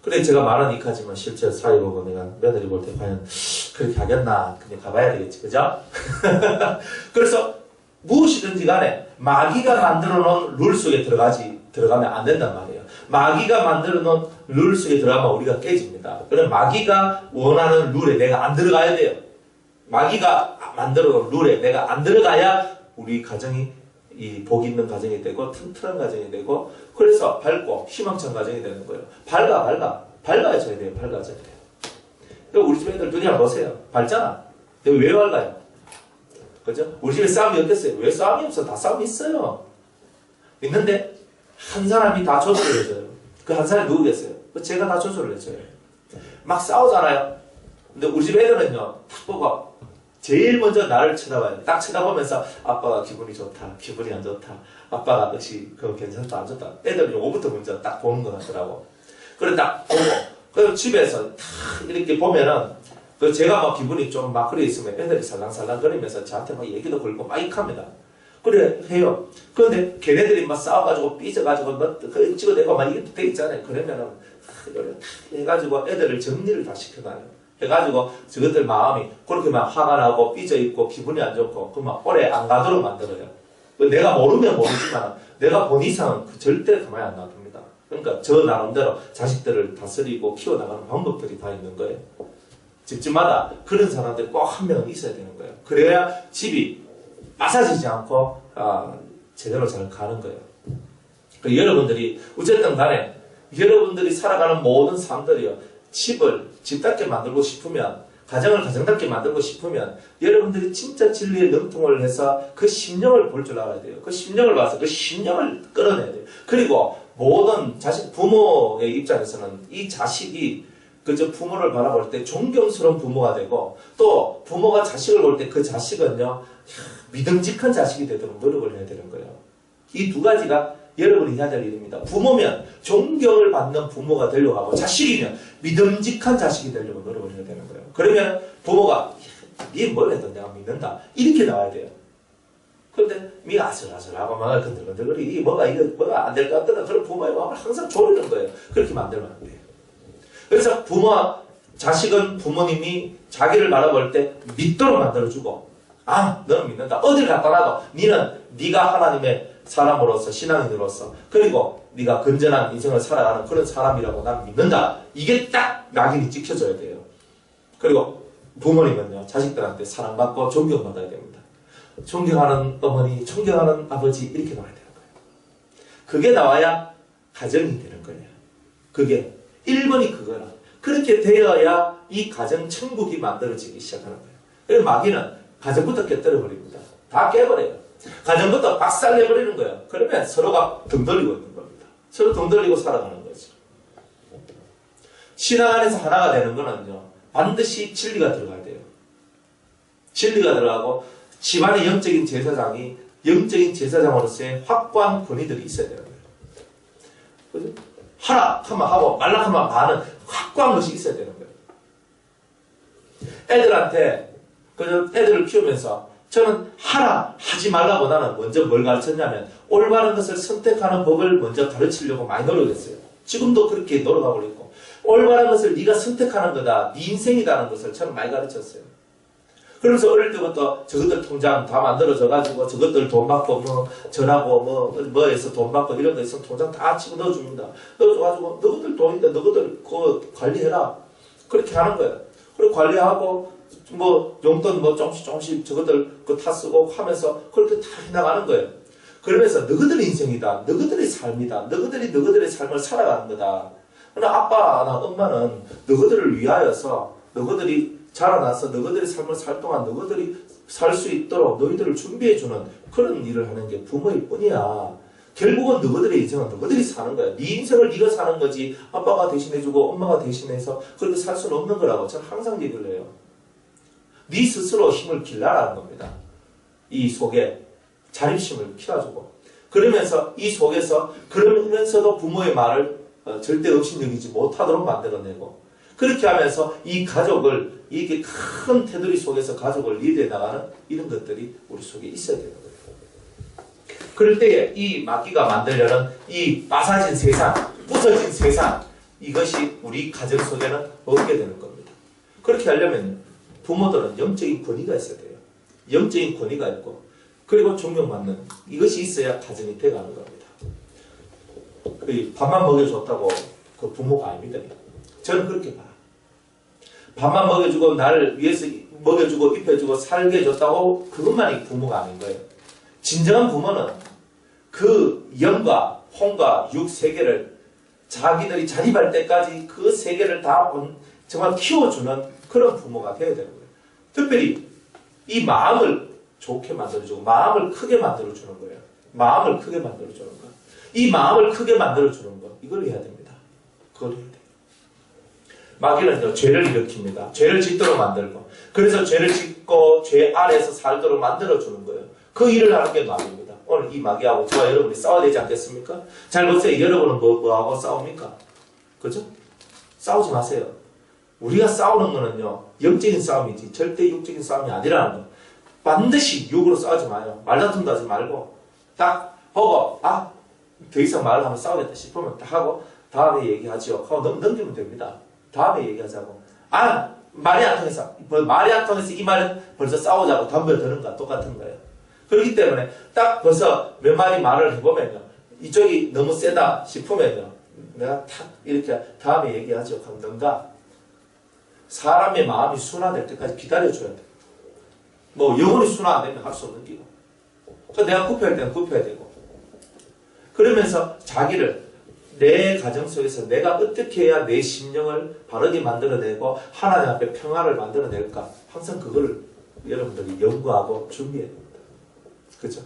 [SPEAKER 1] 그래 제가 말은 이까지만 실제 사회 보고 내가 며느리 볼 때 과연 그렇게 하겠나 그냥 가봐야 되겠지 그죠? 그래서 무엇이든지 간에 마귀가 만들어 놓은 룰 속에 들어가면 안 된단 말이에요. 마귀가 만들어 놓은 룰 속에 들어가면 우리가 깨집니다. 그럼 마귀가 원하는 룰에 내가 안 들어가야 돼요. 마귀가 만들어 놓은 룰에 내가 안 들어가야 우리 가정이 이 복 있는 가정이 되고 튼튼한 가정이 되고 그래서 밝고 희망찬 가정이 되는 거예요. 밝아져야 돼요. 밝아져야 돼요. 우리 집 애들 눈이 한번 보세요. 밝잖아. 왜 밝아요? 그죠? 우리 집에 싸움이 없겠어요? 왜 싸움이 없어? 다 싸움이 있어요. 있는데 한 사람이 다 조절을 해줘요. 그 한 사람이 누구겠어요? 제가 다 조절을 해줘요. 막 싸우잖아요. 근데 우리 집 애들은요, 딱 보고 제일 먼저 나를 쳐다봐요. 딱 쳐다보면서 아빠가 기분이 좋다, 기분이 안 좋다, 아빠가 역시 그거 괜찮다, 안 좋다. 애들은 요거부터 먼저 딱 보는 것 같더라고. 그래 딱 보고 그리고 집에서 딱 이렇게 보면은 그 제가 막 기분이 좀 막 그래 있으면 애들이 살랑살랑 거리면서 저한테 막 얘기도 걸고 막 이익합니다. 그래 해요. 그런데 걔네들이 막 싸워가지고 삐져가지고 막 찍어내고 막 이게 돼 있잖아요. 그러면은 해가지고 애들을 정리를 다 시켜놔요. 해가지고 저것들 마음이 그렇게 막 화가 나고 삐져 있고 기분이 안 좋고 그만 오래 안 가도록 만들어요. 내가 모르면 모르지만 내가 본 이상은 절대 가만히 안 놔둡니다. 그러니까 저 나름대로 자식들을 다스리고 키워나가는 방법들이 다 있는 거예요. 집집마다 그런 사람들이 꼭 한 명은 있어야 되는 거예요. 그래야 집이 빠사지지 않고 제대로 잘 가는 거예요. 여러분들이 어쨌든 간에 여러분들이 살아가는 모든 삶들이요. 집을 집답게 만들고 싶으면 가정을 가정답게 만들고 싶으면 여러분들이 진짜 진리에 능통을 해서 그 심령을 볼 줄 알아야 돼요. 그 심령을 봐서 그 심령을 끌어내야 돼요. 그리고 모든 자식 부모의 입장에서는 이 자식이 그저 부모를 바라볼 때 존경스러운 부모가 되고 또 부모가 자식을 볼 때 그 자식은요 믿음직한 자식이 되도록 노력을 해야 되는 거예요. 이 두 가지가 여러분이 해야 될 일입니다. 부모면 존경을 받는 부모가 되려고 하고 자식이면 믿음직한 자식이 되려고 노력을 해야 되는 거예요. 그러면 부모가 니 뭘 해도 내가 믿는다 이렇게 나와야 돼요. 그런데 미 아슬아슬하고 막 건들건들거리 뭐가 안 될 것 같더라 그런 부모의 마음을 항상 조르는 거예요. 그렇게 만들면 안 돼요. 그래서 자식은 부모님이 자기를 바라볼 때 믿도록 만들어주고 너는 믿는다. 어딜 갖다 놔도 네가 하나님의 사람으로서 신앙인으로서 그리고 네가 건전한 인생을 살아가는 그런 사람이라고 난 믿는다. 이게 딱 낙인이 찍혀져야 돼요. 그리고 부모님은요 자식들한테 사랑받고 존경받아야 됩니다. 존경하는 어머니, 존경하는 아버지 이렇게 나와야 되는 거예요. 그게 나와야 가정이 되는 거예요. 그게 1번이 그거라. 그렇게 되어야 이 가정 천국이 만들어지기 시작하는 거예요. 그래서 마귀는 가정부터 깨뜨려 버립니다. 다 깨버려요. 가정부터 박살내버리는 거예요. 그러면 서로가 등 돌리고 있는 겁니다. 서로 등 돌리고 살아가는 거죠. 신앙 안에서 하나가 되는 거는요. 반드시 진리가 들어가야 돼요. 진리가 들어가고 집안의 영적인 제사장이 영적인 제사장으로서의 확고한 권위들이 있어야 되는 거예요. 그죠? 하라 하면 하고 말라 하면 마는 확고한 것이 있어야 되는 거예요. 애들한테 애들을 키우면서 저는 하라 하지 말라보다는 먼저 뭘 가르쳤냐면 올바른 것을 선택하는 법을 먼저 가르치려고 많이 노력했어요. 지금도 그렇게 노력하고 있고 올바른 것을 네가 선택하는 거다. 네 인생이다는 것을 저는 많이 가르쳤어요. 그러면서 어릴 때부터 저것들 통장 다 만들어져가지고 저것들 돈 받고 전하고 뭐에서 돈 받고 이런 거 있으면 통장 다 치고 넣어줍니다. 넣어줘가지고 너희들 돈인데 너희들 그거 관리해라. 그렇게 하는 거예요. 그리고 관리하고 용돈 조금씩 저것들 그거 다 쓰고 하면서 그렇게 다 해나가는 거예요. 그러면서 너희들의 인생이다. 너희들의 삶이다. 너희들의 삶을 살아가는 거다. 그러나 아빠나 엄마는 너희들을 위하여서 너희들이 자라나서 너희들의 삶을 살 동안 너희들이 살 수 있도록 너희들을 준비해주는 그런 일을 하는 게 부모일 뿐이야. 결국은 너희들의 인생은 너희들이 사는 거야. 네 인생을 네가 사는 거지 아빠가 대신해주고 엄마가 대신해서 그렇게 살 수는 없는 거라고 저는 항상 얘기를 해요. 네 스스로 힘을 길러라는 겁니다. 이 속에 자립심을 키워주고 그러면서 이 속에서 그러면서도 부모의 말을 절대 업신여기지 못하도록 만들어내고 그렇게 하면서 이 가족을 이게 큰 테두리 속에서 가족을 리드해 나가는 이런 것들이 우리 속에 있어야 되는 거예요. 그럴 때에 이 마귀가 만들려는 이 빠사진 세상, 부서진 세상 이것이 우리 가정 속에는 없게 되는 겁니다. 그렇게 하려면 부모들은 영적인 권위가 있어야 돼요. 영적인 권위가 있고 그리고 존경받는 이것이 있어야 가정이 돼가는 겁니다. 밥만 먹여줬다고 그 부모가 아닙니다. 저는 그렇게 봐요. 밥만 먹여주고 나를 위해서 먹여주고 입혀주고 살게 해줬다고 그것만이 부모가 아닌 거예요. 진정한 부모는 그 영과 혼과 육 세계를 자기들이 자립할 때까지 그 세계를 다 정말 키워주는 그런 부모가 되어야 되는 거예요. 특별히 이 마음을 좋게 만들어주고 마음을 크게 만들어주는 거예요. 마음을 크게 만들어주는 거. 이 마음을 크게 만들어주는 거. 이걸 해야 됩니다. 그걸 해야 돼요. 마귀는요, 죄를 일으킵니다. 죄를 짓도록 만들고. 그래서 죄를 짓고 죄 아래에서 살도록 만들어주는 거예요. 그 일을 하는 게 마귀입니다. 오늘 이 마귀하고 저와 여러분이 싸워야 되지 않겠습니까? 잘 보세요. 여러분은 뭐하고 싸웁니까? 그죠? 싸우지 마세요. 우리가 싸우는 거는요, 영적인 싸움이지 절대 육적인 싸움이 아니라는 거. 반드시 육으로 싸우지 마요. 말다툼도 하지 말고 딱 보고 더 이상 말을 하면 싸우겠다 싶으면 딱 하고 다음에 얘기하죠. 하고 넘기면 됩니다. 다음에 얘기하자고. 말이 안 통해서 말이 안 통해서 이 말은 벌써 싸우자고 덤벼드는 거야. 똑같은 거예요. 그렇기 때문에 딱 벌써 몇 마디 말을 해보면요. 이쪽이 너무 세다 싶으면요. 내가 탁 이렇게 다음에 얘기하죠. 그럼 뭔가 사람의 마음이 순화될 때까지 기다려줘야 돼. 뭐 영혼이 순화 안 되면 할 수 없는 기고. 내가 굽혀야 할 때는 굽혀야 되고. 그러면서 자기를 내 가정 속에서 내가 어떻게 해야 내 심령을 바르게 만들어내고 하나님 앞에 평화를 만들어낼까. 항상 그거를 여러분들이 연구하고 준비해야 됩니다. 그죠?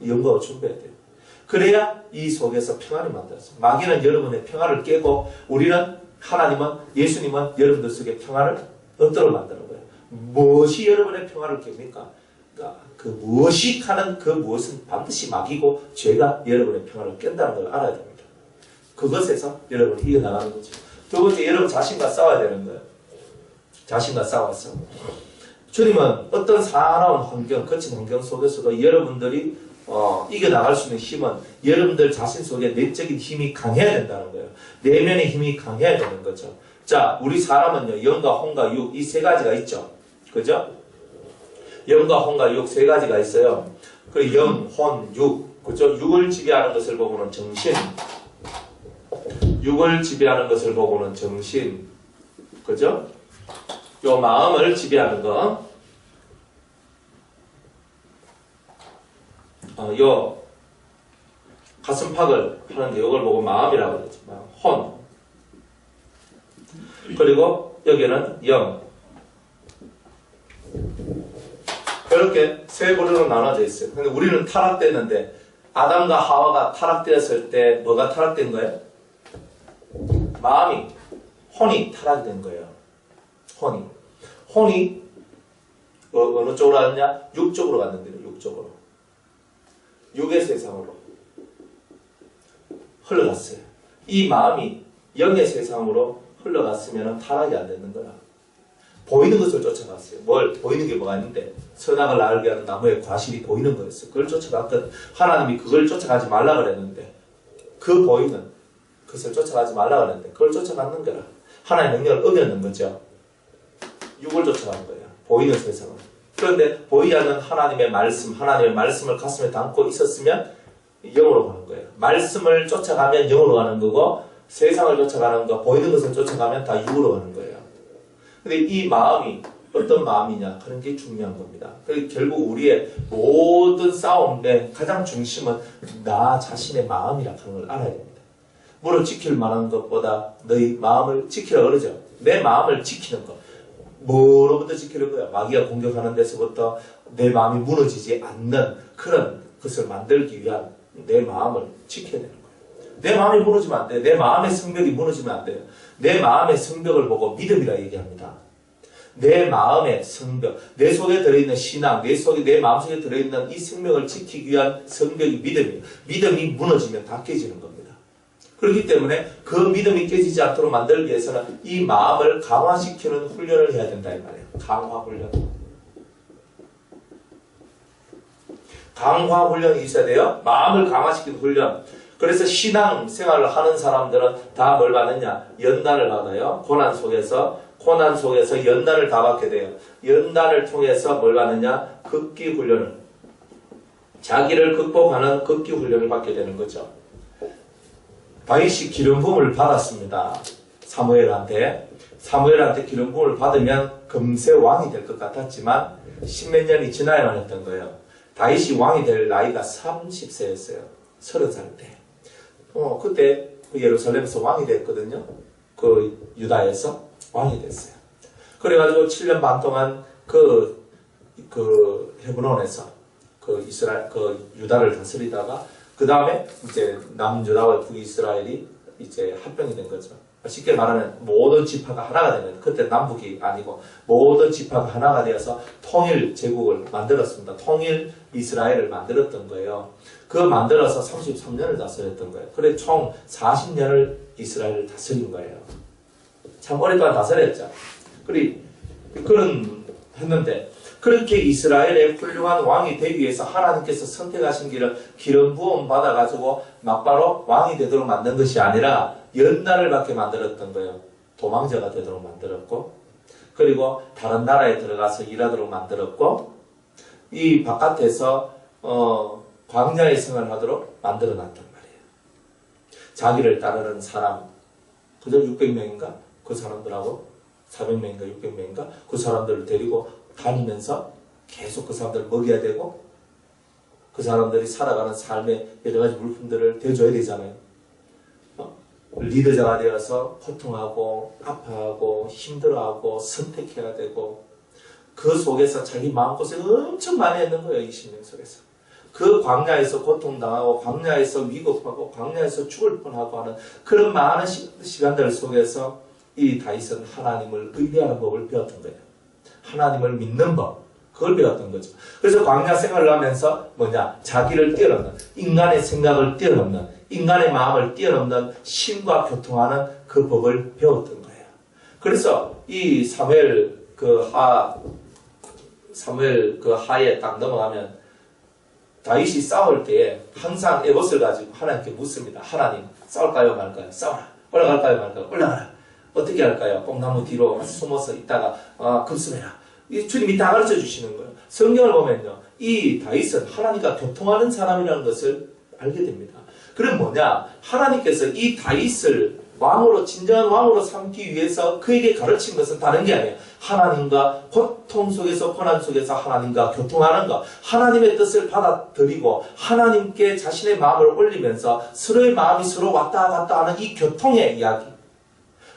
[SPEAKER 1] 연구하고 준비해야 돼요. 그래야 이 속에서 평화를 만들어서 마귀는 여러분의 평화를 깨고 우리는 하나님은 예수님은 여러분들 속에 평화를 얻도록 만드는 거예요. 무엇이 여러분의 평화를 깹니까? 그러니까 그 무엇이 하는 그 무엇은 반드시 마귀고 죄가 여러분의 평화를 깬다는 걸 알아야 됩니다. 그것에서 여러분이 이겨나가는 거죠. 두 번째, 여러분 자신과 싸워야 되는 거예요. 자신과 싸워서. 주님은 어떤 사나운 환경, 거친 환경 속에서도 여러분들이 이겨나갈 수 있는 힘은 여러분들 자신 속에 내적인 힘이 강해야 된다는 거예요. 내면의 힘이 강해야 되는 거죠. 자, 우리 사람은요, 영과 혼과 육, 이 세 가지가 있죠. 그죠? 영과 혼과 육 세 가지가 있어요. 그 영, 혼, 육. 그죠? 육을 지배하는 것을 보고는 정신. 육을 지배하는 것을 보고는 정신. 그죠? 요 마음을 지배하는 거. 요 가슴팍을 하는데 요걸 보고 마음이라고 그러죠. 혼. 그리고 여기는 영. 이렇게 세 부류로 나눠져 있어요. 근데 우리는 타락됐는데 아담과 하와가 타락되었을 때 뭐가 타락된 거예요? 마음이, 혼이 타락된 거예요. 혼이 어느 쪽으로 갔느냐? 육쪽으로 갔는데요. 육쪽으로. 육의 세상으로 흘러갔어요. 이 마음이 영의 세상으로 흘러갔으면 타락이 안 되는 거라. 보이는 것을 쫓아갔어요. 보이는 게 뭐가 있는데 선악을 알게 하는 나무의 과실이 보이는 거였어요. 그걸 쫓아갔던 하나님이 그걸 쫓아가지 말라 그랬는데 그 보이는 그것을 쫓아가지 말라 그랬는데 그걸 쫓아갔는 거라. 하나님의 명령을 어겼는 거죠. 육을 쫓아간 거예요. 보이는 세상을. 그런데 보이지 않는 하나님의 말씀을 가슴에 담고 있었으면 영으로 가는 거예요. 말씀을 쫓아가면 영으로 가는 거고 세상을 쫓아가는 거, 보이는 것을 쫓아가면 다 육으로 가는 거예요. 근데 이 마음이 어떤 마음이냐 그런 게 중요한 겁니다. 결국 우리의 모든 싸움의 가장 중심은 나 자신의 마음이라는 걸 알아야 됩니다. 무릇 지킬 만한 것보다 너희 마음을 지키라 그러죠. 내 마음을 지키는 것. 뭐로부터 지키는 거야? 마귀가 공격하는 데서부터 내 마음이 무너지지 않는 그런 것을 만들기 위한 내 마음을 지켜야 되는 거예요. 내 마음이 무너지면 안 돼요. 내 마음의 성벽이 무너지면 안 돼요. 내 마음의 성벽을 보고 믿음이라 얘기합니다. 내 마음의 성벽, 내 속에 들어있는 신앙, 내 마음속에 들어있는 이 생명을 지키기 위한 성벽이 믿음이에요. 믿음이 무너지면 다 깨지는 겁니다. 그렇기 때문에 그 믿음이 깨지지 않도록 만들기 위해서는 이 마음을 강화시키는 훈련을 해야 된다 이 말이에요. 강화 훈련. 강화 훈련이 있어야 돼요. 마음을 강화시키는 훈련. 그래서 신앙 생활을 하는 사람들은 다 뭘 받느냐? 연단을 받아요. 고난 속에서 연단을 다 받게 돼요. 연단을 통해서 뭘 받느냐? 극기 훈련을. 자기를 극복하는 극기 훈련을 받게 되는 거죠. 다윗이 기름 부음을 받았습니다. 사무엘한테 기름 부음을 받으면 금세 왕이 될 것 같았지만 십몇 년이 지나야만 했던 거예요. 다윗이 왕이 될 나이가 30세였어요. 30살 때. 그때 예루살렘에서 왕이 됐거든요. 그 유다에서 왕이 됐어요. 그래가지고 7년 반 동안 그 헤브론에서 유다를 다스리다가 그 다음에 이제 남유다와 북이스라엘이 이제 합병이 된 거죠. 쉽게 말하면 모든 지파가 하나가 되는, 그때 남북이 아니고 모든 지파가 하나가 되어서 통일 제국을 만들었습니다. 통일 이스라엘을 만들었던 거예요. 그 만들어서 33년을 다스렸던 거예요. 그래 총 40년을 이스라엘을 다스린 거예요. 참 오랫동안 다스렸죠. 했는데 그렇게 이스라엘의 훌륭한 왕이 되기 위해서 하나님께서 선택하신 길을 기름 부음 받아가지고 막바로 왕이 되도록 만든 것이 아니라 연단을 받게 만들었던 거예요. 도망자가 되도록 만들었고, 그리고 다른 나라에 들어가서 일하도록 만들었고, 이 바깥에서 광야의 생활을 하도록 만들어놨단 말이에요. 자기를 따르는 사람, 그저 600명인가? 그 사람들하고 400명인가 600명인가? 그 사람들을 데리고 다니면서 계속 그 사람들을 먹여야 되고, 그 사람들이 살아가는 삶의 여러 가지 물품들을 대줘야 되잖아요. 리더자가 되어서 고통하고 아파하고 힘들어하고 선택해야 되고, 그 속에서 자기 마음고생 엄청 많이 했는 거예요. 20년 속에서. 그 광야에서 고통당하고 광야에서 위급하고 광야에서 죽을 뻔하고 하는 그런 많은 시간들 속에서 이 다윗은 하나님을 의뢰하는 법을 배웠던 거예요. 하나님을 믿는 법, 그걸 배웠던 거죠. 그래서 광야 생활을 하면서 자기를 뛰어넘는, 인간의 생각을 뛰어넘는, 인간의 마음을 뛰어넘는 신과 교통하는 그 법을 배웠던 거예요. 그래서 이 사무엘 하에 딱 넘어가면 다윗이 싸울 때에 항상 에봇을 가지고 하나님께 묻습니다. 하나님, 싸울까요 말까요? 싸워라. 올라갈까요 말까요? 올라가라. 어떻게 할까요? 뽕나무 뒤로 숨어서 있다가 급습해라. 이 주님이 다 가르쳐 주시는 거예요. 성경을 보면요, 이 다윗은 하나님과 교통하는 사람이라는 것을 알게 됩니다. 그럼 하나님께서 이 다윗을 왕으로, 진정한 왕으로 삼기 위해서 그에게 가르친 것은 다른 게 아니에요. 하나님과 고통 속에서, 고난 속에서 하나님과 교통하는 것, 하나님의 뜻을 받아들이고 하나님께 자신의 마음을 올리면서 서로의 마음이 서로 왔다 갔다 하는 이 교통의 이야기,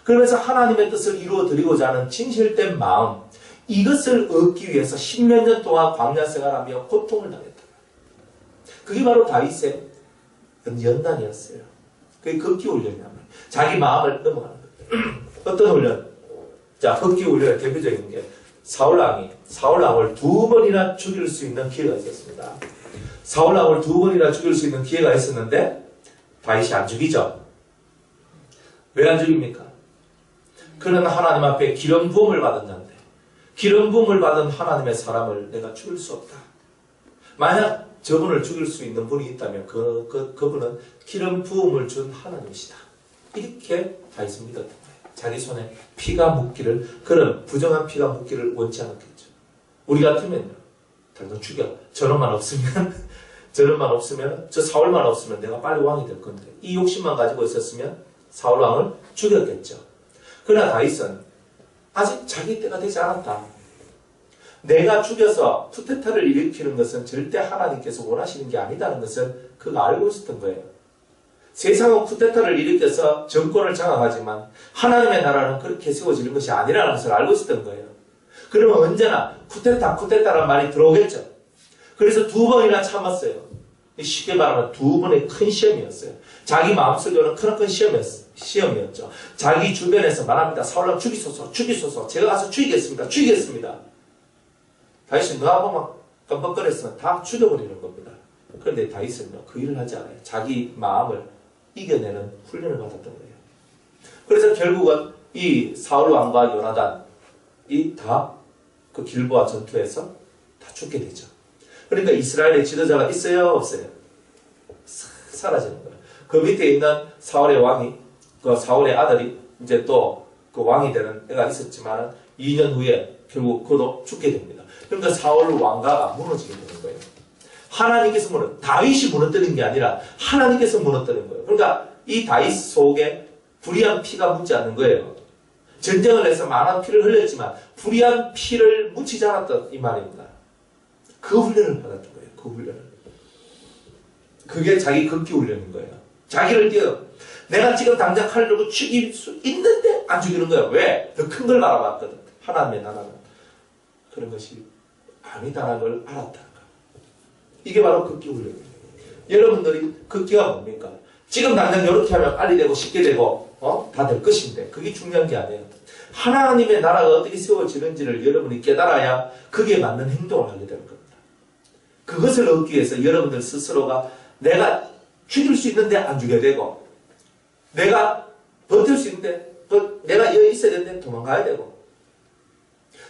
[SPEAKER 1] 그러면서 하나님의 뜻을 이루어드리고자 하는 진실된 마음, 이것을 얻기 위해서 10몇 년 동안 광야 생활하며 고통을 당했다. 그게 바로 다윗의 연단이었어요. 그게 극기 훈련이란 말이에요. 자기 마음을 넘어가는 거예요. 어떤 훈련? 자, 극기 훈련의 대표적인 게 사울왕을 2번이나 죽일 수 있는 기회가 있었습니다. 사울왕을 2번이나 죽일 수 있는 기회가 있었는데 다윗이 안 죽이죠. 왜 안 죽입니까? 그는 하나님 앞에 기름 부음을 받은 자인데, 기름 부음을 받은 하나님의 사람을 내가 죽일 수 없다. 만약 저분을 죽일 수 있는 분이 있다면 그분은 기름 부음을 준 하나님이시다. 이렇게 다윗은 믿었던 거예요. 자기 손에 피가 묻기를, 그런 부정한 피가 묻기를 원치 않았겠죠. 우리 같으면요, 너 죽여. 저놈만 없으면 저 사울만 없으면 내가 빨리 왕이 될 건데, 이 욕심만 가지고 있었으면 사울 왕을 죽였겠죠. 그러나 다윗은 아직 자기 때가 되지 않았다. 내가 죽여서 쿠데타를 일으키는 것은 절대 하나님께서 원하시는 게 아니다는 것을 그가 알고 있었던 거예요. 세상은 쿠데타를 일으켜서 정권을 장악하지만 하나님의 나라는 그렇게 세워지는 것이 아니라는 것을 알고 있었던 거예요. 그러면 언제나 쿠데타란 말이 들어오겠죠. 그래서 2번이나 참았어요. 쉽게 말하면 2번의 큰 시험이었어요. 자기 마음속에 오는 크나큰 시험이었죠. 자기 주변에서 말합니다. 사울아 죽이소서, 죽이소서. 제가 가서 죽이겠습니다. 죽이겠습니다. 다윗이 누가 보면 깜빡거렸으면 다 죽여버리는 겁니다. 그런데 다윗은요, 그 일을 하지 않아요. 자기 마음을 이겨내는 훈련을 받았던 거예요. 그래서 결국은 이 사울 왕과 요나단, 이 다 그 길보아 전투에서 다 죽게 되죠. 그러니까 이스라엘의 지도자가 있어요, 없어요? 사라지는 거예요. 그 밑에 있는 사울의 왕이, 그 사울의 아들이 이제 또 그 왕이 되는 애가 있었지만 2년 후에 결국 그도 죽게 됩니다. 그러니까 사울 왕가가 무너지게 되는 거예요. 하나님께서 다윗이 무너뜨린 게 아니라 하나님께서 무너뜨린 거예요. 그러니까 이 다윗 속에 불의한 피가 묻지 않는 거예요. 전쟁을 해서 많은 피를 흘렸지만 불의한 피를 묻히지 않았던 이 말입니다. 그 훈련을 받았던 거예요. 그 훈련을. 그게 자기 극기 훈련인 거예요. 자기를 뛰어. 내가 지금 당장 칼을 들고 죽일 수 있는데 안 죽이는 거예요. 왜? 더 큰 걸 바라봤거든. 하나님의 나라는. 그런 것이 아니다라는 걸 알았다는 거예요. 이게 바로 극기 훈련이에요. 여러분들이 극기가 뭡니까? 지금 당장 이렇게 하면 빨리 되고 쉽게 되고 다 될 것인데 그게 중요한 게 아니에요. 하나님의 나라가 어떻게 세워지는지를 여러분이 깨달아야 그게 맞는 행동을 하게 되는 겁니다. 그것을 얻기 위해서 여러분들 스스로가 내가 죽일 수 있는데 안 죽여야 되고 내가 버틸 수 있는데 내가 여기 있어야 되는데 도망가야 되고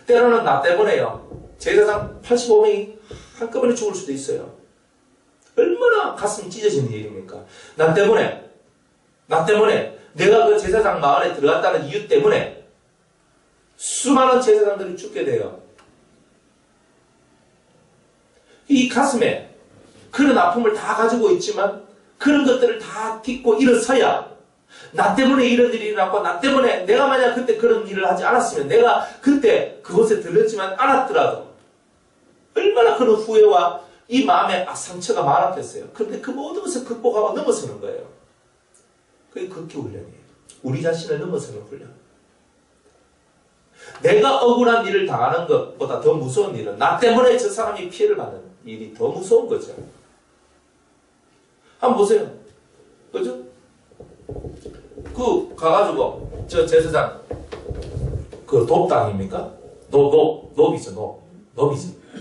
[SPEAKER 1] 때로는 나 때문에요. 제사장 85명이 한꺼번에 죽을 수도 있어요. 얼마나 가슴이 찢어지는 일입니까? 나 때문에 내가 그 제사장 마을에 들어갔다는 이유 때문에 수많은 제사장들이 죽게 돼요. 이 가슴에 그런 아픔을 다 가지고 있지만 그런 것들을 다 딛고 일어서야 나 때문에 이런 일이 일어났고 나 때문에 내가 만약 그때 그런 일을 하지 않았으면 내가 그때 그곳에 들렸지만 않았더라도 얼마나 그런 후회와 이 마음에 상처가 많았겠어요. 그런데 그 모든 것을 극복하고 넘어서는 거예요. 그게 극기 훈련이에요. 우리 자신을 넘어서는 훈련. 내가 억울한 일을 당하는 것보다 더 무서운 일은 나 때문에 저 사람이 피해를 받는 일이 더 무서운 거죠. 한번 보세요. 그죠? 가가지고 저 제사장 돕당입니까? 노비죠.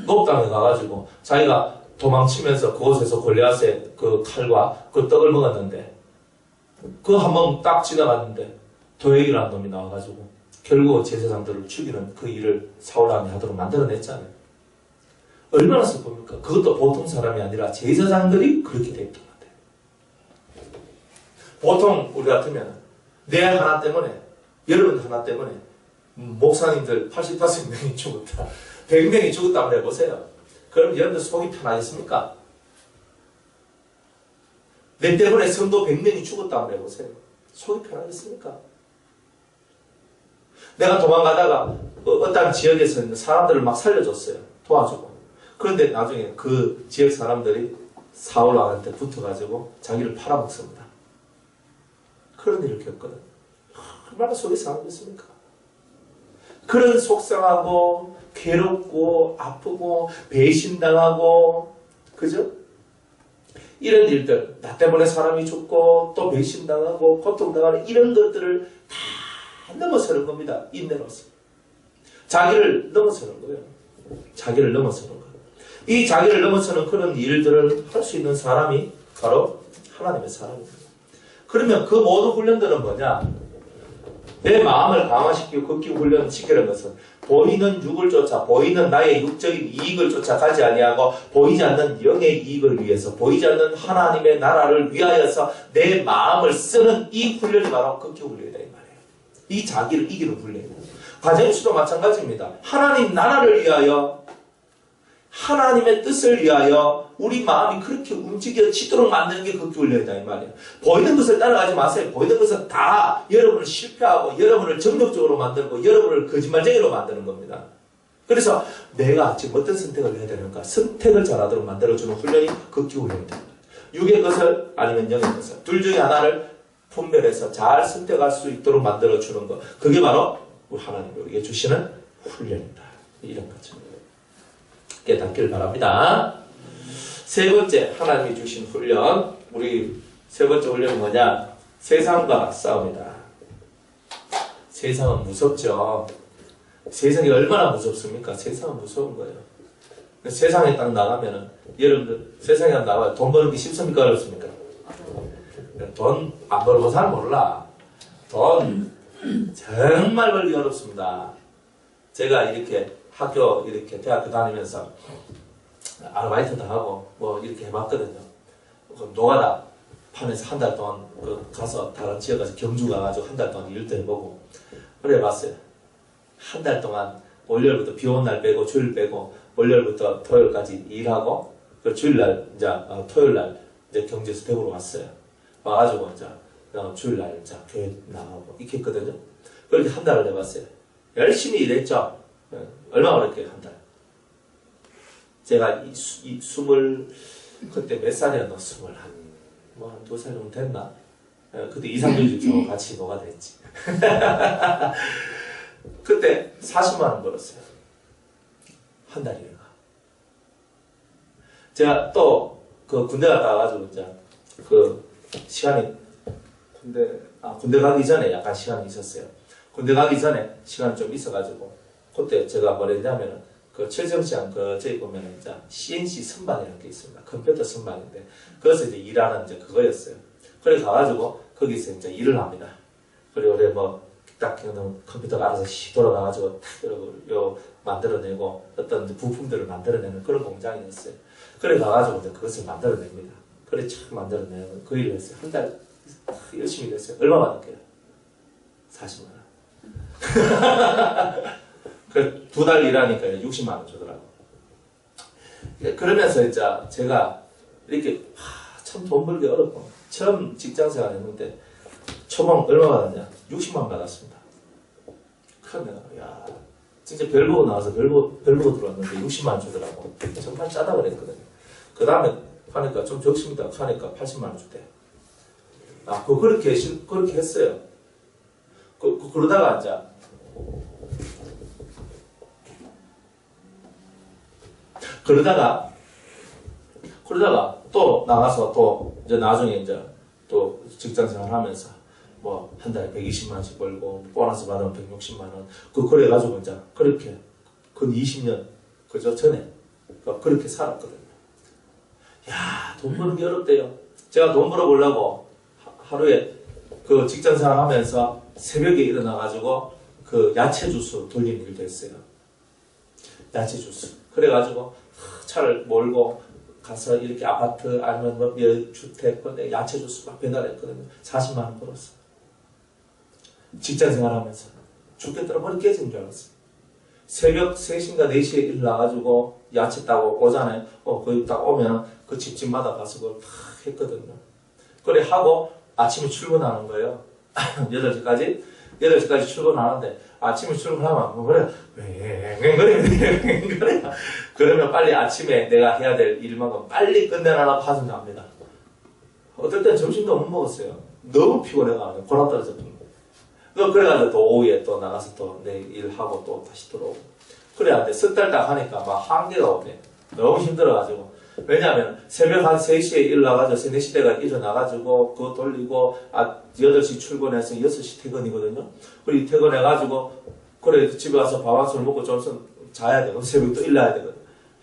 [SPEAKER 1] 노비당에 가가지고 자기가 도망치면서 그곳에서 골리앗의 그 칼과 그 떡을 먹었는데 그 한 번 딱 지나갔는데 도액이라는 놈이 나와가지고 결국 제사장들을 죽이는 그 일을 사울왕이 하도록 만들어냈잖아요. 얼마나 슬픕니까? 그것도 보통 사람이 아니라 제사장들이 그렇게 됐던 것 같아요. 보통 우리 같으면 내 하나 때문에 여러분 하나 때문에 목사님들 85명이 죽었다 100명이 죽었다 한번 해보세요. 그럼 여러분들 속이 편하겠습니까? 내 때문에 성도 100명이 죽었다 한번 해보세요. 속이 편하겠습니까? 내가 도망가다가 어떤 지역에서 있는 사람들을 막 살려줬어요. 도와주고. 그런데 나중에 그 지역 사람들이 사울왕한테 붙어가지고 자기를 팔아먹습니다. 그런 일을 겪거든. 얼마나 속이 상하겠습니까? 그런 속상하고 괴롭고 아프고 배신당하고 그죠? 이런 일들 나 때문에 사람이 죽고 또 배신당하고 고통당하는 이런 것들을 다 넘어서는 겁니다. 인내로서. 자기를 넘어서는 거예요. 자기를 넘어서는 거예요. 이 자기를 넘어서는 그런 일들을 할 수 있는 사람이 바로 하나님의 사람입니다. 그러면 그 모든 훈련들은 뭐냐? 내 마음을 강화시키고 걷기 훈련시키는 것은 보이는 육을 쫓아 보이는 나의 육적인 이익을 쫓아 가지 아니하고 보이지 않는 영의 이익을 위해서 보이지 않는 하나님의 나라를 위하여서 내 마음을 쓰는 이 훈련이 바로 걷기 훈련이다 이 말이에요. 이 자기를 이기는 훈련이에요. 가정에서도 마찬가지입니다. 하나님 나라를 위하여 하나님의 뜻을 위하여 우리 마음이 그렇게 움직여지도록 만드는 게 걷기 훈련이다 이 말이에요. 보이는 것을 따라가지 마세요. 보이는 것은 다 여러분을 실패하고 여러분을 정력적으로 만들고 여러분을 거짓말쟁이로 만드는 겁니다. 그래서 내가 지금 어떤 선택을 해야 되는가 선택을 잘하도록 만들어주는 훈련이 걷기 훈련이다. 육의 것을 아니면 영의 것을 둘 중에 하나를 분별해서 잘 선택할 수 있도록 만들어주는 것. 그게 바로 우리 하나님이 우리에게 주시는 훈련이다. 이런 거죠. 깨닫기를 바랍니다. 세 번째 하나님이 주신 훈련. 우리 세 번째 훈련은 뭐냐? 세상과 싸움이다. 세상은 무섭죠. 세상이 얼마나 무섭습니까? 세상은 무서운 거예요. 세상에 딱 나가면은, 여러분들, 세상에 나가면 돈 버는 게 쉽습니까? 어렵습니까? 돈 안 벌고 사람 몰라. 돈 정말 벌기 어렵습니다. 제가 이렇게 학교, 이렇게 대학교 다니면서 아르바이트도 하고, 뭐 이렇게 해봤거든요. 노가다 판에서 한 달 동안 가서 다른 지역 가서 경주 가가지고 한 달 동안 일도 해보고, 그래 봤어요. 한 달 동안 월요일부터 비 오는 날 빼고 주일 빼고 월요일부터 토요일까지 일하고 그 주일날 이제 토요일날 이제 경주에서 대구로 왔어요. 와가지고 이제 주일날 이제 교회 나가고 이렇게 했거든요. 그렇게 한 달을 해봤어요. 열심히 일했죠. 얼마나 어렵게 한 달. 제가 그때 몇 살이었나? 한 2살 정도 됐나? 그때 이상민이 저 같이 노가다 했지. 그때 40만 원 벌었어요. 한 달이래가. 제가 또 그 군대 갔다 와가지고 이제 그 시간이 군대 가기 전에 약간 시간이 있었어요. 군대 가기 전에 시간이 좀 있어가지고 그때 제가 뭘 했냐면은 그 철정시장 저기 보면은 이제 CNC 선반이라는 게 있습니다. 컴퓨터 선반인데 그래서 이제 일하는 이제 그거였어요. 그래 가가지고 거기서 이제 일을 합니다. 그리고 그래 딱 컴퓨터가 알아서 돌아가가지고 요 만들어내고 어떤 부품들을 만들어내는 그런 공장이었어요. 그래 가가지고 이제 그것을 만들어냅니다. 그래 참 만들어내는 그 일을 했어요. 한 달 열심히 했어요. 얼마 받을게요? 40만 원. 그 2달 일하니까 60만 원 주더라고. 그러면서 이제 제가 이렇게 참 돈 벌기 어렵고 처음 직장생활 했는데 초봉 얼마 받았냐? 60만 원 받았습니다. 그럼 내가 야 진짜 별 보고 나와서 별 보고 들어왔는데 60만 원 주더라고. 정말 짜다 그랬거든요. 그 다음에 하니까 좀 적습니다. 하니까 80만 원 주대. 그렇게 했어요. 그러다가 이제 그러다가 또 나가서 또 이제 나중에 이제 또 직장생활 하면서 뭐 한 달에 120만 원씩 벌고 보너스 받으면 160만 원 그래가지고 이제 그렇게 근 20년 그저 전에 그렇게 살았거든요. 야, 돈 버는 게 어렵대요. 제가 돈 벌어보려고 하루에 그 직장생활 하면서 새벽에 일어나가지고 그 야채 주스 돌리는 일도 했어요. 야채 주스. 그래가지고 차를 몰고 가서 이렇게 아파트 아니면 뭐 주택 야채 주스 막 배달했거든요. 40만 원 벌었어요. 직장생활 하면서 죽겠더라. 머리 깨지는 줄 알았어요. 새벽 3시인가 4시에 일어나가지고 야채 따고 오잖아요. 거기 딱 오면 그 집집마다 가서 그걸 탁 했거든요. 그래 하고 아침에 출근하는 거예요. 8시까지 출근하는데 아침에 출근하면 그래 그러면 빨리 아침에 내가 해야 될 일만큼 빨리 끝내놔라 파서 합니다. 어떨 땐 점심도 못 먹었어요. 너무 피곤해가지고 고라 떨어졌거든요. 그래가지고 또 오후에 또 나가서 또 내 일하고 또 다시 들어오고 그래야 돼. 석 달 딱 하니까 막 한계가 오네. 너무 힘들어가지고. 왜냐하면 새벽 한 3시에 일어나가지고 3, 4시 대가 일어나가지고 그거 돌리고 8시 출근해서 6시 퇴근이거든요. 그리고 퇴근해가지고 그래 집에 와서 밥 한 술 먹고 좀 자야 되고 새벽에 또 일어나야 되거든.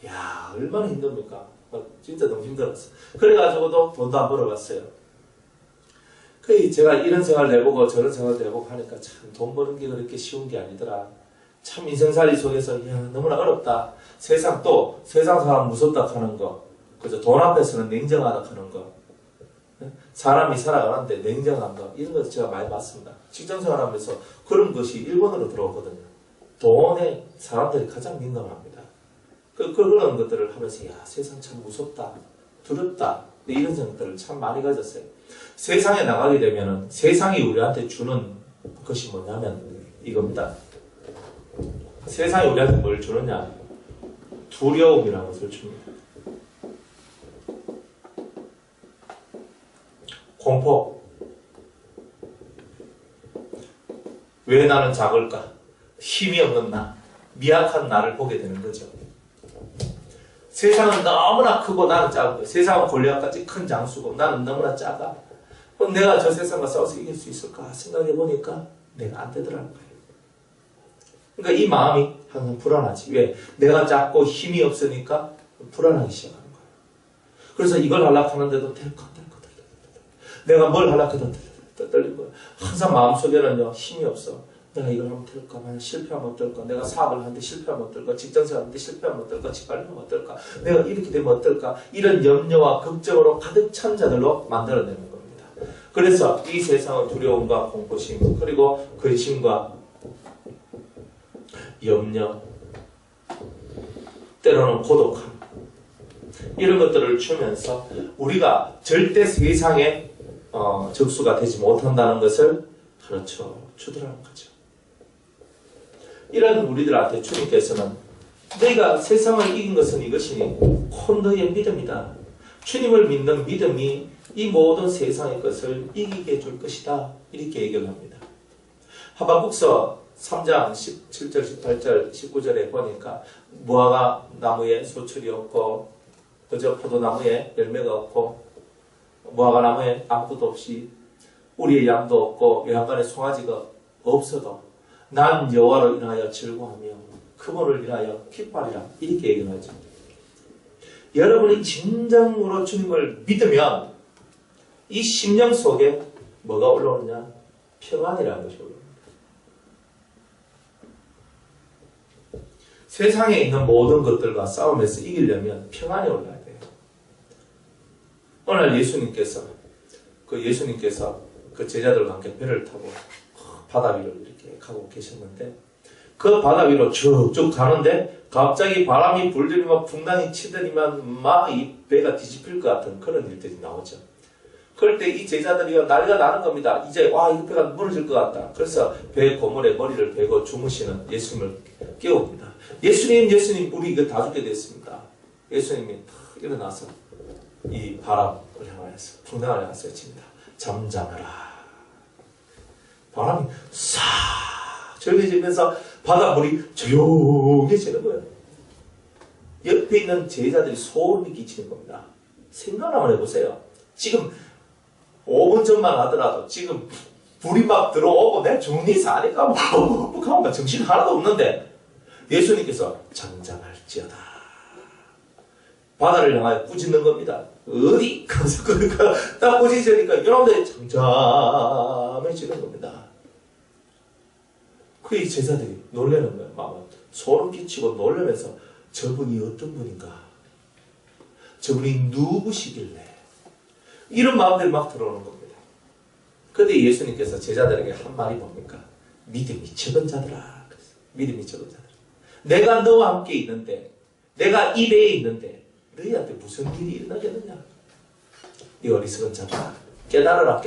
[SPEAKER 1] 야 얼마나 힘듭니까? 진짜 너무 힘들었어. 그래가지고도 돈도 안 벌어봤어요. 제가 이런 생활을 해보고 저런 생활도 해보고 하니까 참 돈 버는 게 그렇게 쉬운 게 아니더라. 참 인생살이 속에서 너무나 어렵다. 세상 사람 무섭다 하는 거. 그죠? 돈 앞에서는 냉정하다 하는 거. 사람이 살아가는데 냉정한 거. 이런 것을 제가 많이 봤습니다. 직장생활 하면서 그런 것이 일본으로 들어오거든요. 돈에 사람들이 가장 민감합니다. 그런 것들을 하면서 세상 참 무섭다. 두렵다. 이런 생각들을 참 많이 가졌어요. 세상에 나가게 되면은 세상이 우리한테 주는 것이 뭐냐면 이겁니다. 세상이 우리한테 뭘 주느냐? 두려움이라는 것을 줍니다. 공포. 왜 나는 작을까? 힘이 없는 나, 미약한 나를 보게 되는 거죠. 세상은 너무나 크고 나는 작은 거예요. 세상은 골리앗같이 큰 장수고 나는 너무나 작아. 그럼 내가 저 세상과 싸워서 이길 수 있을까 생각해 보니까 내가 안 되더라는 거예요. 그러니까 이 마음이 항상 불안하지. 왜? 내가 작고 힘이 없으니까 불안하기 시작하는 거예요. 그래서 이걸 하려고 하는데도 덜컥. 내가 뭘 하려고 해도 떨리는 거예요. 항상 마음속에는요, 힘이 없어. 내가 이걸 하면 될까? 만약 실패하면 어떨까? 내가 사업을 하는데 실패하면 어떨까? 직장생활 하는데 실패하면 어떨까? 집 관리하면 어떨까? 내가 이렇게 되면 어떨까? 이런 염려와 걱정으로 가득 찬 자들로 만들어내는 겁니다. 그래서 이 세상은 두려움과 공포심, 그리고 근심과 염려, 때로는 고독함, 이런 것들을 주면서 우리가 절대 세상에 적수가 되지 못한다는 것을 가르쳐 주더라는 거죠. 이런 우리들한테 주님께서는 너희가 세상을 이긴 것은 이것이니 곧 너희의 믿음이다. 주님을 믿는 믿음이 이 모든 세상의 것을 이기게 해줄 것이다. 이렇게 얘기를 합니다. 하박국서 3장 17절, 18절, 19절에 보니까 무화과 나무에 소출이 없고 그저 포도나무에 열매가 없고 무화과 나무에 아무것도 없이 우리의 양도 없고 외양간에 송아지가 없어도 난 여호와로 인하여 즐거워하며 그분을 인하여 기뻐하리라. 이렇게 얘기를 하죠. 여러분이 진정으로 주님을 믿으면 이 심령 속에 뭐가 올라오느냐? 평안이라는 것이 올라옵니다. 세상에 있는 모든 것들과 싸움에서 이기려면 평안이 올라야 돼요. 오늘 예수님께서 그 제자들과 함께 배를 타고 바다 위로 이렇게 가고 계셨는데 그 바다 위로 쭉쭉 가는데 갑자기 바람이 불더니만 풍랑이 치더니만 막 이 배가 뒤집힐 것 같은 그런 일들이 나오죠. 그럴 때 이 제자들이 난리가 나는 겁니다. 이제 이 배가 무너질 것 같다. 그래서 배 고물에 머리를 베고 주무시는 예수님을 깨웁니다. 예수님, 우리 이거 다 죽게 됐습니다. 예수님이 탁 일어나서 이 바람을 향하여서 풍랑을 향해서 외칩니다. 잠잠하라. 바람이 싹 조용해지면서 바닷물이 조용해지는 거예요. 옆에 있는 제자들이 소름이 끼치는 겁니다. 생각 한번 해보세요. 지금 5분 전만 하더라도 지금 불이 막 들어오고 내가 정리해서 하니까 막 정신 하나도 없는데 예수님께서 잠잠할지어다. 바다를 향하여 꾸짖는 겁니다. 어디? 그러니까 딱 꾸짖으니까 여러분들이 잠잠해지는 겁니다. 그 이 제자들이 놀라는 거예요. 막 소름 끼치고 놀라면서 저분이 어떤 분인가? 저분이 누구시길래? 이런 마음들이 막 들어오는 겁니다. 그런데 예수님께서 제자들에게 한 말이 뭡니까? 믿음이 적은 자들아. 믿음이 적은 자들아. 내가 너와 함께 있는데, 내가 이 배에 있는데 너희한테 무슨 일이 일어나겠느냐? 이 어리석은 자들아. 깨달아라.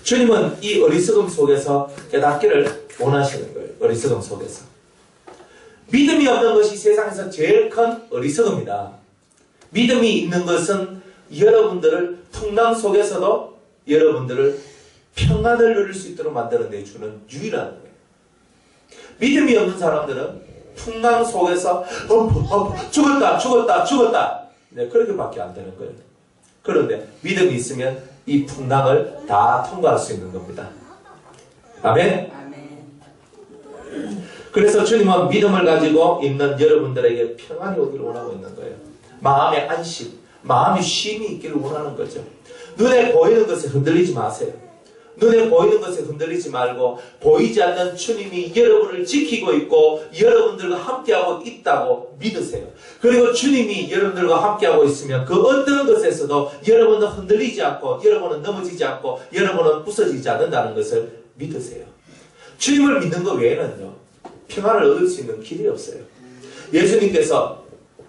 [SPEAKER 1] 주님은 이 어리석음 속에서 깨닫기를 원하시는 거예요. 어리석음 속에서. 믿음이 없는 것이 세상에서 제일 큰 어리석음이다. 믿음이 있는 것은 여러분들을 풍랑 속에서도 여러분들을 평안을 누릴 수 있도록 만들어내주는 유일한 거예요. 믿음이 없는 사람들은 풍랑 속에서 죽었다. 네, 그렇게밖에 안 되는 거예요. 그런데 믿음이 있으면 이 풍랑을 다 통과할 수 있는 겁니다. 아멘? 그래서 주님은 믿음을 가지고 있는 여러분들에게 평안이 오기를 원하고 있는 거예요. 마음의 안식, 마음의 쉼이 있기를 원하는 거죠. 눈에 보이는 것에 흔들리지 마세요. 눈에 보이는 것에 흔들리지 말고 보이지 않는 주님이 여러분을 지키고 있고 여러분들과 함께하고 있다고 믿으세요. 그리고 주님이 여러분들과 함께하고 있으면 그 어떤 것에서도 여러분은 흔들리지 않고 여러분은 넘어지지 않고 여러분은 부서지지 않는다는 것을 믿으세요. 주님을 믿는 것 외에는요 평안을 얻을 수 있는 길이 없어요. 예수님께서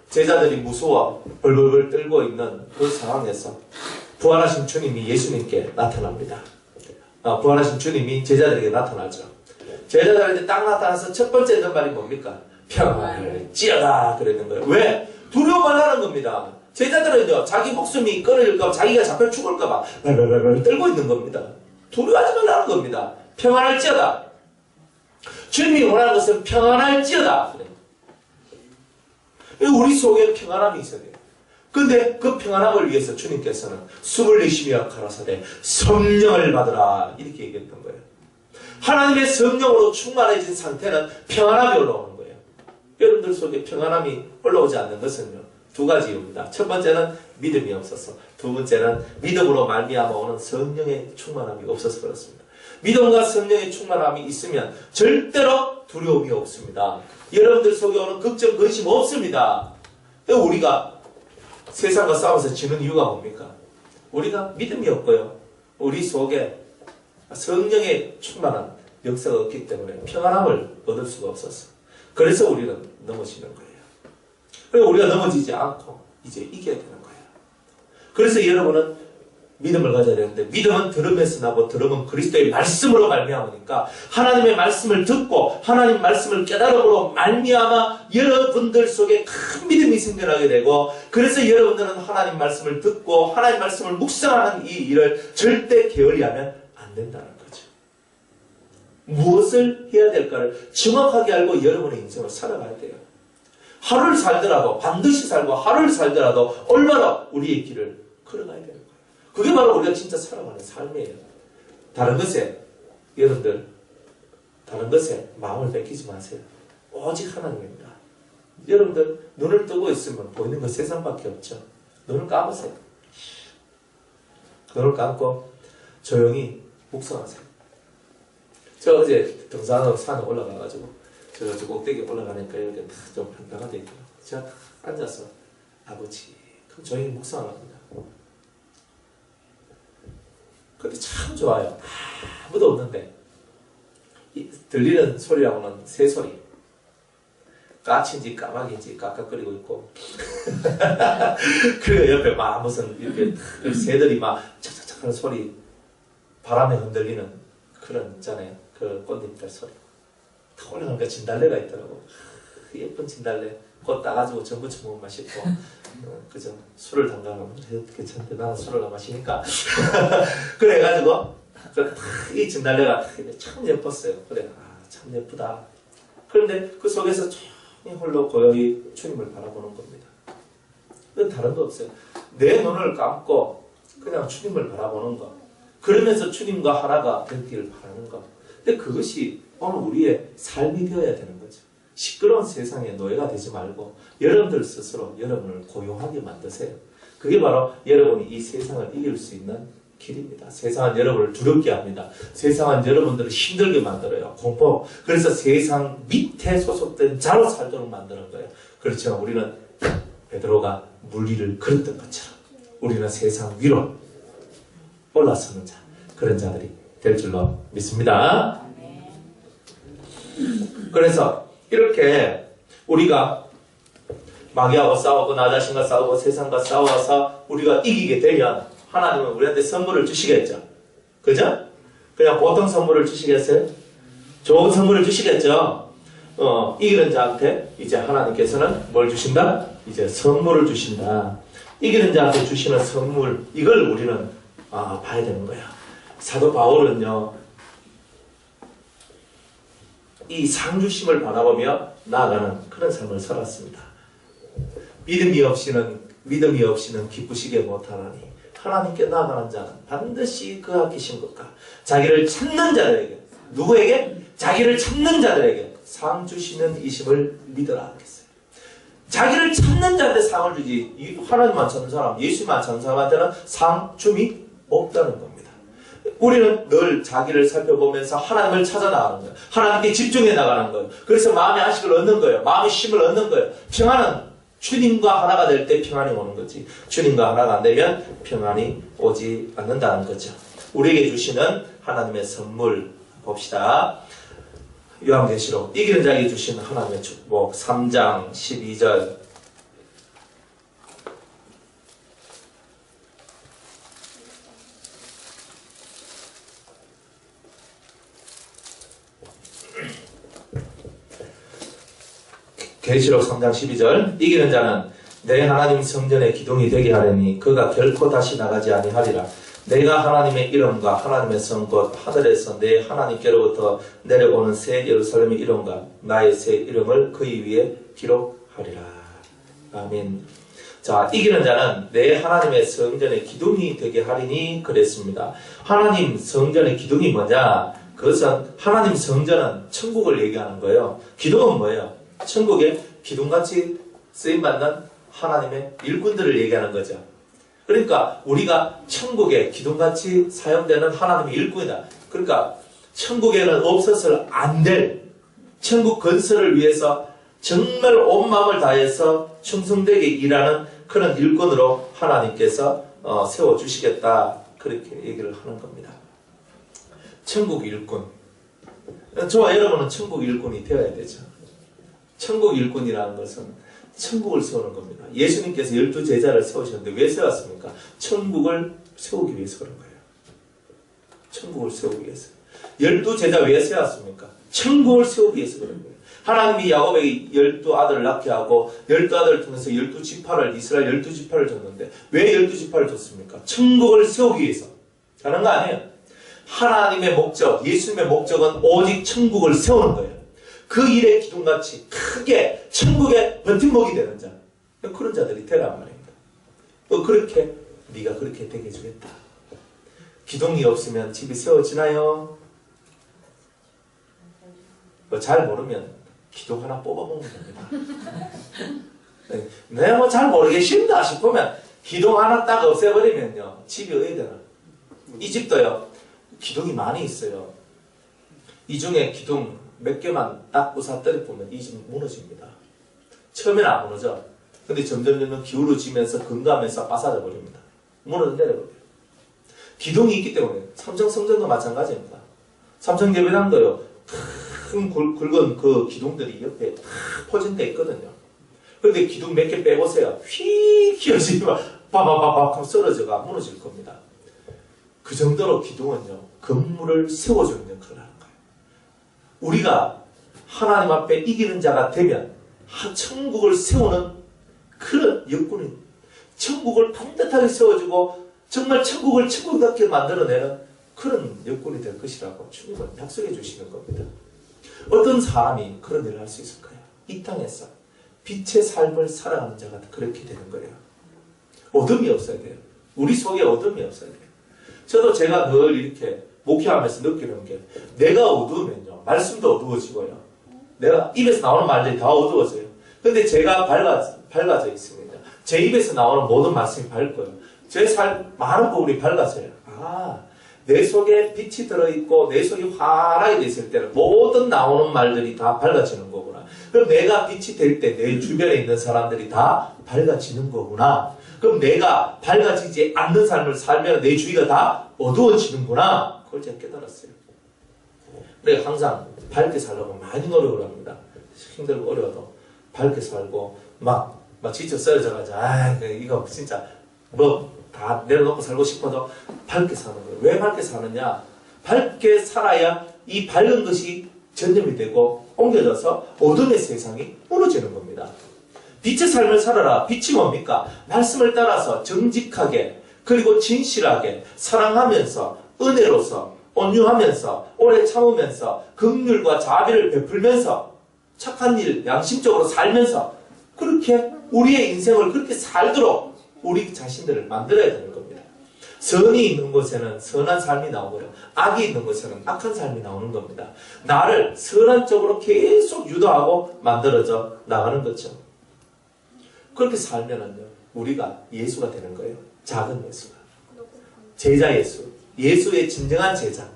[SPEAKER 1] 제자들이 무서워 벌벌벌 떨고 있는 그 상황에서 부활하신 주님이 예수님께 나타납니다. 부활하신 주님이 제자들에게 나타나죠. 제자들한테 딱 나타나서 첫 번째 했던 말이 뭡니까? 평안을 찌어라 그랬는 거예요. 왜? 두려워 말라는 겁니다. 제자들은요, 자기 목숨이 끊어질까봐, 자기가 잡혀 죽을까봐 발발발발 떨고 있는 겁니다. 두려워하지 말라는 겁니다. 평안할지어다. 주님이 원하는 것은 평안할지어다. 우리 속에 평안함이 있어야 돼요. 근데 그 평안함을 위해서 주님께서는 숨을 내쉬며 가라사대 성령을 받으라 이렇게 얘기했던 거예요. 하나님의 성령으로 충만해진 상태는 평안함이 올라오는 거예요. 여러분들 속에 평안함이 올라오지 않는 것은요, 두 가지 이유입니다. 첫 번째는 믿음이 없어서, 두 번째는 믿음으로 말미암아 오는 성령의 충만함이 없어서 그렇습니다. 믿음과 성령의 충만함이 있으면 절대로 두려움이 없습니다. 여러분들 속에 오는 걱정, 근심 없습니다. 우리가 세상과 싸워서 지는 이유가 뭡니까? 우리가 믿음이 없고요, 우리 속에 성령의 충만한 역사가 없기 때문에 평안함을 얻을 수가 없었어. 그래서 우리는 넘어지는 거예요. 그리고 우리가 넘어지지 않고 이제 이겨야 되는 거예요. 그래서 여러분은 믿음을 가져야 되는데, 믿음은 들음에서 나고 들음은 그리스도의 말씀으로 말미암으니까 하나님의 말씀을 듣고 하나님 말씀을 깨달음으로 말미암아 여러분들 속에 큰 믿음이 생겨나게 되고, 그래서 여러분들은 하나님 말씀을 듣고 하나님 말씀을 묵상하는 이 일을 절대 게을리하면 안 된다는 거죠. 무엇을 해야 될까를 정확하게 알고 여러분의 인생을 살아가야 돼요. 하루를 살더라도, 반드시 살고 하루를 살더라도 얼마나 우리의 길을 걸어가야 되는 거예요. 그게 바로 우리가 진짜 살아가는 삶이에요. 다른 것에, 여러분들, 다른 것에 마음을 뺏기지 마세요. 오직 하나님입니다. 여러분들, 눈을 뜨고 있으면 보이는 건 세상밖에 없죠. 눈을 감으세요. 눈을 감고 조용히 묵상하세요. 제가 어제 등산으로 산에 올라가가지고 저 꼭대기 올라가니까 이렇게 좀 평평하게 있더라고요. 제가 앉아서 아버지 그럼 조용히 묵상을 합니다. 근데 참 좋아요. 아무도 없는데 들리는 소리하고는 새소리, 까치인지 까마귀인지 깍깍거리고 있고 그리고 옆에 막 무슨 이렇게 새들이 막 착착착 하는 소리, 바람에 흔들리는 그런 있잖아요. 그 꽃잎들 소리. 탁 올라가니까 진달래가 있더라고. 예쁜 진달래. 곧 따가지고 전부쳐 먹으면 맛있고, 그죠? 술을 담가면 괜찮대. 나는 술을 안 마시니까. 그래가지고, 이 진달래가 참 예뻤어요. 그래, 참 예쁘다. 그런데 그 속에서 조용히 홀로 고요히 주님을 바라보는 겁니다. 그건 다른 거 없어요. 내 눈을 감고 그냥 주님을 바라보는 거. 그러면서 주님과 하나가 되기를 바라는 것. 근데 그것이 오늘 우리의 삶이 되어야 되는 거죠. 시끄러운 세상에 노예가 되지 말고 여러분들 스스로 여러분을 고요하게 만드세요. 그게 바로 여러분이 이 세상을 이길 수 있는 길입니다. 세상은 여러분을 두렵게 합니다. 세상은 여러분들을 힘들게 만들어요. 공포. 그래서 세상 밑에 소속된 자로 살도록 만드는 거예요. 그렇지만 우리는 베드로가 물 위를 걸었던 것처럼 우리는 세상 위로 올라서는 자, 그런 자들이 될 줄로 믿습니다. 그래서 이렇게 우리가 마귀하고 싸우고 나 자신과 싸우고 세상과 싸워서 우리가 이기게 되면 하나님은 우리한테 선물을 주시겠죠. 그죠? 그냥 보통 선물을 주시겠어요? 좋은 선물을 주시겠죠. 이기는 자한테 이제 하나님께서는 뭘 주신다? 이제 선물을 주신다. 이기는 자한테 주시는 선물, 이걸 우리는 봐야 되는 거야. 사도 바울은요, 이 상주심을 바라보며 나아가는 그런 삶을 살았습니다. 믿음이 없이는 기쁘시게 못하나니 하나님께 나아가는 자는 반드시 그 아끼신 것과 자기를 찾는 자들에게, 누구에게? 자기를 찾는 자들에게 상 주시는 이심을 믿으라 하겠어요. 자기를 찾는 자한테 상을 주지, 하나님만 찾는 사람, 예수만 찾는 사람한테는 상 줌이 없다는 겁니다. 우리는 늘 자기를 살펴보면서 하나님을 찾아 나가는 거예요. 하나님께 집중해 나가는 거예요. 그래서 마음의 안식을 얻는 거예요. 마음의 쉼을 얻는 거예요. 평안은 주님과 하나가 될 때 평안이 오는 거지. 주님과 하나가 안 되면 평안이 오지 않는다는 거죠. 우리에게 주시는 하나님의 선물 봅시다. 요한계시록 이기는 자에게 주시는 하나님의 축복 3장 12절. 계시록 3장 12절. 이기는 자는 내 하나님 성전의 기둥이 되게 하려니 그가 결코 다시 나가지 아니하리라. 내가 하나님의 이름과 하나님의 성 곧 하늘에서 내 하나님께로부터 내려오는 새 예루살렘의 이름과 나의 새 이름을 그의 위에 기록하리라. 아멘. 자, 이기는 자는 내 하나님의 성전의 기둥이 되게 하리니 그랬습니다. 하나님 성전의 기둥이 뭐냐? 그것은 하나님 성전은 천국을 얘기하는 거예요. 기둥은 뭐예요? 천국의 기둥같이 쓰임받는 하나님의 일꾼들을 얘기하는 거죠. 그러니까 우리가 천국의 기둥같이 사용되는 하나님의 일꾼이다. 그러니까 천국에는 없어서는 안 될 천국 건설을 위해서 정말 온 마음을 다해서 충성되게 일하는 그런 일꾼으로 하나님께서 세워주시겠다. 그렇게 얘기를 하는 겁니다. 천국 일꾼. 저와 여러분은 천국 일꾼이 되어야 되죠. 천국 일꾼이라는 것은 천국을 세우는 겁니다. 예수님께서 12제자를 세우셨는데 왜 세웠습니까? 천국을 세우기 위해서 그런 거예요. 천국을 세우기 위해서. 12제자 왜 세웠습니까? 천국을 세우기 위해서 그런 거예요. 하나님이 야곱에게 12아들을 낳게 하고 12아들을 통해서 12지파를 이스라엘 12지파를 줬는데 왜 12지파를 줬습니까? 천국을 세우기 위해서. 다른 거 아니에요. 하나님의 목적, 예수님의 목적은 오직 천국을 세우는 거예요. 그 일의 기둥같이 크게 천국의 버팀목이 되는 자, 그런 자들이 되란 말입니다. 그렇게 네가 그렇게 되게 해주겠다. 기둥이 없으면 집이 세워지나요? 잘 모르면 기둥 하나 뽑아보면 됩니다. 내가 뭐 잘 모르겠습니다 싶으면 기둥 하나 딱 없애버리면요 집이 어디 되나? 이 집도요 기둥이 많이 있어요. 이 중에 기둥 몇 개만 딱 부사뜨려 보면 이 집 무너집니다. 처음에는 안 무너져. 근데 점점 기울어지면서 근감해서 빠사져 버립니다. 무너져 내려버려요. 기둥이 있기 때문에 삼성 성전도 마찬가지입니다. 삼성 예배당도요 큰 굵은 그 기둥들이 옆에 탁 퍼진 데 있거든요. 그런데 기둥 몇 개 빼보세요. 휙 휘어지면 빠바바박 쓰러져가 무너질 겁니다. 그 정도로 기둥은요 건물을 세워주는 역할을 하는 거예요. 우리가 하나님 앞에 이기는 자가 되면 천국을 세우는 그런 여건이 천국을 반듯하게 세워주고 정말 천국을 천국답게 만들어내는 그런 여건이 될 것이라고 주님은 약속해 주시는 겁니다. 어떤 사람이 그런 일을 할 수 있을까요? 이 땅에서 빛의 삶을 살아가는 자가 그렇게 되는 거예요. 어둠이 없어야 돼요. 우리 속에 어둠이 없어야 돼요. 저도 제가 늘 이렇게 목회하면서 느끼는 게 내가 어두우면요 말씀도 어두워지고요. 내가 입에서 나오는 말들이 다 어두워져요. 근데 제가 밝아져 있습니다. 제 입에서 나오는 모든 말씀이 밝고요. 제 삶 많은 부분이 밝아져요. 내 속에 빛이 들어있고 내 속이 환하게 됐을 때는 모든 나오는 말들이 다 밝아지는 거구나. 그럼 내가 빛이 될 때 내 주변에 있는 사람들이 다 밝아지는 거구나. 그럼 내가 밝아지지 않는 삶을 살면 내 주위가 다 어두워지는구나. 그걸 제가 깨달았어요. 그래서 항상 밝게 살려고 많이 노력을 합니다. 힘들고 어려워도 밝게 살고 막 지쳐 쓰러져가지고 이거 진짜 다 내려놓고 살고 싶어도 밝게 사는 거예요. 왜 밝게 사느냐? 밝게 살아야 이 밝은 것이 전염이 되고 옮겨져서 어둠의 세상이 무너지는 겁니다. 빛의 삶을 살아라. 빛이 뭡니까? 말씀을 따라서 정직하게 그리고 진실하게 사랑하면서 은혜로서 온유하면서 오래 참으면서 긍휼과 자비를 베풀면서 착한 일 양심적으로 살면서 그렇게 우리의 인생을 그렇게 살도록 우리 자신들을 만들어야 되는 겁니다. 선이 있는 곳에는 선한 삶이 나오고요. 악이 있는 곳에는 악한 삶이 나오는 겁니다. 나를 선한 쪽으로 계속 유도하고 만들어져 나가는 거죠. 그렇게 살면은요, 우리가 예수가 되는 거예요. 작은 예수가. 제자 예수. 예수의 진정한 제자.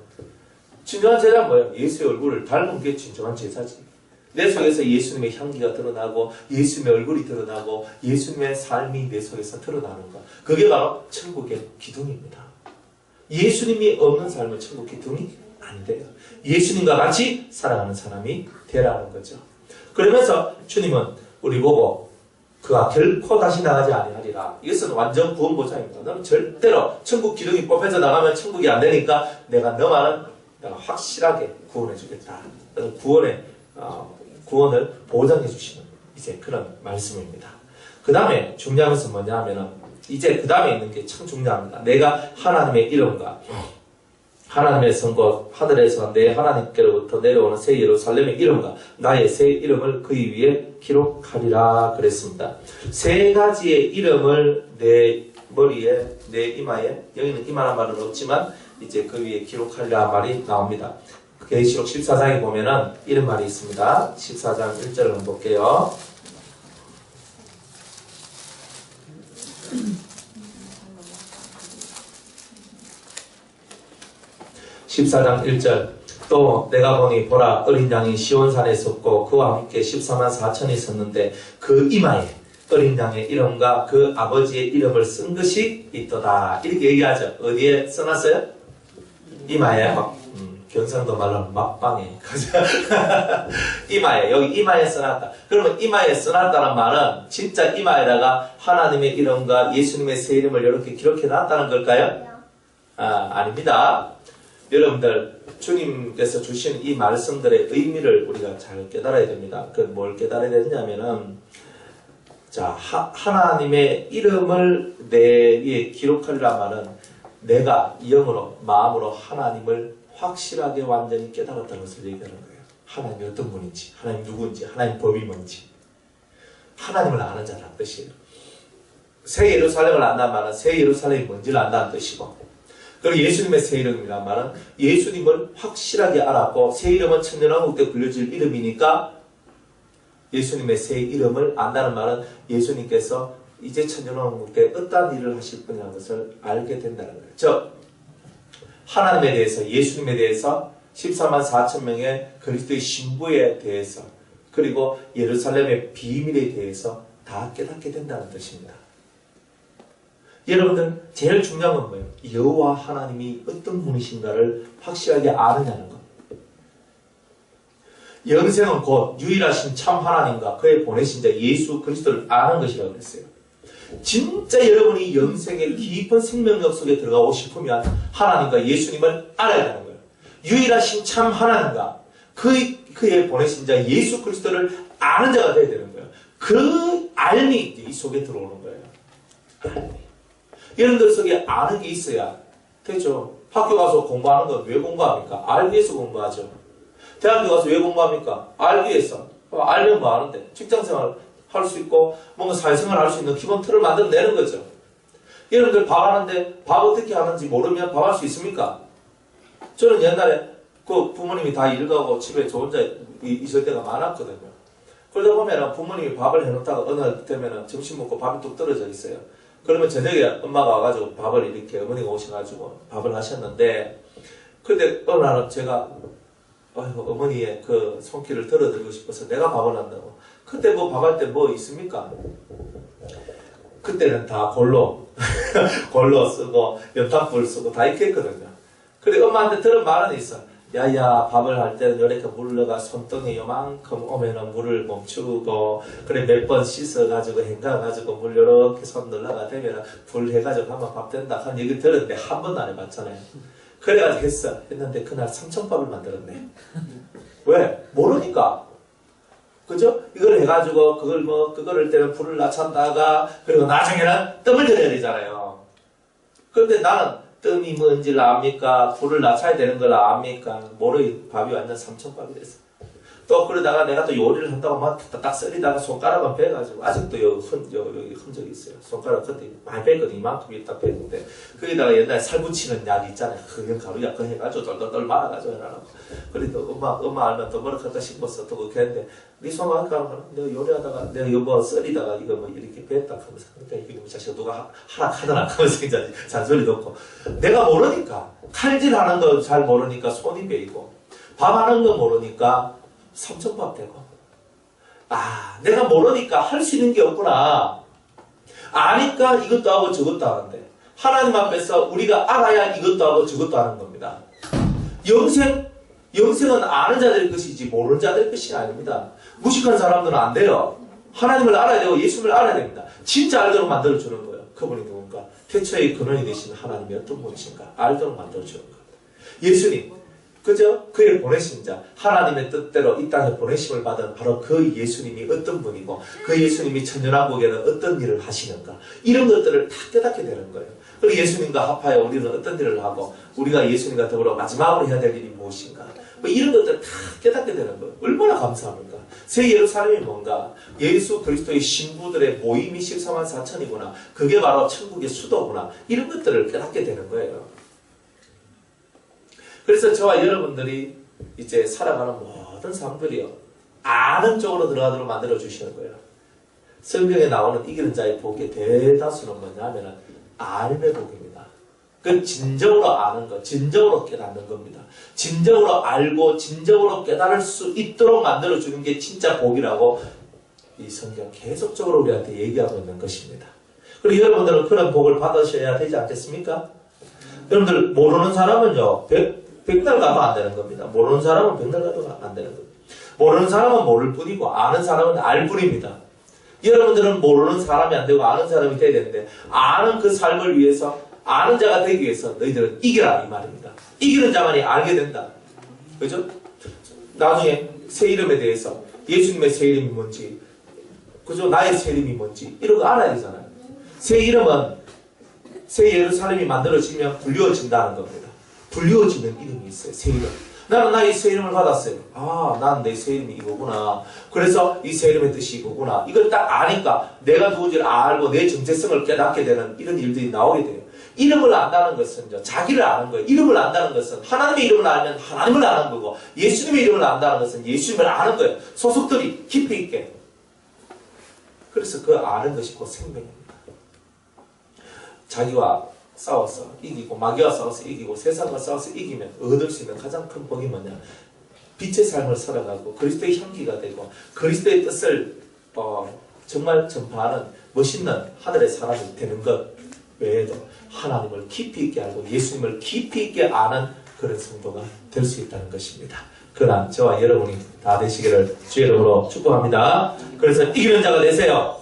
[SPEAKER 1] 진정한 제자는 뭐예요? 예수의 얼굴을 닮은 게 진정한 제자지. 내 속에서 예수님의 향기가 드러나고 예수님의 얼굴이 드러나고 예수님의 삶이 내 속에서 드러나는 것. 그게 바로 천국의 기둥입니다. 예수님이 없는 삶은 천국 기둥이 안 돼요. 예수님과 같이 살아가는 사람이 되라는 거죠. 그러면서 주님은 우리 보고 그가 결코 다시 나가지 아니하리라. 이것은 완전 구원 보장입니다. 너는 절대로 천국 기둥이 뽑혀서 나가면 천국이 안 되니까 내가 너만은 내가 확실하게 구원해 주겠다. 구원을 보장해 주시는 이제 그런 말씀입니다. 그 다음에 중요한 것은 뭐냐 하면은 이제 그 다음에 있는 게 참 중요합니다. 내가 하나님의 이름과 하나님의 선거 하늘에서 내 하나님께로부터 내려오는 새 예루살렘의 이름과 나의 새 이름을 그의 위에 기록하리라 그랬습니다. 세 가지의 이름을 내 머리에 내 이마에, 여기는 이마란 말은 없지만 이제 그 위에 기록하리라 말이 나옵니다. 계시록 14장에 보면은 이런 말이 있습니다. 14장 1절을 한번 볼게요. 14장 1절 또 내가 보니 보라 어린 양이 시온산에 섰고 그와 함께 14만 4천이 섰는데 그 이마에 어린 양의 이름과 그 아버지의 이름을 쓴 것이 있도다. 이렇게 얘기하죠. 어디에 써놨어요? 이마에. 경상도 말로는 막방에. 이마에. 여기 이마에 써놨다. 그러면 이마에 써놨다는 말은 진짜 이마에다가 하나님의 이름과 예수님의 새 이름을 이렇게 기록해놨다는 걸까요? 아닙니다. 여러분들 주님께서 주신 이 말씀들의 의미를 우리가 잘 깨달아야 됩니다. 그 뭘 깨달아야 되냐면은 자 하나님의 이름을 내 위에 기록하리라 말은 내가 영으로 마음으로 하나님을 확실하게 완전히 깨달았다는 것을 얘기하는 거예요. 하나님이 어떤 분인지, 하나님 누구인지, 하나님 법이 뭔지 하나님을 아는 자라는 뜻이에요. 새 예루살렘을 안다는 말은 새 예루살렘이 뭔지를 안다는 뜻이고 그리고 예수님의 새 이름이란 말은 예수님을 확실하게 알았고 새 이름은 천년왕국 때 불려질 이름이니까 예수님의 새 이름을 안다는 말은 예수님께서 이제 천년왕국 때 어떠한 일을 하실 분이라는 것을 알게 된다는 거예요. 즉 하나님에 대해서 예수님에 대해서 14만 4천 명의 그리스도의 신부에 대해서 그리고 예루살렘의 비밀에 대해서 다 깨닫게 된다는 뜻입니다. 여러분들 제일 중요한 건 뭐예요? 여호와 하나님이 어떤 분이신가를 확실하게 아느냐는 것. 영생은 곧 유일하신 참 하나님과 그의 보내신 자 예수 그리스도를 아는 것이라고 했어요. 진짜 여러분이 영생의 깊은 생명력 속에 들어가고 싶으면 하나님과 예수님을 알아야 되는 거예요. 유일하신 참 하나님과 그의 보내신 자 예수 그리스도를 아는 자가 되어야 되는 거예요. 그 알미 이 속에 들어오는 거예요. 알미. 여러분들 속에 아는 게 있어야 되죠. 학교 가서 공부하는 건 왜 공부합니까? 알기 위해서 공부하죠. 대학교 가서 왜 공부합니까? 알기 위해서. 알면 뭐 하는데? 직장생활 할 수 있고 뭔가 사회생활 할 수 있는 기본 틀을 만들어내는 거죠. 여러분들 밥 하는데 밥 어떻게 하는지 모르면 밥 할 수 있습니까? 저는 옛날에 그 부모님이 다 일 가고 집에 저 혼자 있을 때가 많았거든요. 그러다 보면 부모님이 밥을 해놓다가 어느 날 되면 점심 먹고 밥이 뚝 떨어져 있어요. 그러면 저녁에 엄마가 와가지고 밥을 이렇게 어머니가 오셔가지고 밥을 하셨는데 근데 어느 날은 제가 어머니의 그 손길을 들어드리고 싶어서 내가 밥을 한다고. 그때 뭐 밥할 때 뭐 있습니까? 그때는 다 골로 골로 쓰고 연탄불 쓰고 다 이렇게 했거든요. 근데 엄마한테 들은 말은 있어. 야야 밥을 할 때는 이렇게 물 넣어가 손등에 요만큼 오면은 물을 멈추고 그래 몇 번 씻어가지고 헹가가지고 물 이렇게 손 넣으려가 되면 불 해가지고 하면 밥 된다 하는 얘기 들었는데 한 번도 안 해봤잖아요. 그래가지고 했는데 그날 삼천밥을 만들었네. 왜? 모르니까. 그죠? 이걸 해가지고 그거를 때는 불을 낮췄다가 그리고 나중에는 뜸을 들여야 되잖아요. 그런데 나는 뜸이 뭔지를 압니까? 불을 낮춰야 되는 걸 압니까? 모르이 밥이 완전 삼천밥이 됐어. 또 그러다가 내가 또 요리를 한다고 막 딱 썰리다가 손가락은 베가지고 아직도 여기 흔적이 있어요. 손가락 그때 많이 뺐거든. 이만큼 딱 뺐는데 거기다가 옛날에 살 붙이는 약 있잖아요. 그냥 가루약 그거 해가지고 똘똘똘 말아가지고 해놔라고. 그래도 엄마 알면 또 뭐라 할까 싶었어. 또 그렇게 했는데 네 손가락 내가 요리하다가 내가 이거 썰리다가 이거 뭐 이렇게 뺐다 하면서 그러니까 이게 자식아 누가 하락하더라 하면서 이제 잔소리도 없고 내가 모르니까 칼질하는 거 잘 모르니까 손이 베이고 밥하는 거 모르니까 삼천밥 되고 내가 모르니까 할 수 있는 게 없구나. 아니까 이것도 하고 저것도 하는데 하나님 앞에서 우리가 알아야 이것도 하고 저것도 하는 겁니다. 영생은 아는 자들의 것이지 모르는 자들의 것이 아닙니다. 무식한 사람들은 안 돼요. 하나님을 알아야 되고 예수님을 알아야 됩니다. 진짜 알도록 만들어주는 거예요. 그분이 누군가? 태초의 근원이 되신 하나님이 어떤 분이신가? 알도록 만들어주는 겁니다. 예수님 그죠? 그의 보내신 자, 하나님의 뜻대로 이 땅에 보내심을 받은 바로 그 예수님이 어떤 분이고 그 예수님이 천년왕국에는 어떤 일을 하시는가, 이런 것들을 다 깨닫게 되는 거예요. 그리고 예수님과 합하여 우리는 어떤 일을 하고 우리가 예수님과 더불어 마지막으로 해야 될 일이 무엇인가, 뭐 이런 것들을 다 깨닫게 되는 거예요. 얼마나 감사합니까? 새 예루살렘이 뭔가? 예수 그리스도의 신부들의 모임이 14만 4천이구나. 그게 바로 천국의 수도구나. 이런 것들을 깨닫게 되는 거예요. 그래서 저와 여러분들이 이제 살아가는 모든 삶들이요, 아는 쪽으로 들어가도록 만들어 주시는 거예요. 성경에 나오는 이기는 자의 복의 대다수는 뭐냐면은 알의 복입니다. 그 진정으로 아는 것, 진정으로 깨닫는 겁니다. 진정으로 알고 진정으로 깨달을 수 있도록 만들어 주는 게 진짜 복이라고 이 성경 계속적으로 우리한테 얘기하고 있는 것입니다. 그리고 여러분들은 그런 복을 받으셔야 되지 않겠습니까? 여러분들 모르는 사람은요, 백날 가도 안 되는 겁니다. 모르는 사람은 백날 가도 안 되는 겁니다. 모르는 사람은 모를 뿐이고 아는 사람은 알 뿐입니다. 여러분들은 모르는 사람이 안 되고 아는 사람이 돼야 되는데, 아는 그 삶을 위해서, 아는 자가 되기 위해서 너희들은 이겨라 이 말입니다. 이기는 자만이 알게 된다. 그죠? 나중에 새 이름에 대해서 예수님의 새 이름이 뭔지, 그죠? 나의 새 이름이 뭔지 이런 거 알아야 되잖아요. 새 이름은 새 예루살렘이 만들어지면 불리워진다는 겁니다. 불리워지는 이름이 있어요. 새 이름. 나는 나의 새 이름을 받았어요. 아, 난 내 새 이름이 이거구나. 그래서 이 새 이름의 뜻이 이거구나. 이걸 딱 아니까 내가 누군지를 알고 내 정체성을 깨닫게 되는 이런 일들이 나오게 돼요. 이름을 안다는 것은 자기를 아는 거예요. 이름을 안다는 것은 하나님의 이름을 알면 하나님을 아는 거고, 예수님의 이름을 안다는 것은 예수님을 아는 거예요. 소속들이 깊이 있게. 그래서 그 아는 것이 곧 생명입니다. 자기와 싸워서 이기고, 마귀와 싸워서 이기고, 세상과 싸워서 이기면 얻을 수 있는 가장 큰 복이 뭐냐? 빛의 삶을 살아가고 그리스도의 향기가 되고 그리스도의 뜻을 정말 전파하는 멋있는 하늘의 사람이 되는 것 외에도 하나님을 깊이 있게 알고 예수님을 깊이 있게 아는 그런 성도가 될 수 있다는 것입니다. 그러나 저와 여러분이 다 되시기를 주의 이름으로 축복합니다. 그래서 이기는 자가 되세요.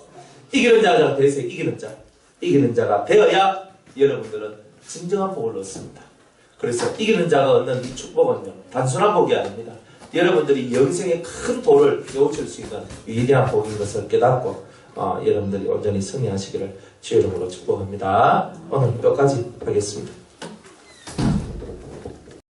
[SPEAKER 1] 이기는 자가 되세요. 이기는 자. 이기는 자가 되어야 여러분들은 진정한 복을 얻습니다. 그래서 이기는 자가 얻는 이 축복은요, 단순한 복이 아닙니다. 여러분들이 영생의 큰 도를 배우실 수 있는 위대한 복인 것을 깨닫고 여러분들이 온전히 승리하시기를 주의 이름으로 축복합니다. 오늘 여기까지 하겠습니다.